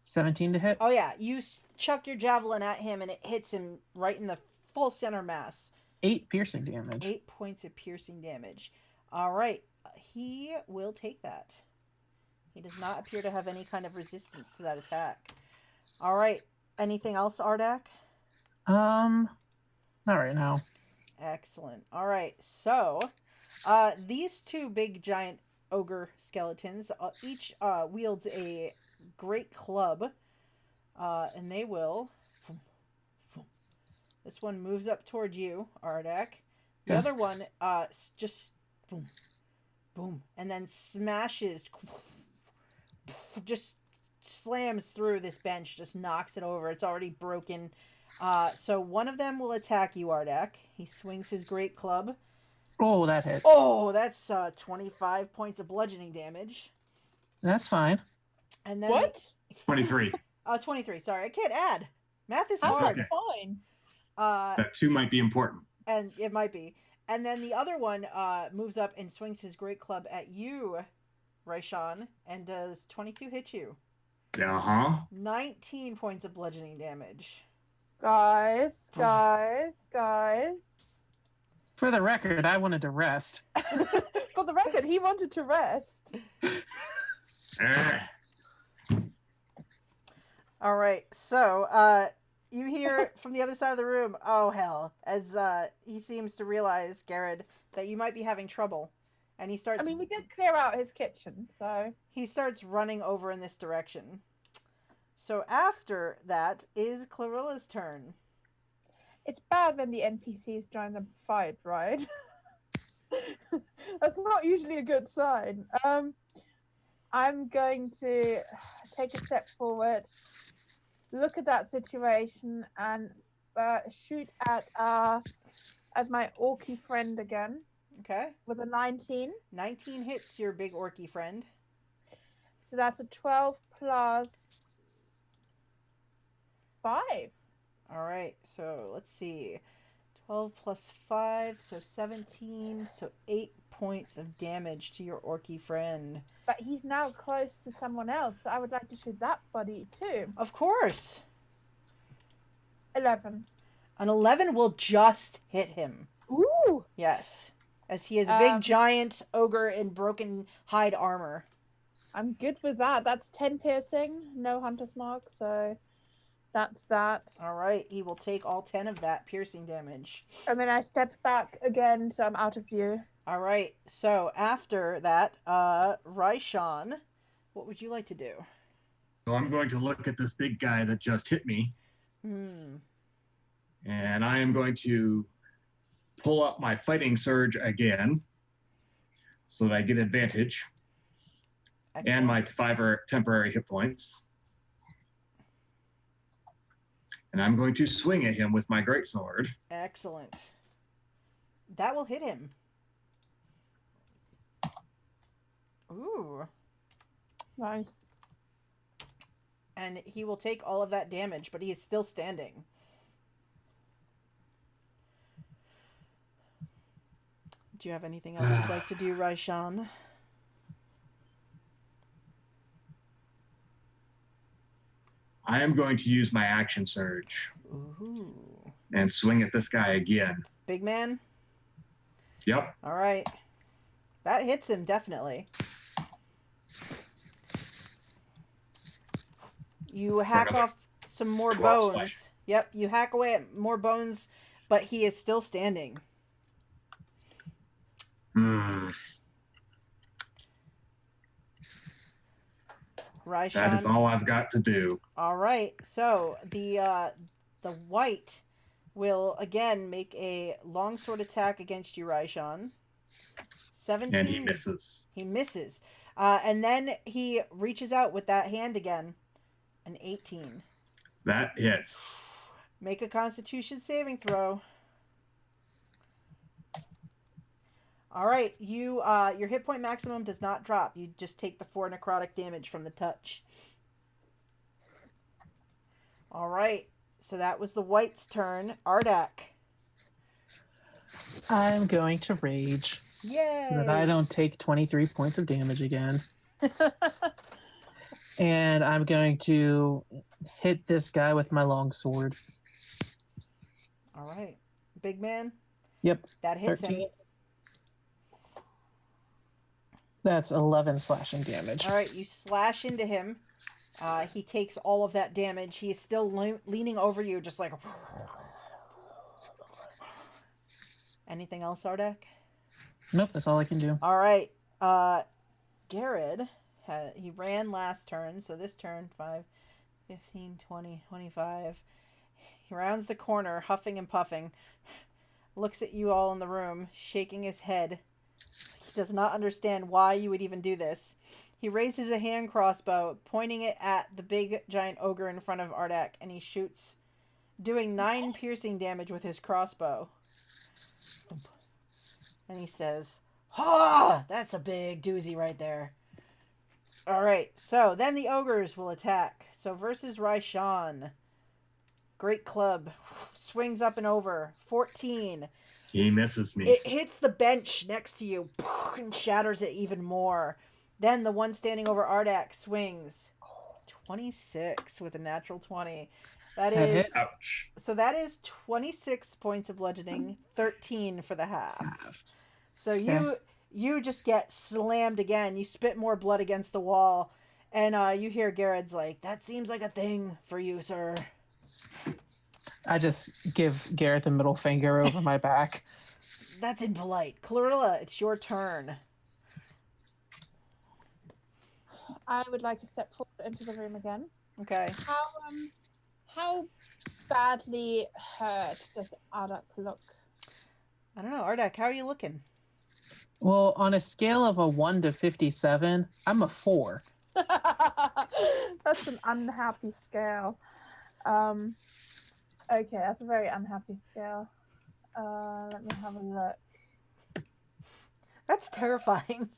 $17 to hit. Oh yeah, you chuck your javelin at him, and it hits him right in the full center mass. 8 piercing damage. 8 points of piercing damage. All right, he will take that. He does not appear to have any kind of resistance to that attack. All right, anything else, Ardak? Not right now. Excellent. All right, so these 2 big giant ogre skeletons each wields a great club, and they will. This one moves up towards you, Ardak. The other one just boom, boom, and then smashes, just slams through this bench, just knocks it over. It's already broken. So one of them will attack you, Ardak. He swings his great club. Oh, that hits. Oh, that's 25 points of bludgeoning damage. That's fine. And then What? 23. 23. Sorry, I can't add. Math is How's hard. that fine? That 2 might be important. And it might be. And then the other one moves up and swings his great club at you, Raishan, and does 22 hit you. 19 points of bludgeoning damage. Guys. For the record, I wanted to rest. For the record, he wanted to rest. All right, so you hear from the other side of the room, oh hell, as he seems to realize, Garrett, that you might be having trouble. And he starts... I mean, we did clear out his kitchen, so... He starts running over in this direction. So after that is Clarilla's turn. It's bad when the NPCs join the fight, right? That's not usually a good sign. I'm going to take a step forward, look at that situation, and shoot at my orky friend again. Okay. With a 19. 19 hits your big orky friend. So that's a 12 plus 5. All right, so let's see. 12 plus 5, so 17, so 8 points of damage to your orky friend. But he's now close to someone else, so I would like to shoot that buddy too. Of course. 11. An 11 will just hit him. Ooh! Yes. As he is a big giant ogre in broken hide armor. I'm good with that. That's 10 piercing, no hunter's mark, so that's that. All right, he will take all 10 of that piercing damage. And then I step back again, so I'm out of view. All right, so after that, Raishan, what would you like to do? So I'm going to look at this big guy that just hit me. And I am going to pull up my fighting surge again so that I get advantage. Excellent. And my 5 temporary hit points. And I'm going to swing at him with my greatsword. Excellent. That will hit him. Ooh. Nice. And he will take all of that damage, but he is still standing. Do you have anything else you'd like to do, Raishan? I am going to use my action surge. Ooh. And swing at this guy again. Big man? Yep. All right. That hits him, definitely. You hack off some more bones. Slash. Yep, you hack away at more bones, but he is still standing. Raishan. That is all I've got to do. All right. So the white will again make a longsword attack against you, Raishan. 17. And he misses. He misses. And then he reaches out with that hand again. An 18. That hits. Make a Constitution saving throw. All right, you your hit point maximum does not drop. You just take the 4 necrotic damage from the touch. All right, so that was the white's turn. Ardak. I'm going to rage. Yay! So that I don't take 23 points of damage again. And I'm going to hit this guy with my long sword. All right, big man. Yep. That hits 13. him. That's 11 slashing damage. All right, you slash into him. He takes all of that damage. He is still leaning over you, just like. Anything else, Ardak? Nope, that's all I can do. All right. Garrett, he ran last turn, so this turn, 5, 15, 20, 25. He rounds the corner, huffing and puffing, looks at you all in the room, shaking his head. He does not understand why you would even do this. He raises a hand crossbow, pointing it at the big giant ogre in front of Ardak, and he shoots, doing 9 piercing damage with his crossbow. And he says, "Ha! That's a big doozy right there." All right, so then the ogres will attack. So versus Raishan, great club, swings up and over, 14. He misses me. It hits the bench next to you and shatters it even more. Then the one standing over Ardak swings, 26 with a natural 20. That is Ouch. so that is 26 points of bludgeoning, 13 for the half. So you just get slammed again. You spit more blood against the wall, and you hear Garrett's like, "That seems like a thing for you, sir." I just give Garrett the middle finger over my back. That's impolite. Clarilla, it's your turn. I would like to step forward into the room again. Okay. How badly hurt does Ardak look? I don't know, Ardak, how are you looking? Well, on a scale of a 1 to 57, I'm a 4. That's an unhappy scale. Okay, that's a very unhappy scale. Let me have a look. That's terrifying.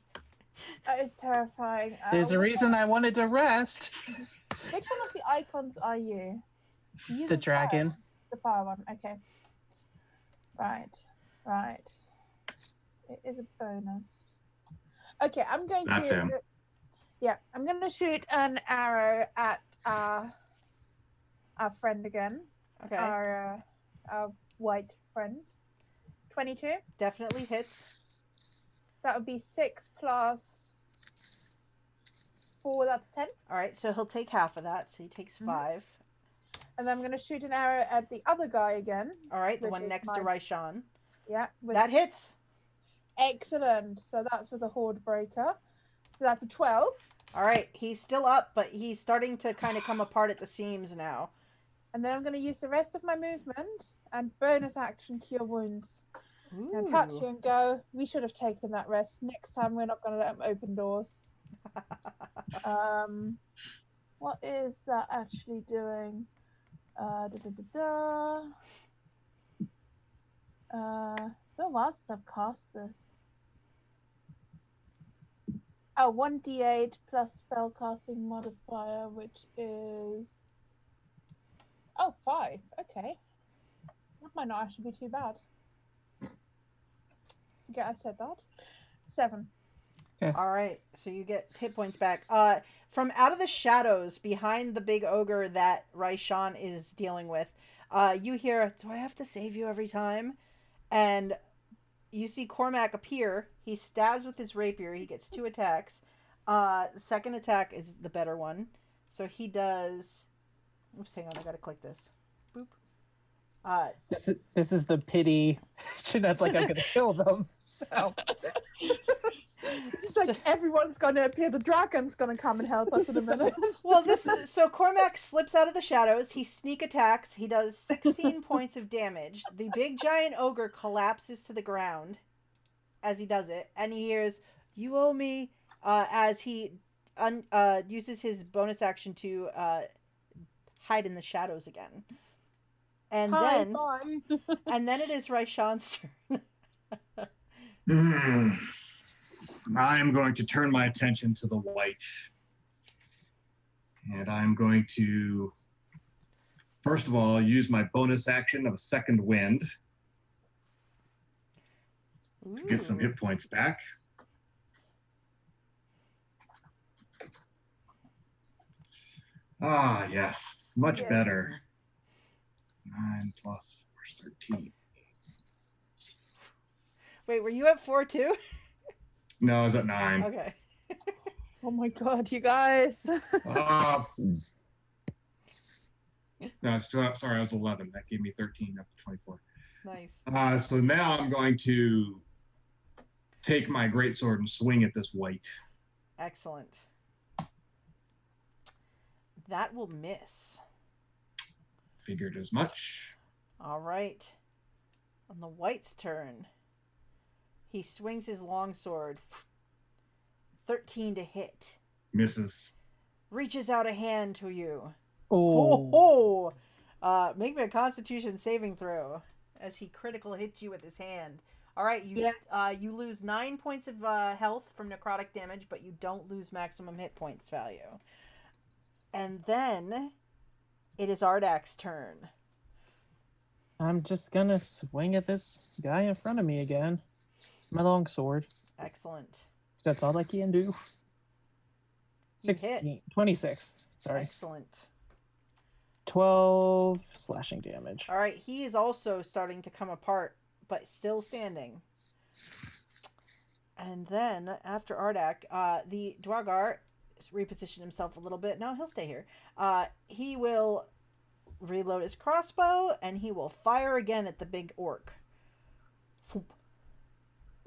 That is terrifying. There's a reason I wanted to rest. Which one of the icons are you? You The dragon. The fire one, okay. Right. It is a bonus. Okay, I'm going That's to. him. Yeah, I'm going to shoot an arrow at our friend again. Okay. Our white friend. 22. Definitely hits. That would be 6 plus 4. That's 10. All right, so he'll take half of that. So he takes 5. And then I'm going to shoot an arrow at the other guy again. All right, the which one is next to my- Raishan. Yeah. That hits. Excellent. So that's with a horde breaker. So that's a 12. All right, he's still up, but he's starting to kind of come apart at the seams now. And then I'm going to use the rest of my movement and bonus action cure wounds. Ooh. And touch you and go. We should have taken that rest. Next time we're not going to let them open doors. What is that actually doing? Been a while since I've cast this. Oh, 1d8 plus spellcasting modifier, which is 5. Okay, that might not actually be too bad. Yeah, I said that. 7. All right, so you get hit points back. From out of the shadows behind the big ogre that Raishan is dealing with, you hear, "Do I have to save you every time?" And you see Cormac appear. He stabs with his rapier. He gets 2 attacks. The second attack is the better one. So he does... Oops, hang on. I gotta click this. Boop. This is the pity. Jeanette's like, I'm going to kill them. So. It's like everyone's going to appear. The dragon's going to come and help us in a minute. Well, so Cormac slips out of the shadows. He sneak attacks. He does 16 points of damage. The big giant ogre collapses to the ground as he does it, and he hears, "You owe me," as he uses his bonus action to hide in the shadows again. And then it is Raishan's turn. I'm going to turn my attention to the white. And I'm going to, first of all, use my bonus action of a second wind to get some hit points back. Ah, yes. Much better. 9 plus 4 is 13. Wait, were you at 4 too? No, I was at 9. Okay. Oh my god, you guys. No, sorry, I was 11. That gave me 13 up to 24. Nice. So now I'm going to take my greatsword and swing at this white. Excellent. That will miss. Figured as much. All right. On the white's turn, he swings his longsword. 13 to hit. Misses. Reaches out a hand to you. Oh. Make me a Constitution saving throw as he critical hits you with his hand. All right, you lose 9 points of health from necrotic damage, but you don't lose maximum hit points value. And then it is Ardak's turn. I'm just gonna swing at this guy in front of me again. My long sword. Excellent. That's all I can do. 26. Sorry. Excellent. 12 slashing damage. All right, he is also starting to come apart, but still standing. And then after Ardak, the Dwargar repositioned himself a little bit. No, he'll stay here. He will reload his crossbow and he will fire again at the big orc.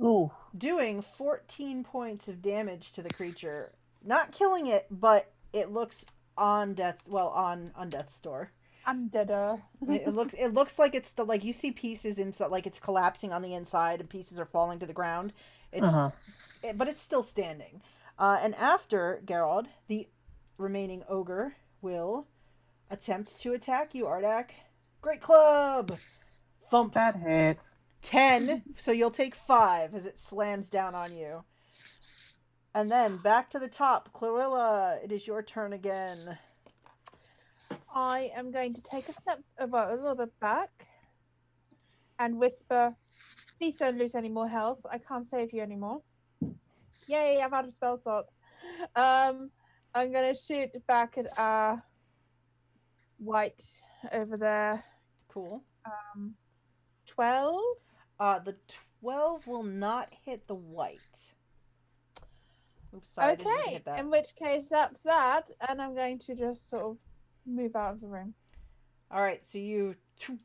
Ooh. Doing 14 points of damage to the creature. Not killing it, but it looks on death's door. Undeader. It looks like it's still, like you see pieces inside, like it's collapsing on the inside and pieces are falling to the ground. But it's still standing. And after Gerald, the remaining ogre will attempt to attack you, Ardak. Great club! Thump. That hits. 10, so you'll take 5 as it slams down on you. And then back to the top. Clarilla, it is your turn again. I am going to take a step, a little bit back. and whisper, "Please don't lose any more health. I can't save you anymore." Yay! I'm out of spell slots. I'm gonna shoot back at White over there. Cool. 12. The 12 will not hit the white. Oops, sorry, I didn't mean to Okay, hit that. in which case that's that, and I'm going to just sort of move out of the room. All right, so you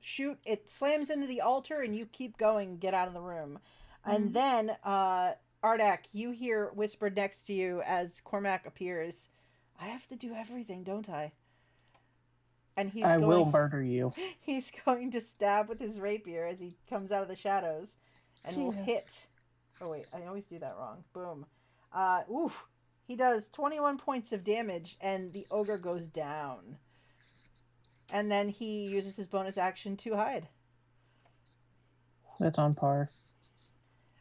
shoot, it slams into the altar, and you keep going, get out of the room. And then, Ardak, you hear whispered next to you as Cormac appears, "I have to do everything, don't I?" And I will murder you. He's going to stab with his rapier as he comes out of the shadows, and will hit. Oh wait, I always do that wrong. Boom. Oof. He does 21 points of damage, and the ogre goes down. And then he uses his bonus action to hide. That's on par.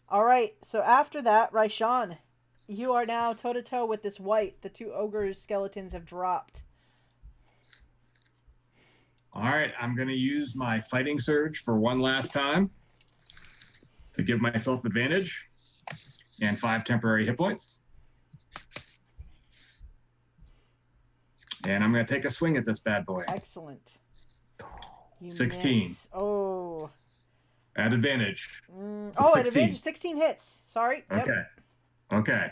All right, so after that, Raishan, you are now toe-to-toe with this white. The two ogres' skeletons have dropped. All right, I'm going to use my fighting surge for one last time to give myself advantage and 5 temporary hit points. And I'm going to take a swing at this bad boy. Excellent. You 16. miss. Oh. At advantage. Oh, at advantage. 16 hits. Sorry. Okay. Okay.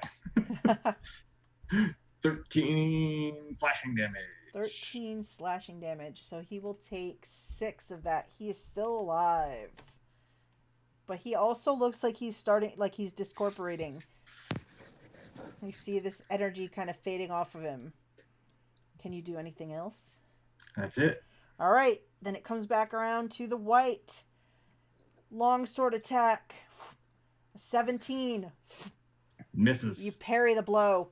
13 slashing damage. 13 slashing damage. So he will take 6 of that. He is still alive. But he also looks like he's starting, like he's discorporating. You see this energy kind of fading off of him. Can you do anything else? That's it. All right. Then it comes back around to the white. Longsword attack. 17. Misses. You parry the blow.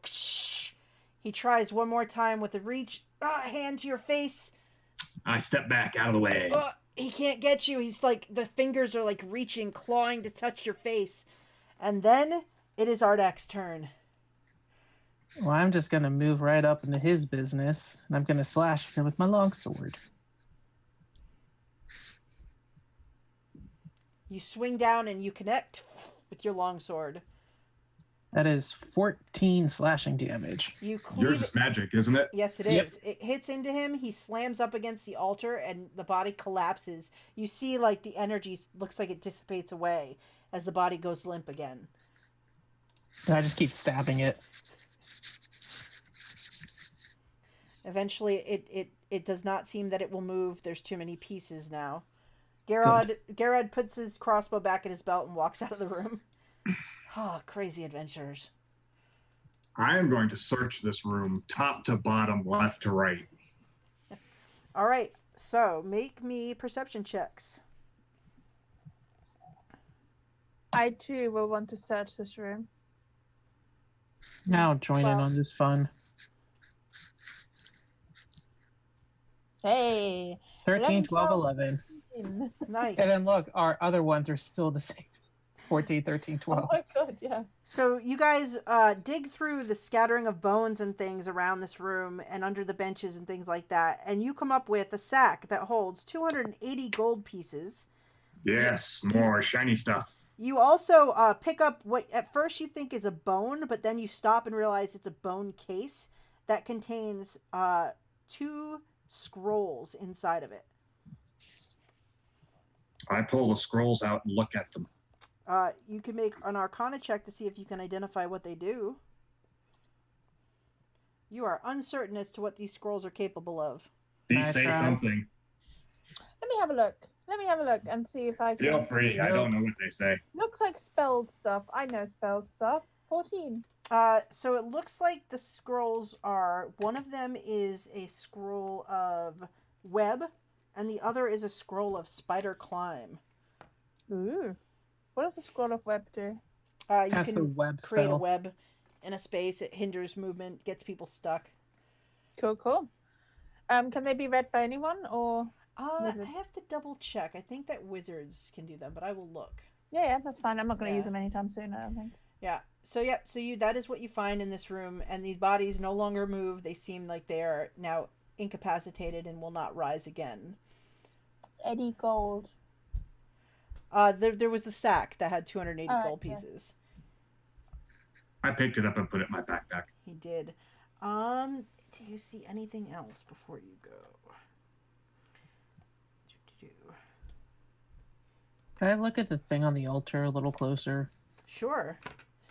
He tries one more time with a reach. Hand to your face. I step back out of the way. He can't get you. He's like, the fingers are like reaching, clawing to touch your face. And then it is Ardak's turn. Well, I'm just going to move right up into his business, and I'm going to slash him with my longsword. You swing down and you connect with your longsword. That is 14 slashing damage. You cleave. Yours is magic, isn't it? Yes, it is. It hits into him. He slams up against the altar, and the body collapses. You see, like, the energy looks like it dissipates away as the body goes limp again. And I just keep stabbing it. Eventually, it does not seem that it will move. There's too many pieces now. Garrod puts his crossbow back in his belt and walks out of the room. Oh, crazy adventures. I am going to search this room top to bottom, left to right. All right, so make me perception checks. I too will want to search this room. Now join in on this fun. Hey. 13, 12, 11. Nice. And then look, our other ones are still the same. 14, 13, 12. Oh my god, yeah. So you guys dig through the scattering of bones and things around this room and under the benches and things like that, and you come up with a sack that holds 280 gold pieces. Yes, more shiny stuff. You also pick up what at first you think is a bone, but then you stop and realize it's a bone case that contains 2 scrolls inside of it. I pull the scrolls out and look at them. You can make an Arcana check to see if you can identify what they do. You are uncertain as to what these scrolls are capable of. These say something. Let me have a look. Let me have a look and see if I can. Feel free. I don't know what they say. Looks like spelled stuff. I know spelled stuff. 14. So it looks like the scrolls are, one of them is a scroll of web, and the other is a scroll of spider climb. Ooh. What does a scroll of web do? You That's can the web create a spell. web in a space. It hinders movement, gets people stuck. Cool, cool. Can they be read by anyone or? I have to double check. I think that wizards can do them, but I will look. Yeah, that's fine. I'm not going to Yeah. use them anytime soon, I don't think. Yeah. So that is what you find in this room, and these bodies no longer move. They seem like they are now incapacitated and will not rise again. Eddie Gold. There was a sack that had 280 Oh, gold yes. pieces. I picked it up and put it in my backpack. He did. Do you see anything else before you go? Can I look at the thing on the altar a little closer? Sure.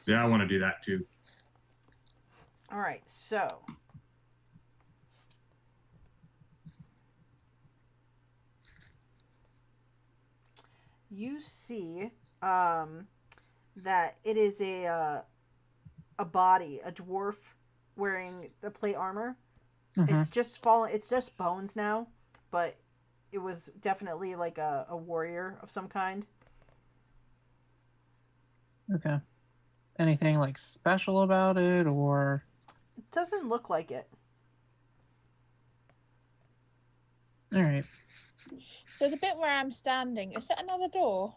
Yeah, I want to do that too. All right, so you see that it is a body, a dwarf wearing the plate armor. Mhm. It's just fallen. It's just bones now, but it was definitely like a warrior of some kind. Okay. Anything like special about it, or It doesn't look like it. all right? So the bit where I'm standing, is that another door?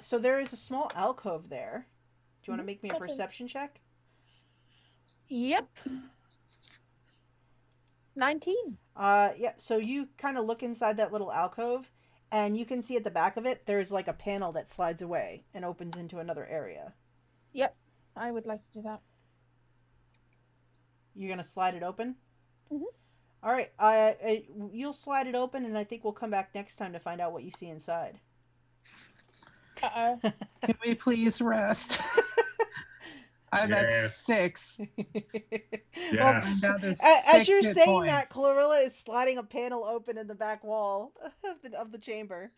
So there is a small alcove there. Do you want to make me a Gotcha. perception check? Yep. 19. Yeah. So you kind of look inside that little alcove, and you can see at the back of it there's like a panel that slides away and opens into another area. Yep. I would like to do that. You're gonna slide it open. Mhm. All right. You'll slide it open, and I think we'll come back next time to find out what you see inside. Uh-oh. Can we please rest? I'm at Yes. 6. Well, I'm down to as 6 you're hit saying points. that, Clarilla is sliding a panel open in the back wall of the chamber.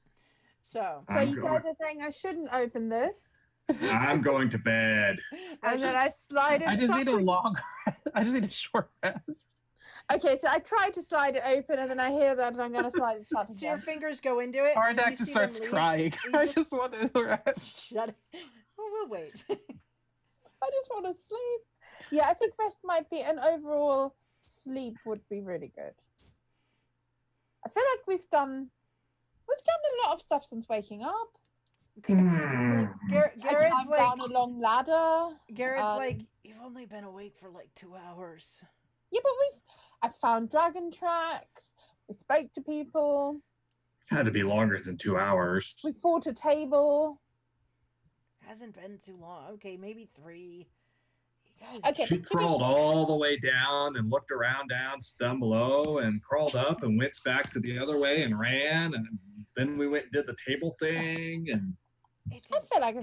So So you guys are saying I shouldn't open this, I'm going to bed. and then I slide it. I just need a shut. long. I just need a short rest. Okay, so I tried to slide it open, and then I hear that, and I'm going to slide it shut So your again. fingers go into it. and you Ardak just see them starts leave, crying. and you I just want to rest. shut it. Oh, we'll wait. I just want to sleep. Yeah, I think rest might be an overall sleep would be really good. I feel like we've done a lot of stuff since waking up. Garrett's I climbed like, down a long ladder. Garrett's um, like, you've only been awake for like 2 hours. Yeah, but I found dragon tracks. We spoke to people. Had to be longer than 2 hours. We fought a table. Hasn't been too long. Okay, maybe 3. You guys, Okay. She crawled all the way down and looked around down below and crawled up and went back to the other way and ran, and then we went and did the table thing, and It's I feel like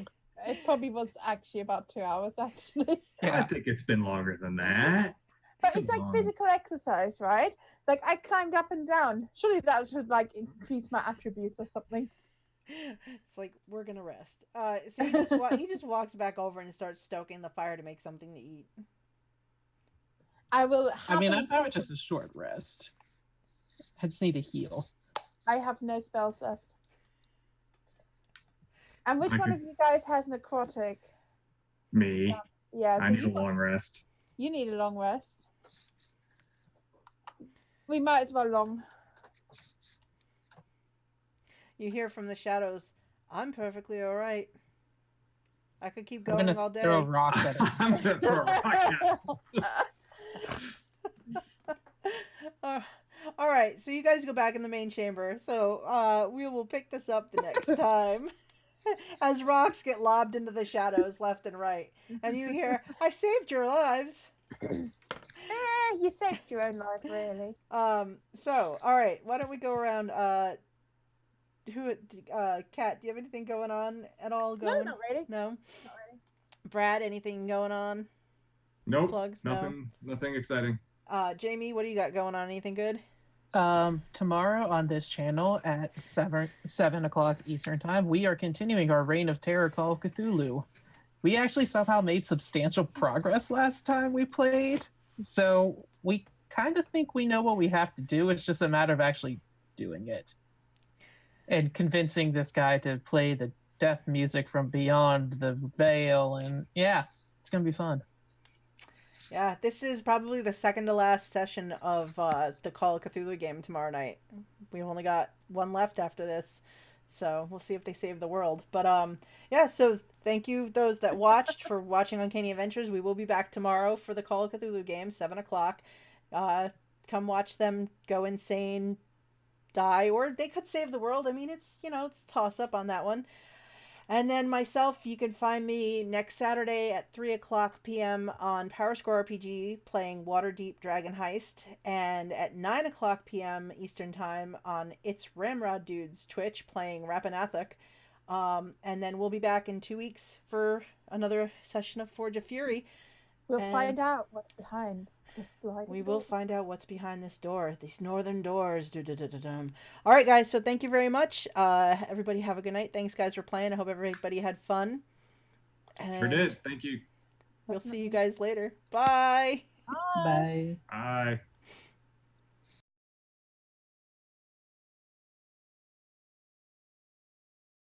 it probably was actually about 2 hours, actually. I think it's been longer than that. But it's like Come on. physical exercise, right? Like I climbed up and down. Surely that should like increase my attributes or something. It's like, we're gonna rest. So he just walks back over and starts stoking the fire to make something to eat. I will. I mean, happily I'm take just a short rest. I just need to heal. I have no spells left. And which I one could- of you guys has necrotic? Me, Yeah, I so need a long rest. you need a long rest. We might as well long. You hear from the shadows, I'm perfectly all right. I could keep I'm going gonna all day. throw rocks at it. I'm gonna throw a rock at All right, so you guys go back in the main chamber. So we will pick this up the next time. As rocks get lobbed into the shadows left and right. And you hear, I saved your lives. You saved your own life, really. So, all right, why don't we go around, Kat, do you have anything going on at all? No, not really. No? Not really. Brad, anything going on? Nope, Plugs? No. nothing exciting. Jamie, what do you got going on? Anything good? Tomorrow on this channel at 7 o'clock Eastern Time, we are continuing our Reign of Terror Call of Cthulhu. We actually somehow made substantial progress last time we played, so we kind of think we know what we have to do. It's just a matter of actually doing it. And convincing this guy to play the death music from beyond the veil, and yeah, it's gonna be fun. Yeah, this is probably the second to last session of the Call of Cthulhu game tomorrow night. We've only got one left after this, so we'll see if they save the world. But yeah, so thank you those that watched for watching Uncanny Adventures. We will be back tomorrow for the Call of Cthulhu game, 7 o'clock. Come watch them go insane, die, or they could save the world. I mean, it's it's a toss up on that one. And then myself, you can find me next Saturday at 3:00 p.m. on Power Score RPG playing Waterdeep Dragon Heist, and at 9:00 p.m. Eastern Time on It's Ramrod Dudes Twitch playing Rapanathuk. And then we'll be back in 2 weeks for another session of Forge of Fury. We'll And find out what's behind this sliding we door. will find out what's behind this door, these northern doors. All right, guys. So thank you very much. Everybody have a good night. Thanks, guys, for playing. I hope everybody had fun. And Sure did. Thank you. we'll see you guys later. Bye. Bye. Bye.